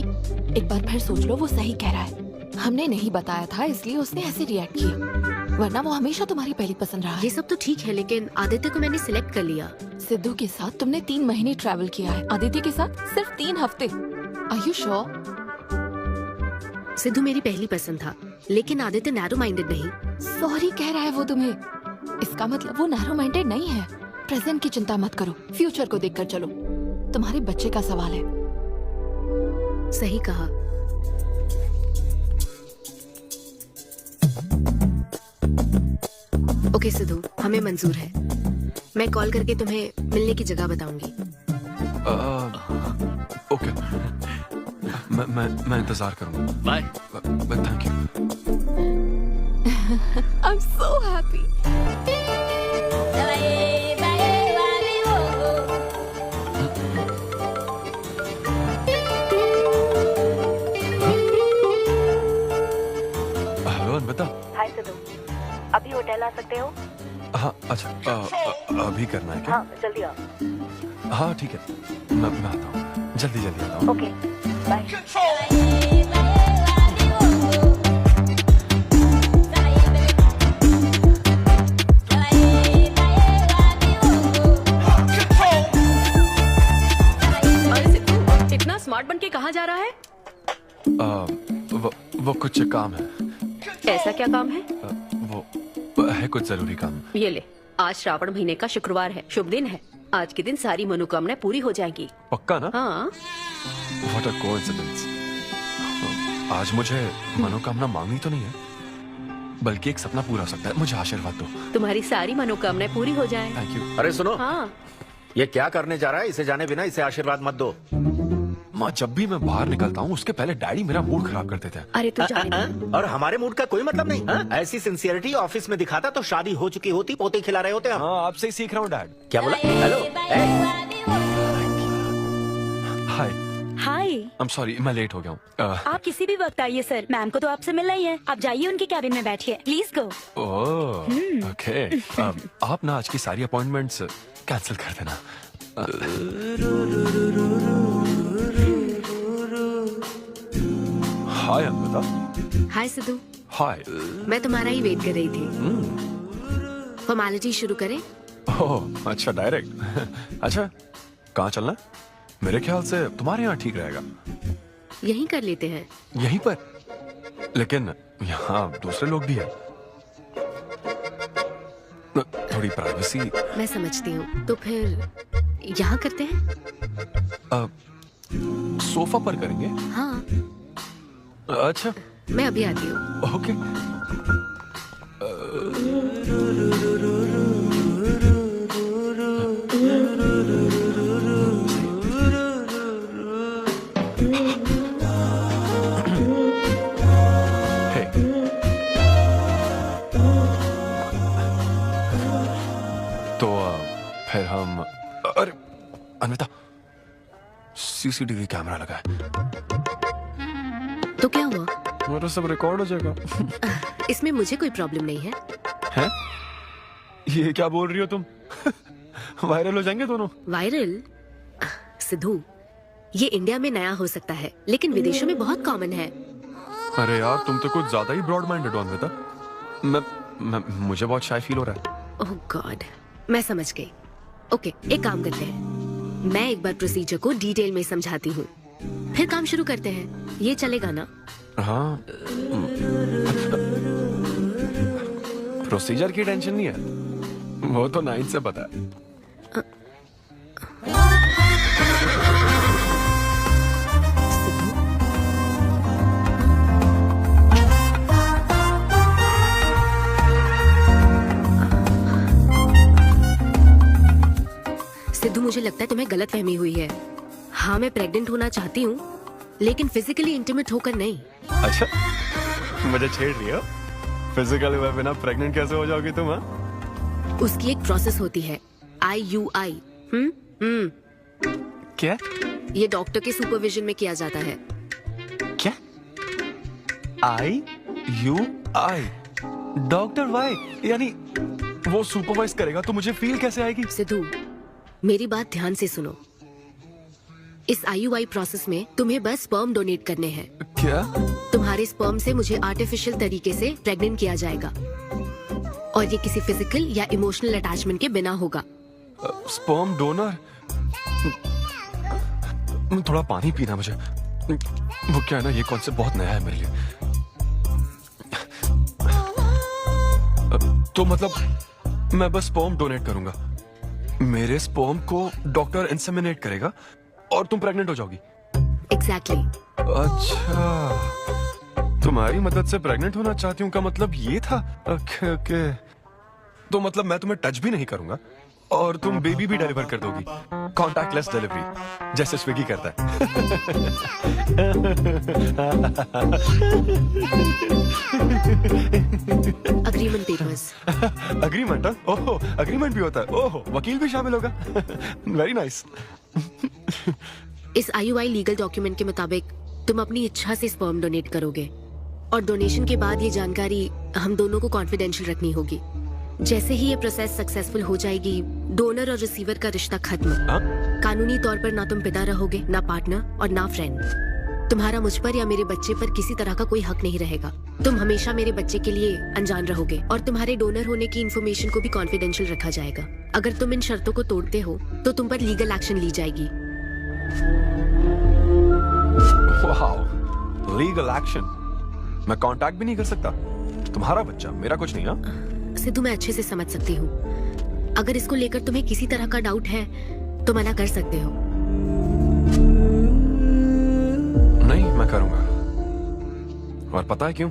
[SPEAKER 8] एक बार फिर सोच लो, वो सही कह रहा है। हमने नहीं बताया था इसलिए उसने ऐसे रिएक्ट किया, वरना वो हमेशा तुम्हारी पहली पसंद रहा है।
[SPEAKER 11] ये सब तो ठीक है, लेकिन आदित्य को मैंने सिलेक्ट कर लिया।
[SPEAKER 8] सिद्धू के साथ तुमने 3 महीने ट्रैवल किया है, आदित्य के साथ सिर्फ 3 हफ्ते। Are you sure?
[SPEAKER 11] सिद्धू मेरी पहली पसंद था, लेकिन आदित्य नैरो माइंडेड नहीं।
[SPEAKER 8] सॉरी कह रहा है वो तुम्हें, इसका मतलब वो नैरो माइंडेड नहीं है। प्रेजेंट की चिंता मत करो, फ्यूचर को देखकर चलो। तुम्हारे बच्चे का सवाल है।
[SPEAKER 11] सही कहा। ओके सिद्धू, हमें मंजूर है। मैं कॉल करके तुम्हें मिलने की जगह बताऊंगी।
[SPEAKER 10] ओके, मैं इंतजार करूंगा।
[SPEAKER 12] Bye.
[SPEAKER 10] Thank you.
[SPEAKER 8] I am so happy.
[SPEAKER 10] Hello Anvitha.
[SPEAKER 3] Hi Siddhu, अभी होटल आ सकते हो?
[SPEAKER 10] हाँ अच्छा, अभी करना है क्या?
[SPEAKER 3] हाँ जल्दी आओ।
[SPEAKER 10] हाँ ठीक है, मैं आता हूँ, जल्दी आता हूँ।
[SPEAKER 3] Okay bye.
[SPEAKER 11] इतना स्मार्ट बन के कहाँ जा रहा है?
[SPEAKER 10] वो कुछ काम है।
[SPEAKER 11] ऐसा क्या काम है?
[SPEAKER 10] वो है कुछ जरूरी काम।
[SPEAKER 11] ये ले, आज श्रावण महीने का शुक्रवार है, शुभ दिन है। आज के दिन सारी मनोकामनाएं पूरी हो जाएंगी।
[SPEAKER 10] पक्का ना?
[SPEAKER 11] हाँ।
[SPEAKER 10] What a coincidence। आज मुझे मनोकामना मांगनी तो नहीं है, बल्कि एक सपना पूरा हो सकता है। मुझे आशीर्वाद दो।
[SPEAKER 11] तुम्हारी सारी मनोकामनाएं पूरी हो जाएं।
[SPEAKER 10] Thank you.
[SPEAKER 14] अरे सुनो,
[SPEAKER 11] हाँ।
[SPEAKER 14] ये क्या करने जा रहा है? इसे जाने बिना इसे आशीर्वाद मत दो।
[SPEAKER 10] माँ, जब भी मैं बाहर निकलता हूँ उसके पहले डैडी मेरा मूड खराब कर देते हैं।
[SPEAKER 11] अरे तू जाने।
[SPEAKER 14] और हमारे मूड का कोई मतलब नहीं। हाँ? ऐसी सिंसियरिटी ऑफिस में दिखाता तो शादी हो चुकी होती, पोते खिला रहे होते। हम
[SPEAKER 10] आपसे ही सीख रहा हूँ डैड।
[SPEAKER 14] क्या बोला? Hello,
[SPEAKER 10] hi.
[SPEAKER 6] Hi.
[SPEAKER 10] I am sorry, मैं लेट हो गया हूँ।
[SPEAKER 6] आप किसी भी वक्त आइए सर, मैम को तो आपसे मिलना ही है। आप जाइए उनके कैबिन में बैठिए, प्लीज गो।
[SPEAKER 10] Oh okay. आप ना आज की सारी अपॉइंटमेंट्स कैंसिल कर देना। हाय अनविता।
[SPEAKER 11] हाय सिद्धू।
[SPEAKER 10] हाय।
[SPEAKER 11] मैं तुम्हारा ही वेट कर रही थी। फॉर्मेलिटी शुरू करें?
[SPEAKER 10] ओह अच्छा, डायरेक्ट। अच्छा, कहाँ चलना? मेरे ख्याल से तुम्हारे यहाँ ठीक रहेगा।
[SPEAKER 11] यहीं कर लेते हैं।
[SPEAKER 10] यहीं पर? लेकिन यहाँ दूसरे लोग भी हैं। थोड़ी प्राइवेसी।
[SPEAKER 11] मैं समझती हूँ, तो फिर यहाँ करते हैं?
[SPEAKER 10] सोफा पर करेंगे।
[SPEAKER 11] हाँ।
[SPEAKER 10] अच्छा,
[SPEAKER 11] मैं अभी आती हूँ।
[SPEAKER 10] ओके। तो फिर हम, अरे अनविता, सीसीटीवी कैमरा लगा है।
[SPEAKER 11] तो क्या हुआ?
[SPEAKER 10] मेरा सब रिकॉर्ड हो जाएगा।
[SPEAKER 11] इसमें मुझे कोई प्रॉब्लम नहीं है।
[SPEAKER 10] हैं? ये क्या बोल रही हो तुम? वायरल हो जाएंगे दोनों।
[SPEAKER 11] वायरल? सिद्धू, ये इंडिया में नया हो सकता है लेकिन विदेशों में बहुत कॉमन है।
[SPEAKER 10] अरे यार तुम तो कुछ ज्यादा ही ब्रॉड माइंडेड हो अन्विता। मुझे बहुत शाय फील हो रहा है।
[SPEAKER 11] ओह गॉड, मैं समझ गई। ओके, एक काम करते हैं, मैं एक बार प्रोसीजर को डिटेल में समझाती हूँ, फिर काम शुरू करते हैं। ये चलेगा ना?
[SPEAKER 10] हाँ, प्रोसीजर की टेंशन नहीं है, वो तो 9 से पता है।
[SPEAKER 11] सिद्धू, मुझे लगता है तुम्हें गलतफहमी हुई है। हाँ, मैं प्रेग्नेंट होना चाहती हूँ लेकिन फिजिकली इंटीमेट होकर नहीं।
[SPEAKER 10] अच्छा, मुझे छेड़ रही हो? फिजिकली हुए बिना प्रेग्नेंट कैसे हो जाओगी तुम? हाँ,
[SPEAKER 11] उसकी एक प्रोसेस होती है, IUI।
[SPEAKER 10] क्या?
[SPEAKER 11] ये डॉक्टर के सुपरविजन में किया जाता है।
[SPEAKER 10] क्या? IUI? Doctor why? यानी वो सुपरवाइज करेगा तो मुझे फील कैसे आएगी?
[SPEAKER 11] सिद्धू, मेरी बात ध्यान से सुनो। इस IUI प्रोसेस में तुम्हें बस स्पर्म डोनेट करने हैं।
[SPEAKER 10] क्या?
[SPEAKER 11] तुम्हारे स्पर्म से मुझे आर्टिफिशियल तरीके से प्रेग्नेंट किया जाएगा और ये किसी फिजिकल या इमोशनल अटैचमेंट के बिना होगा।
[SPEAKER 10] Sperm donor? थोड़ा पानी पीना मुझे। वो क्या है ना, ये कॉन्सेप्ट बहुत नया है मेरे लिए। तो मतलब मैं बस स्पर्म डोनेट करूंगा, मेरे स्पर्म को डॉक्टर इंसेमिनेट करेगा और तुम प्रेग्नेंट हो जाओगी?
[SPEAKER 11] एग्जैक्टली।
[SPEAKER 10] अच्छा, तुम्हारी मदद से प्रेग्नेंट होना चाहती हूँ का मतलब ये था? ओके। तो मतलब मैं तुम्हें टच भी नहीं करूंगा और तुम बेबी भी डिलीवर कर दोगी, कॉन्टैक्टलेस डिलीवरी जैसे स्विगी करता है।
[SPEAKER 11] Agreement papers.
[SPEAKER 10] अग्रीमेंट? ओहो, अग्रीमेंट भी होता है? ओहो, वकील भी शामिल होगा? Very nice.
[SPEAKER 11] इस IUI लीगल डॉक्यूमेंट के मुताबिक तुम अपनी इच्छा से स्पर्म डोनेट करोगे और डोनेशन के बाद ये जानकारी हम दोनों को कॉन्फिडेंशियल रखनी होगी। जैसे ही ये प्रोसेस सक्सेसफुल हो जाएगी, डोनर और रिसीवर का रिश्ता खत्म। कानूनी तौर पर ना तुम पिता रहोगे, ना पार्टनर और ना फ्रेंड। तुम्हारा मुझ पर या मेरे बच्चे पर किसी तरह का कोई हक नहीं रहेगा। तुम हमेशा मेरे बच्चे के लिए अनजान रहोगे और तुम्हारे डोनर होने की इन्फॉर्मेशन को भी कॉन्फिडेंशियल रखा जाएगा। अगर तुम इन शर्तों को तोड़ते हो तो तुम पर लीगल एक्शन ली जाएगी।
[SPEAKER 10] Wow, legal action? मैं कांटेक्ट भी नहीं कर सकता? तुम्हारा बच्चा, मेरा कुछ नहीं। हाँ
[SPEAKER 11] सिद्धू, मैं अच्छे से समझ सकती हूँ। अगर इसको लेकर तुम्हें किसी तरह का डाउट है तो मना कर सकते हो।
[SPEAKER 10] नहीं, मैं करूंगा। और पता है क्यों?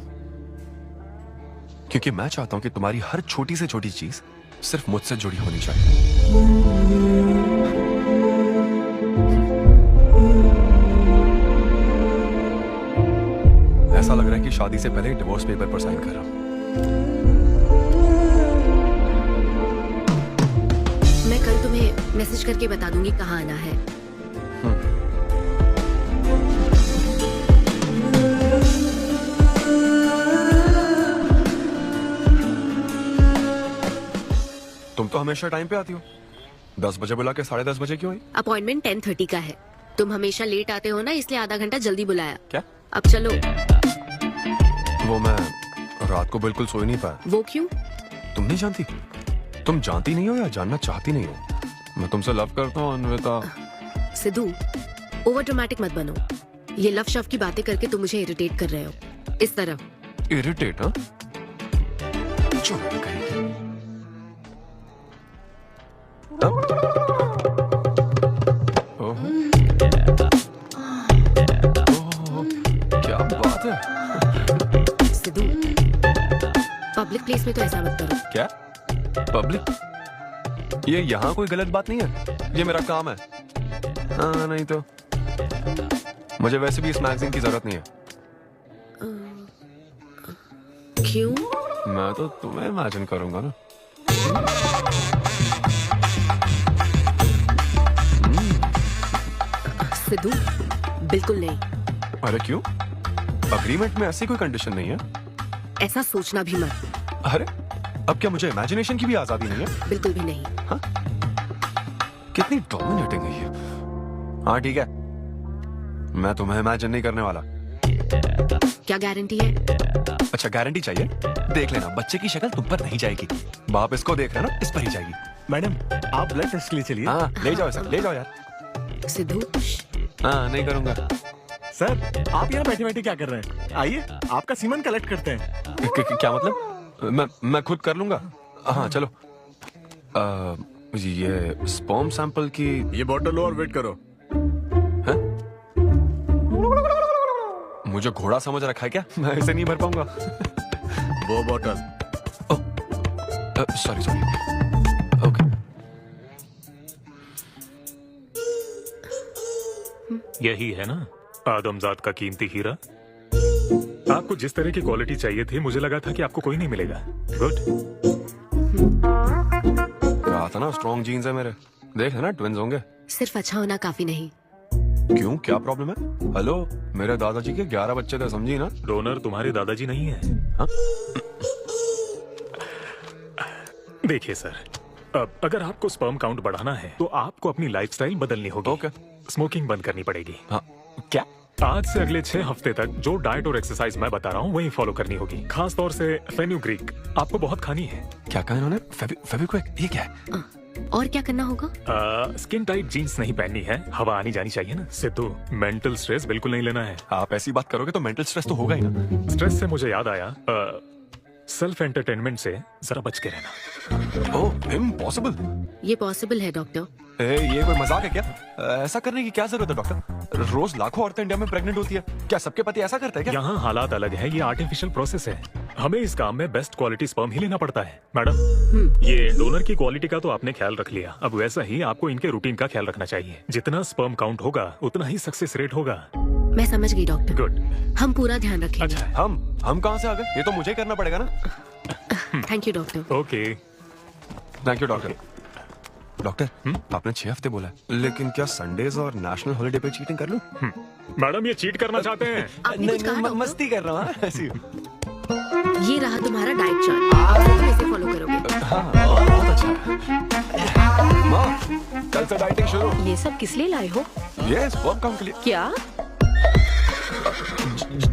[SPEAKER 10] क्योंकि मैं चाहता हूं कि तुम्हारी हर छोटी से छोटी चीज सिर्फ मुझसे जुड़ी होनी चाहिए। ऐसा लग रहा है कि शादी से पहले डिवोर्स पेपर पर साइन कर रहा हूं।
[SPEAKER 11] मैं कल तुम्हें मैसेज करके बता दूंगी कहाँ आना है।
[SPEAKER 10] तुम तो हमेशा टाइम पे आती हो। 10 बजे बुला के 10:30 बजे क्यों आई?
[SPEAKER 11] अपॉइंटमेंट 10:30 का है। तुम हमेशा लेट आते हो ना, इसलिए आधा घंटा जल्दी बुलाया।
[SPEAKER 10] क्या?
[SPEAKER 11] अब चलो।
[SPEAKER 10] वो मैं रात को बिल्कुल सो ही नहीं पाया।
[SPEAKER 11] वो क्यों?
[SPEAKER 10] तुम नहीं जानती? तुम जानती नहीं हो या जानना चाहती नहीं हो? मैं तुमसे लव करता हूँ अन्विता।
[SPEAKER 11] सिद्धू, ओवर ड्रामेटिक मत बनो। ये लव शव की बातें करके तुम मुझे इरिटेट कर रहे हो। इस तरह
[SPEAKER 10] इरिटेट? हाँ, क्या बात है?
[SPEAKER 11] सिद्धू, पब्लिक प्लेस में तो ऐसा मत करो।
[SPEAKER 10] क्या पब्लिक? ये यहाँ कोई गलत बात नहीं है, ये मेरा काम है। हाँ, नहीं तो मुझे वैसे भी इस मैगजीन की जरूरत नहीं है।
[SPEAKER 11] क्यों?
[SPEAKER 10] मैं तो तुम्हें इमेजिन करूंगा ना।
[SPEAKER 11] सिद्धू, बिल्कुल नहीं।
[SPEAKER 10] अरे क्यों? अग्रीमेंट में ऐसी कोई कंडीशन नहीं है।
[SPEAKER 11] ऐसा सोचना भी मत।
[SPEAKER 10] अरे अब क्या मुझे इमेजिनेशन की भी आजादी नहीं है?
[SPEAKER 11] बिल्कुल भी नहीं।
[SPEAKER 10] हाँ? कितनी डोमिनेटिंग है ये। हाँ ठीक है, मैं तुम्हें इमेजिन नहीं करने वाला।
[SPEAKER 11] क्या गारंटी है?
[SPEAKER 10] अच्छा गारंटी चाहिए? देख लेना, बच्चे की शक्ल तुम पर नहीं जाएगी। बाप इसको देख रहा ना, इस पर ही जाएगी।
[SPEAKER 16] मैडम आप ब्लड टेस्ट के लिए चलिए।
[SPEAKER 10] हाँ ले जाओ सर, ले जाओ यार।
[SPEAKER 11] सिद्धू।
[SPEAKER 10] हाँ नहीं करूंगा।
[SPEAKER 16] सर आप यहाँ बैठे बैठे क्या कर रहे हैं? आइए आपका सीमन कलेक्ट करते हैं।
[SPEAKER 10] क्या मतलब? मैं खुद कर लूंगा। हाँ चलो। ये स्पर्म सैंपल की
[SPEAKER 16] ये बॉटल लो और वेट करो।
[SPEAKER 10] मुझे घोड़ा समझ रखा है क्या? मैं इसे नहीं भर पाऊंगा।
[SPEAKER 16] वो बॉटल।
[SPEAKER 10] Sorry sorry. ओके।
[SPEAKER 9] यही है ना आदमजात का कीमती हीरा? आपको जिस तरह की क्वालिटी चाहिए थी, मुझे लगा था कि आपको कोई नहीं मिलेगा। गुड।
[SPEAKER 10] कहा था ना स्ट्रॉन्ग जीन्स है मेरे। देख है ना, ट्विंस होंगे।
[SPEAKER 11] सिर्फ अच्छा होना काफी नहीं।
[SPEAKER 10] क्यों, क्या प्रॉब्लम है? हेलो, मेरे दादाजी के 11 बच्चे थे, समझी ना?
[SPEAKER 9] डोनर तुम्हारे दादाजी नहीं है।
[SPEAKER 10] हाँ?
[SPEAKER 9] देखिए सर, अब अगर आपको स्पर्म काउंट बढ़ाना है तो आपको अपनी लाइफस्टाइल बदलनी होगी।
[SPEAKER 10] ओके।
[SPEAKER 9] स्मोकिंग बंद करनी पड़ेगी।
[SPEAKER 10] हाँ। क्या?
[SPEAKER 9] आज से अगले 6 हफ्ते तक जो डाइट और एक्सरसाइज मैं बता रहा हूँ वही फॉलो करनी होगी। खास तौर से फेन्यूग्रीक आपको बहुत खानी है।
[SPEAKER 10] क्या कहा इन्होंने? फेविक्विक? ये क्या है?
[SPEAKER 11] और क्या करना होगा?
[SPEAKER 9] स्किन टाइट जीन्स नहीं पहननी है, हवा आनी जानी चाहिए ना। सिद्धू, मेंटल स्ट्रेस बिल्कुल नहीं लेना है।
[SPEAKER 10] आप ऐसी बात करोगे तो मेंटल स्ट्रेस तो होगा ही ना।
[SPEAKER 9] स्ट्रेस से मुझे याद आया, सेल्फ एंटरटेनमेंट से जरा बच के रहना।
[SPEAKER 10] ओह, इम्पॉसिबल।
[SPEAKER 11] ये पॉसिबल है डॉक्टर।
[SPEAKER 10] ये कोई मजाक है क्या? ऐसा करने की क्या जरूरत है डॉक्टर? रोज लाखों औरतें इंडिया में प्रेग्नेंट होती है, क्या सबके पति ऐसा करते हैं क्या?
[SPEAKER 9] यहाँ हालात अलग है, ये आर्टिफिशियल प्रोसेस है। हमें इस काम में बेस्ट क्वालिटी स्पर्म ही लेना पड़ता है। मैडम, ये डोनर की क्वालिटी का तो आपने ख्याल रख लिया, अब वैसा ही आपको इनके रूटीन का ख्याल रखना चाहिए। जितना स्पर्म काउंट होगा उतना ही सक्सेस रेट होगा।
[SPEAKER 11] मैं समझ गई डॉक्टर।
[SPEAKER 9] गुड।
[SPEAKER 11] हम पूरा ध्यान रखेंगे।
[SPEAKER 10] अच्छा, हम कहाँ से आ गए? ये तो मुझे करना पड़ेगा ना।
[SPEAKER 11] Thank you doctor.
[SPEAKER 9] Okay.
[SPEAKER 10] Thank you doctor. Doctor, आपने 6 हफ्ते बोला, लेकिन क्या संडेज और नेशनल हॉलिडे पे चीटिंग कर लूं?
[SPEAKER 9] मैडम, ये चीट करना चाहते हैं?
[SPEAKER 10] नहीं, मस्ती कर रहा हूँ ऐसी।
[SPEAKER 11] ये रहा तुम्हारा डाइट चार्ट, तुम इसे फॉलो करोगे।
[SPEAKER 10] हाँ, बहुत अच्छा। माँ, कल से डाइटिंग शुरू।
[SPEAKER 7] ये सब किस लिए लाए हो?
[SPEAKER 10] ये स्पर्म काउंट के लिए।
[SPEAKER 7] क्या?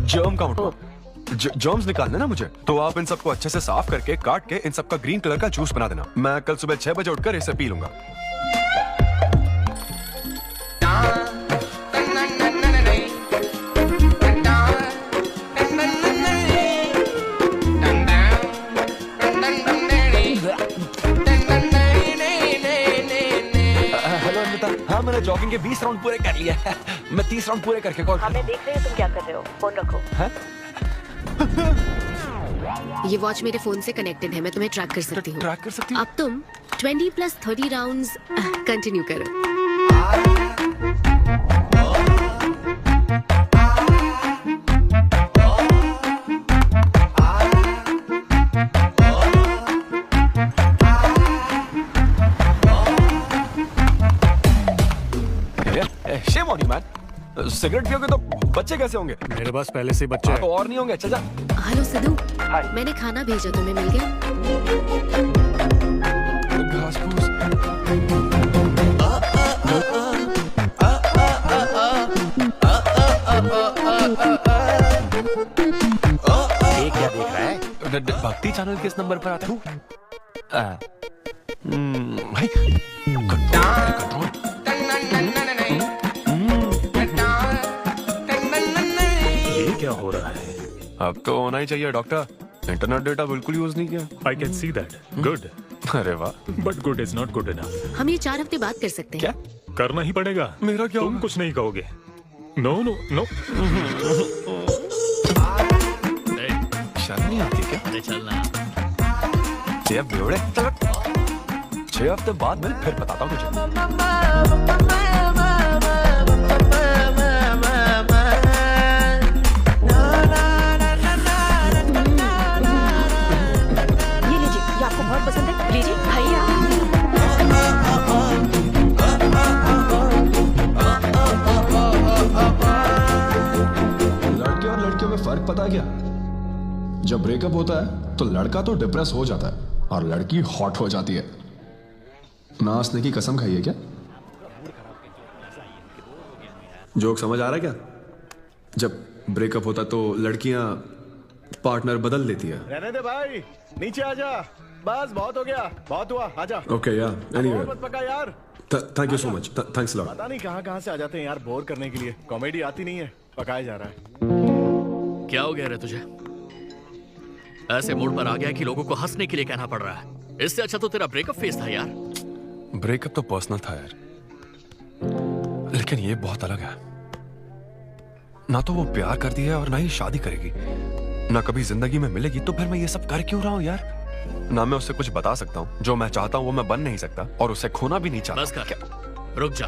[SPEAKER 10] Germ count. जर्म्स निकालने ना मुझे, तो आप इन सबको अच्छे से साफ करके काट के इन सबका ग्रीन कलर का जूस बना देना। मैं कल सुबह 6 बजे उठकर इसे पी लूंगा। हेलो अमृता, हाँ मैंने जॉगिंग के 20 राउंड पूरे कर लिए। मैं 30 राउंड पूरे करके कॉल।
[SPEAKER 3] हमें देख रहे हैं तुम क्या कर रहे हो, फोन रखो।
[SPEAKER 11] ये वॉच मेरे फोन से कनेक्टेड है, मैं तुम्हें ट्रैक कर सकती हूँ।
[SPEAKER 10] ट्रैक कर सकती हूँ?
[SPEAKER 11] अब तुम 20 + 30 राउंड्स कंटिन्यू करो।
[SPEAKER 10] Shame on you man. Cigarette पियोगे तो बच्चे कैसे होंगे?
[SPEAKER 16] मेरे पास पहले से बच्चे हैं।
[SPEAKER 10] तो और नहीं होंगे। चल जा।
[SPEAKER 11] हेलो सिद्धू, मैंने खाना भेजा, तुम्हें मिल गया?
[SPEAKER 10] घास फूस।
[SPEAKER 14] ये क्या देख रहा है?
[SPEAKER 10] भक्ति चैनल किस नंबर पर आता है? भाई कंट्रोल।
[SPEAKER 9] ये क्या हो रहा है?
[SPEAKER 10] अब तो होना ही चाहिए डॉक्टर, इंटरनेट डेटा बिल्कुल यूज नहीं किया।
[SPEAKER 9] I can see that. Good.
[SPEAKER 10] अरे वाह।
[SPEAKER 9] But good is not good enough.
[SPEAKER 11] हम ये 4 हफ्ते बाद कर सकते हैं।
[SPEAKER 10] क्या
[SPEAKER 9] करना ही पड़ेगा?
[SPEAKER 10] मेरा क्या?
[SPEAKER 9] तुम कुछ नहीं कहोगे। No no no.
[SPEAKER 10] शर्म नहीं आती क्या?
[SPEAKER 12] अरे चलना।
[SPEAKER 10] 6 हफ्ते बाद मिल, फिर बताता हूँ तुझे।
[SPEAKER 6] ये लीजिए, ये आपको बहुत पसंद है, लीजिए भैया।
[SPEAKER 2] लड़के और लड़कियों में फर्क पता है क्या? जब ब्रेकअप होता है तो लड़का तो डिप्रेस हो जाता है और लड़की हॉट हो जाती है। नाचने की कसम खाई है क्या?
[SPEAKER 18] जोक समझ आ रहा है क्या? जब ब्रेकअप होता तो लड़कियां पार्टनर बदल देती है।
[SPEAKER 16] रहने दे भाई, नीचे आजा। बस बहुत हो गया, बहुत हुआ, आजा।
[SPEAKER 18] ओके या एनीवे,
[SPEAKER 16] मत पका यार।
[SPEAKER 18] Thank you so much, thanks lot.
[SPEAKER 16] पता नहीं कहाँ से आ जाते हैं यार बोर करने के लिए। कॉमेडी आती नहीं है, पकाया जा रहा है।
[SPEAKER 12] क्या हो गया रे तुझे? ऐसे मूड पर आ गया कि लोगों को हंसने के लिए कहना पड़ रहा है। इससे अच्छा तो तेरा ब्रेकअप फेस था यार।
[SPEAKER 10] ब्रेकअप तो पर्सनल था यार, लेकिन ये बहुत अलग है। ना तो वो प्यार करती है और ना ही शादी करेगी, ना कभी जिंदगी में मिलेगी, तो फिर मैं ये सब कर क्यों रहा हूँ यार? ना मैं उससे कुछ बता सकता हूँ, जो मैं चाहता हूँ वो मैं बन नहीं सकता, और उसे खोना भी नहीं चाहता।
[SPEAKER 12] बस कर, रुक जा।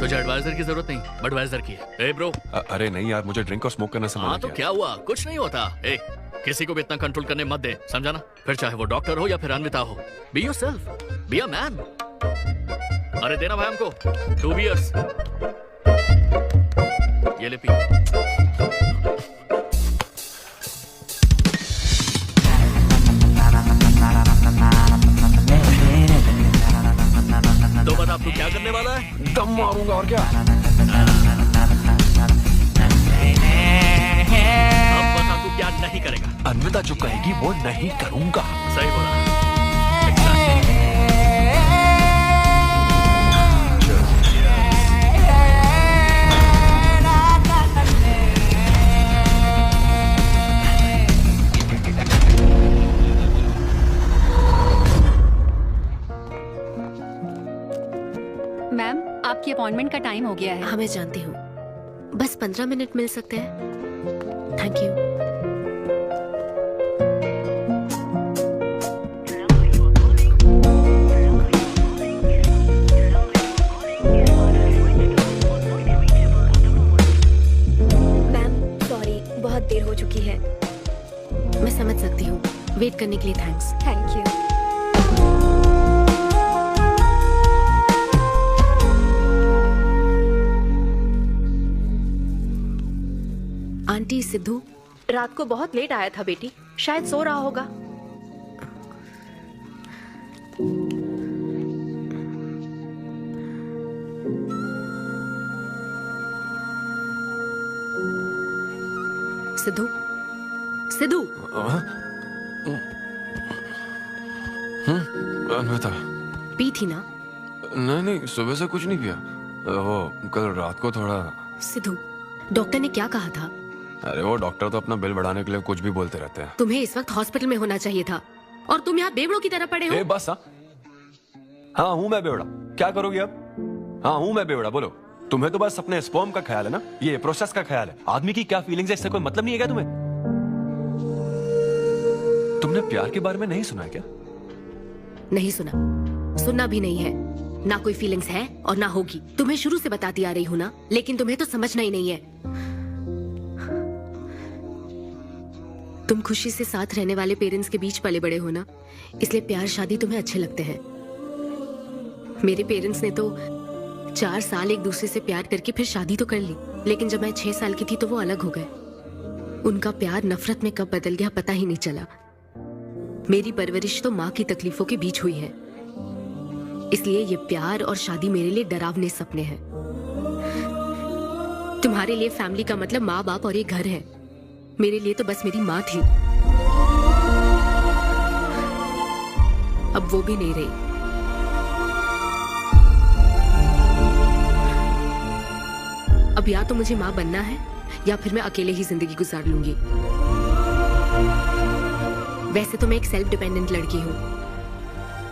[SPEAKER 12] तुझे एडवाइजर की जरूरत नहीं, बडवाइजर की है। ए ब्रो।
[SPEAKER 10] अरे नहीं यार, मुझे ड्रिंक और स्मोक करने से मना
[SPEAKER 12] हाँ तो क्या हुआ, कुछ नहीं होता। ए, किसी को भी इतना कंट्रोल करने मत दे, समझा ना? फिर चाहे वो डॉक्टर हो या फिर अनविता हो, be yourself, be a man. अरे देना भाई हमको 2 बियर्स। ये ले पी। तो बता अब तू क्या करने वाला है?
[SPEAKER 10] दम मारूंगा और क्या।
[SPEAKER 12] अब बता तू क्या नहीं करेगा?
[SPEAKER 10] अनविता जो कहेगी वो नहीं करूंगा।
[SPEAKER 12] सही बोला।
[SPEAKER 11] मैम, आपकी अपॉइंटमेंट का टाइम हो गया है। हाँ मैं जानती हूँ, बस 15 मिनट मिल सकते हैं? Thank you. मैम सॉरी, बहुत देर हो चुकी है। मैं समझ सकती हूँ, वेट करने के लिए thanks. Thank you. Aunty, Sidhu
[SPEAKER 7] रात को बहुत लेट आया था बेटी, शायद सो रहा होगा।
[SPEAKER 11] सिद्धू, सिद्धू।
[SPEAKER 10] अनविता।
[SPEAKER 11] पी थी ना?
[SPEAKER 10] नहीं, सुबह से कुछ नहीं पिया। वो कल रात को थोड़ा।
[SPEAKER 11] सिद्धू, डॉक्टर ने क्या कहा था?
[SPEAKER 10] अरे वो डॉक्टर तो अपना बिल बढ़ाने के लिए कुछ भी बोलते रहते हैं।
[SPEAKER 11] तुम्हें इस वक्त हॉस्पिटल में होना चाहिए था और तुम यहाँ बेवड़ों की तरह पड़े हो।
[SPEAKER 10] बस हाँ हूँ मैं बेवड़ा, क्या करोगी अब? हाँ हूँ मैं बेवड़ा, बोलो। तुम्हें तो बस अपने स्पर्म का ख्याल है ना, ये प्रोसेस का ख्याल है। आदमी की क्या फीलिंग्स है इससे कोई मतलब नहीं है क्या तुम्हें? तुमने प्यार के बारे में नहीं सुना है क्या?
[SPEAKER 11] नहीं सुना, सुनना भी नहीं है। ना कोई फीलिंग्स है और ना होगी। तुम्हें शुरू से बताती आ रही हूँ ना, लेकिन तुम्हें तो समझना ही नहीं है। तुम खुशी से साथ रहने वाले पेरेंट्स के बीच पले बड़े हो ना, इसलिए प्यार शादी तुम्हें अच्छे लगते हैं। मेरे पेरेंट्स ने तो 4 साल एक दूसरे से प्यार करके फिर शादी तो कर ली, लेकिन जब मैं 6 साल की थी तो वो अलग हो गए। उनका प्यार नफरत में कब बदल गया पता ही नहीं चला। मेरी परवरिश तो माँ की तकलीफों के बीच हुई है, इसलिए ये प्यार और शादी मेरे लिए डरावने सपने हैं। तुम्हारे लिए फैमिली का मतलब माँ बाप और ये घर है, मेरे लिए तो बस मेरी माँ थी। अब वो भी नहीं रही। अब या तो मुझे माँ बनना है या फिर मैं अकेले ही जिंदगी गुजार लूंगी। वैसे तो मैं एक सेल्फ डिपेंडेंट लड़की हूँ,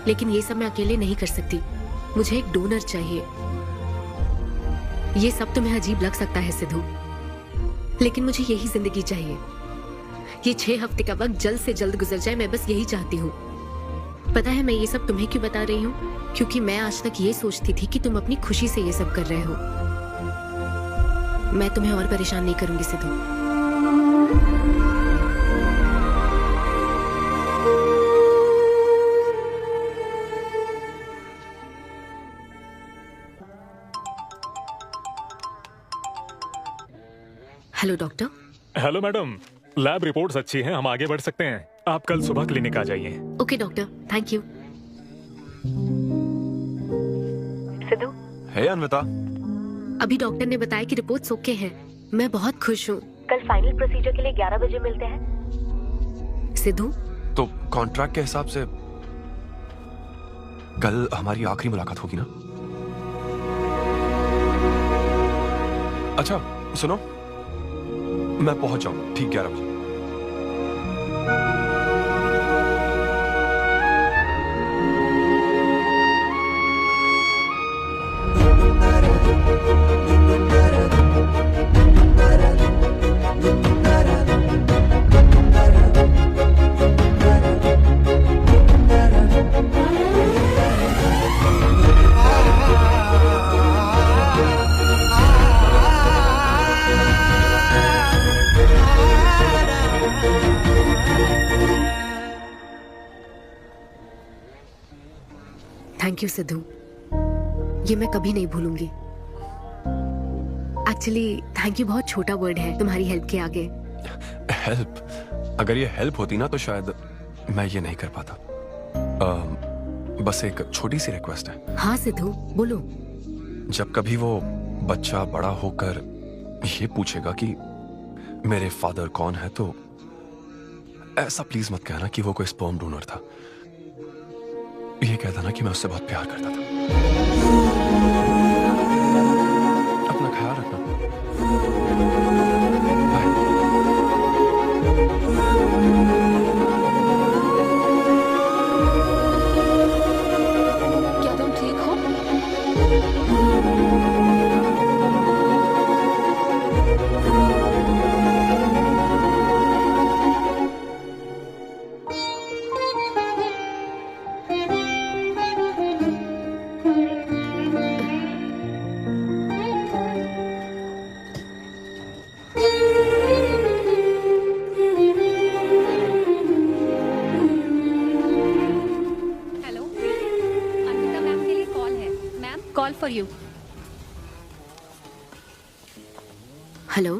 [SPEAKER 11] लेकिन ये सब मैं अकेले नहीं कर सकती। मुझे एक डोनर चाहिए। ये सब तुम्हें अजीब लग सकता है सिद्धू, लेकिन मुझे यही जिंदगी चाहिए। ये 6 हफ्ते का वक्त जल्द से जल्द गुजर जाए, मैं बस यही चाहती हूँ। पता है मैं ये सब तुम्हें क्यों बता रही हूँ? क्योंकि मैं आज तक ये सोचती थी कि तुम अपनी खुशी से ये सब कर रहे हो। मैं तुम्हें और परेशान नहीं करूंगी Sidhu. Hello doctor.
[SPEAKER 9] Hello madam, lab reports अच्छी हैं, हम आगे बढ़ सकते हैं। आप कल सुबह क्लिनिक आ जाइए।
[SPEAKER 11] Okay doctor, thank you.
[SPEAKER 3] Siddhu,
[SPEAKER 10] hey Anvitha.
[SPEAKER 11] अभी डॉक्टर ने बताया कि रिपोर्ट्स ओके हैं। मैं बहुत खुश हूँ।
[SPEAKER 3] कल फाइनल प्रोसीजर के लिए 11 बजे मिलते हैं।
[SPEAKER 11] सिद्धू,
[SPEAKER 10] तो कॉन्ट्रैक्ट के हिसाब से कल हमारी आखिरी मुलाकात होगी ना? अच्छा सुनो, मैं पहुंच जाऊंगा ठीक 11 बजे।
[SPEAKER 11] थैंक यू सिद्धू, ये मैं कभी नहीं भूलूंगी। एक्चुअली थैंक यू बहुत छोटा वर्ड है तुम्हारी हेल्प के आगे।
[SPEAKER 10] हेल्प? अगर ये हेल्प होती ना तो शायद मैं ये नहीं कर पाता। बस एक छोटी सी रिक्वेस्ट है।
[SPEAKER 11] हाँ सिद्धू, बोलो।
[SPEAKER 10] जब कभी वो बच्चा बड़ा होकर ये पूछेगा कि मेरे फादर कौन है, तो ऐसा प्लीज मत कहना कि वो कोई स्पर्म डोनर था। ये कहता ना कि मैं उससे बहुत प्यार करता था। अपना ख्याल रखना।
[SPEAKER 8] क्या तुम ठीक हो?
[SPEAKER 1] for you.
[SPEAKER 11] Hello.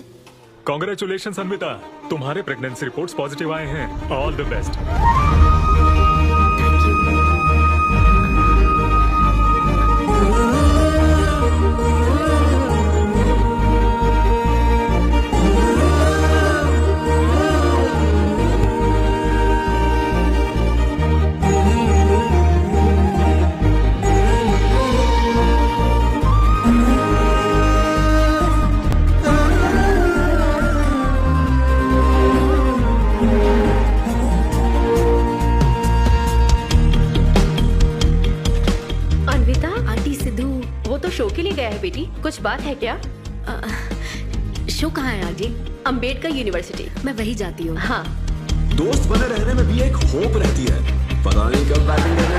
[SPEAKER 9] Congratulation Anvita, तुम्हारे प्रेगनेंसी रिपोर्ट्स पॉजिटिव आए हैं। All the best.
[SPEAKER 7] शो के लिए गया है बेटी, कुछ बात है क्या?
[SPEAKER 11] शो कहाँ है आंटी?
[SPEAKER 7] अंबेडकर यूनिवर्सिटी।
[SPEAKER 11] मैं वही जाती हूँ।
[SPEAKER 7] हाँ।
[SPEAKER 18] दोस्त बने रहने में भी एक होप रहती है, पता नहीं कब बैटिंग करने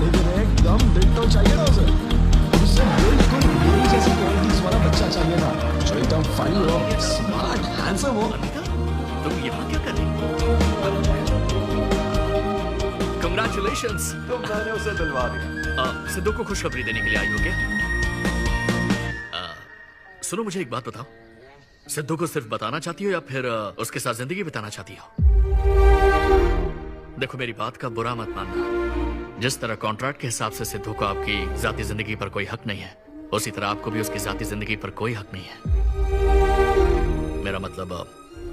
[SPEAKER 2] लेकिन एकदम दिल तो चाहिए ना उसे। उससे बिल्कुल मेरी जैसी क्वालिटीज वाला बच्चा चाहिए था, जो एकदम फनी हो, स्मार्ट, हैंडसम हो।
[SPEAKER 12] तुम यहाँ क्या कर रही हो? Congratulations!
[SPEAKER 10] तो मैंने उसे दिलवा दिया।
[SPEAKER 12] सिद्धू को खुशखबरी देने के लिए आई हो क्या? सुनो, मुझे एक बात बताओ, सिद्धू को सिर्फ बताना चाहती हो या फिर उसके साथ जिंदगी बिताना चाहती हो? देखो, मेरी बात का बुरा मत मानना। जिस तरह कॉन्ट्रैक्ट के हिसाब से सिद्धू को आपकी जाती जिंदगी पर कोई हक नहीं है, उसी तरह आपको भी उसकी जाती जिंदगी पर कोई हक नहीं है। मेरा मतलब,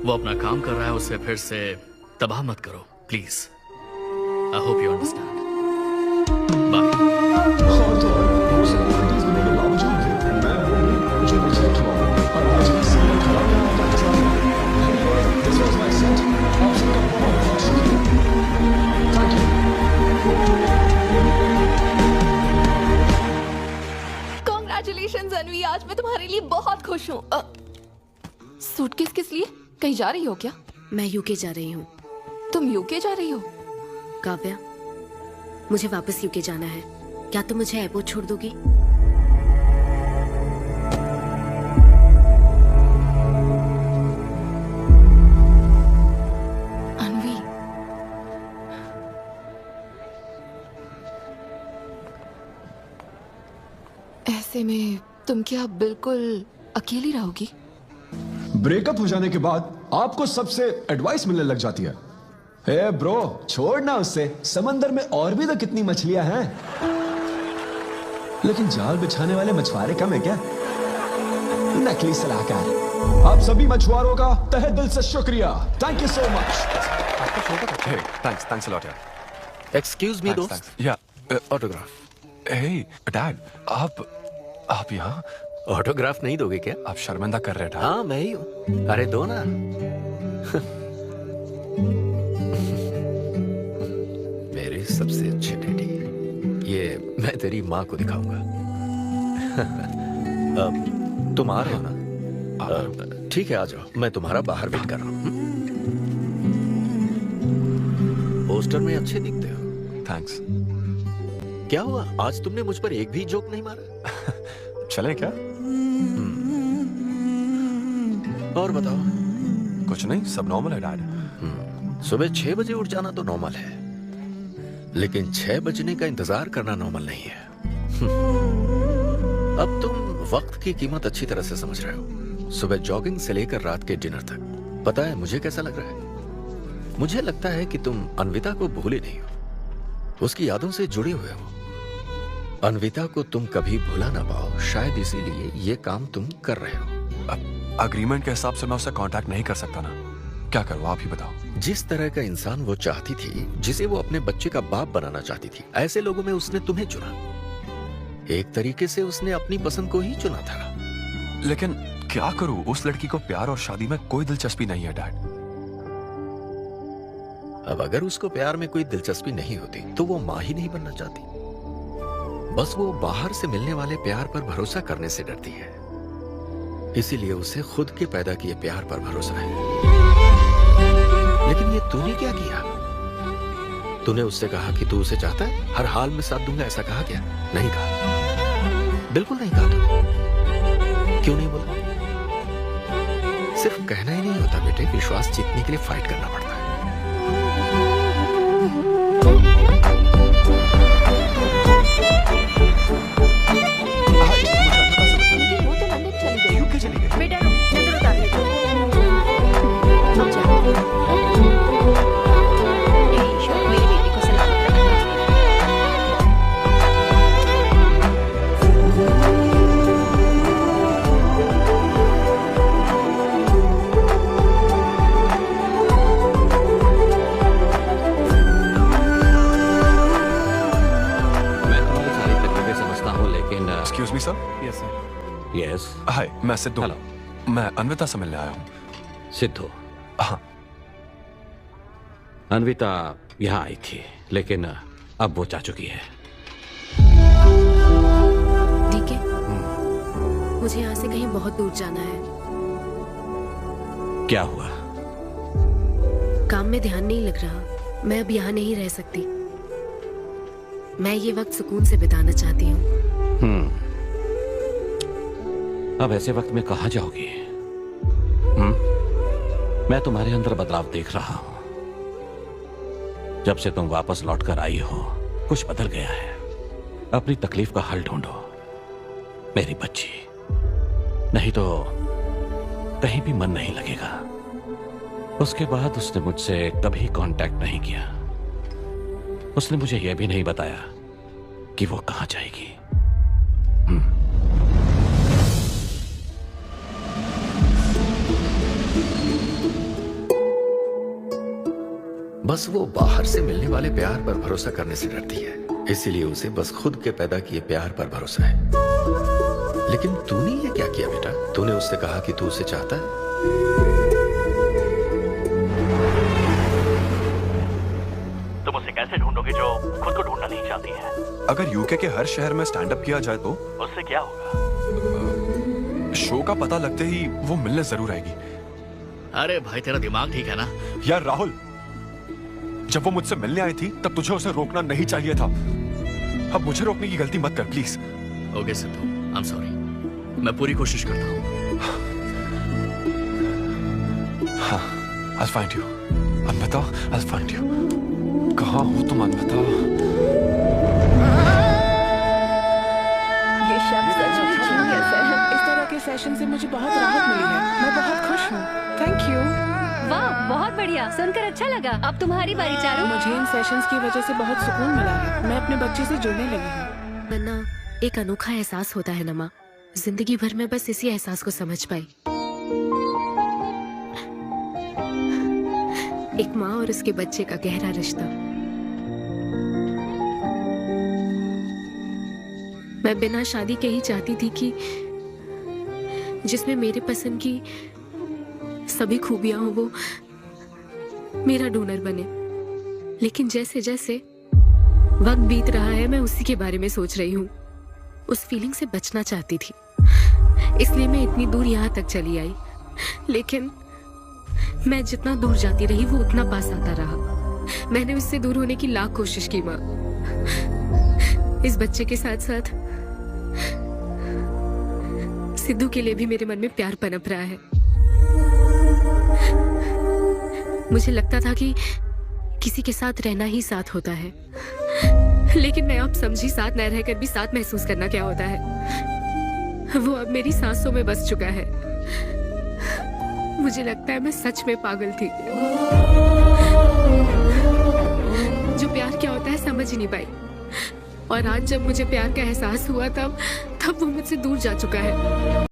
[SPEAKER 12] वो अपना काम कर रहा है, उसे फिर से तबाह मत करो please. I hope you understand.
[SPEAKER 8] Congratulations अनवी, आज मैं तुम्हारे लिए बहुत खुश हूँ। सूटकेस किस लिए? कहीं जा रही हो क्या?
[SPEAKER 11] मैं यूके जा रही हूँ।
[SPEAKER 8] तुम यूके जा रही हो?
[SPEAKER 11] काव्या, मुझे वापस यूके जाना है, क्या तुम मुझे एयरपोर्ट छोड़ दोगी?
[SPEAKER 8] अनवी, ऐसे में तुम क्या बिल्कुल अकेली रहोगी?
[SPEAKER 2] ब्रेकअप हो जाने के बाद आपको सबसे एडवाइस मिलने लग जाती है। हे ब्रो, छोड़ना उससे, समंदर में और भी तो कितनी मछलियां हैं। लेकिन जाल बिछाने वाले मछुआरे कम है क्या? नकली सलाहकार। आप सभी मछुआरों का तहे दिल से शुक्रिया। Thank you so much.
[SPEAKER 10] Thanks a lot यार।
[SPEAKER 13] एक्सक्यूज मी दोस्त।
[SPEAKER 10] या
[SPEAKER 13] ऑटोग्राफ।
[SPEAKER 10] हे डैड, आप यहाँ
[SPEAKER 13] ऑटोग्राफ नहीं दोगे क्या?
[SPEAKER 10] आप शर्मिंदा कर रहे हैं।
[SPEAKER 13] हाँ मैं ही हूँ। अरे दो ना। मेरे सबसे अच्छे डैडी, ये मैं तेरी माँ को दिखाऊंगा। तुम आ रहे हो ना? ठीक है आ जाओ, मैं तुम्हारा बाहर वेट कर रहा हूँ। पोस्टर में अच्छे दिखते हो।
[SPEAKER 10] थैंक्स।
[SPEAKER 13] क्या हुआ, आज तुमने मुझ पर एक भी जोक नहीं मारा?
[SPEAKER 10] चले क्या?
[SPEAKER 13] और बताओ।
[SPEAKER 10] कुछ नहीं, सब नॉर्मल है डैड।
[SPEAKER 13] सुबह 6 बजे उठ जाना तो नॉर्मल है, लेकिन 6 बजने का इंतजार करना नॉर्मल नहीं है। अब तुम वक्त की कीमत अच्छी तरह से समझ रहे हो। सुबह जॉगिंग से लेकर रात के डिनर तक। पता है मुझे कैसा लग रहा है? मुझे लगता है कि तुम अन्विता को भूले नहीं हो, उसकी यादों से जुड़े हुए हो। अन्विता को तुम कभी भुला ना पाओ, शायद इसीलिए ये काम तुम कर रहे हो।
[SPEAKER 10] अग्रीमेंट के हिसाब से मैं उससे कांटेक्ट नहीं कर सकता ना, क्या करूं आप ही बताओ।
[SPEAKER 13] जिस तरह का इंसान वो चाहती थी, जिसे वो अपने बच्चे का बाप बनाना चाहती थी, ऐसे लोगों में उसने तुम्हें चुना। एक तरीके से उसने अपनी पसंद को ही चुना था।
[SPEAKER 10] लेकिन क्या करूं, उस लड़की को प्यार और शादी में कोई दिलचस्पी नहीं है डैड।
[SPEAKER 13] अब अगर उसको प्यार में कोई दिलचस्पी नहीं होती तो वो माँ ही नहीं बनना चाहती। बस वो बाहर से मिलने वाले प्यार पर भरोसा करने से डरती है, इसीलिए उसे खुद के पैदा किए प्यार पर भरोसा है। लेकिन ये तूने क्या किया? तूने उससे कहा कि तू उसे चाहता है, हर हाल में साथ दूंगा, ऐसा कहा क्या? नहीं कहा, बिल्कुल नहीं कहा। तू क्यों नहीं बोला? सिर्फ कहना ही नहीं होता बेटे, विश्वास जीतने के लिए फाइट करना पड़ता है।
[SPEAKER 6] बेटा नजर उतार लेते मेरी बेटी को सलामत रखना।
[SPEAKER 13] मैं तुम्हारी सारी तकलीफें समझता हूँ, लेकिन
[SPEAKER 10] excuse me sir.
[SPEAKER 16] Yes sir.
[SPEAKER 13] Yes.
[SPEAKER 10] Hi, मैं सिद्धू।
[SPEAKER 13] हेलो।
[SPEAKER 10] मैं अन्विता से मिलने आया हूँ।
[SPEAKER 13] सिद्धू?
[SPEAKER 10] हाँ।
[SPEAKER 13] अन्विता यहाँ आई थी, लेकिन अब वो जा चुकी है।
[SPEAKER 11] ठीक है, मुझे यहाँ से कहीं बहुत दूर जाना है।
[SPEAKER 13] क्या हुआ?
[SPEAKER 11] काम में ध्यान नहीं लग रहा, मैं अब यहाँ नहीं रह सकती। मैं ये वक्त सुकून से बिताना चाहती हूँ।
[SPEAKER 13] अब ऐसे वक्त में कहाँ जाओगी? मैं तुम्हारे अंदर बदलाव देख रहा हूं। जब से तुम वापस लौटकर आई हो, कुछ बदल गया है। अपनी तकलीफ का हल ढूंढो मेरी बच्ची, नहीं तो कहीं भी मन नहीं लगेगा। उसके बाद उसने मुझसे कभी कांटेक्ट नहीं किया। उसने मुझे यह भी नहीं बताया कि वो कहां जाएगी। बस वो बाहर से मिलने वाले प्यार पर भरोसा करने से डरती है, इसीलिए उसे बस खुद के पैदा किए प्यार पर भरोसा है। लेकिन तूने ये क्या किया बेटा? तूने उससे कहा कि तू उसे चाहता है।
[SPEAKER 12] तुम उसे कैसे ढूंढोगे जो खुद को ढूंढना नहीं चाहती है?
[SPEAKER 10] अगर यूके के हर शहर में स्टैंड अप किया जाए तो
[SPEAKER 12] उससे क्या होगा?
[SPEAKER 10] शो का पता लगते ही वो मिलने जरूर आएगी।
[SPEAKER 12] अरे भाई तेरा दिमाग ठीक है ना?
[SPEAKER 10] यार राहुल, जब वो मुझसे मिलने आई थी तब तुझे उसे रोकना नहीं चाहिए था। अब मुझे रोकने की गलती मत कर please.
[SPEAKER 12] Okay Sidhu, I am sorry. मैं पूरी कोशिश करता हूँ।
[SPEAKER 10] हाँ, I'll find you। Anvita, I'll find you। कहाँ हो तुम अन्विता?
[SPEAKER 15] ये शब्द सच में जीनियस है। इस तरह के सेशन से मुझे बहुत राहत मिली है। मैं बहुत खुश हूँ। Thank you.
[SPEAKER 6] वाह, बहुत बढ़िया, सुनकर अच्छा लगा। अब तुम्हारी बारी चारू।
[SPEAKER 15] मुझे इन सेशंस की वजह से बहुत सुकून मिला है। मैं अपने बच्चे से जुड़ने लगी हूँ।
[SPEAKER 11] वरना एक अनोखा एहसास होता है नमा। जिंदगी भर में बस इसी एहसास को समझ पाई। एक माँ और उसके बच्चे का गहरा रिश्ता। मैं बिना शादी के ही चाहती थी कि जिसमें मेरे पसंद की सभी खूबियां हो वो मेरा डोनर बने। लेकिन जैसे जैसे वक्त बीत रहा है मैं उसी के बारे में सोच रही हूँ। उस फीलिंग से बचना चाहती थी, इसलिए मैं इतनी दूर यहाँ तक चली आई। लेकिन मैं जितना दूर जाती रही वो उतना पास आता रहा। मैंने उससे दूर होने की लाख कोशिश की माँ। इस बच्चे के साथ साथ सिद्धू के लिए भी मेरे मन में प्यार पनप रहा है। मुझे लगता था कि किसी के साथ रहना ही साथ होता है, लेकिन मैं अब समझी साथ न रहकर भी साथ महसूस करना क्या होता है। वो अब मेरी सांसों में बस चुका है। मुझे लगता है मैं सच में पागल थी। जो प्यार क्या होता है समझ ही नहीं पाई। और आज जब मुझे प्यार का एहसास हुआ तब वो मुझसे दूर जा चुका है।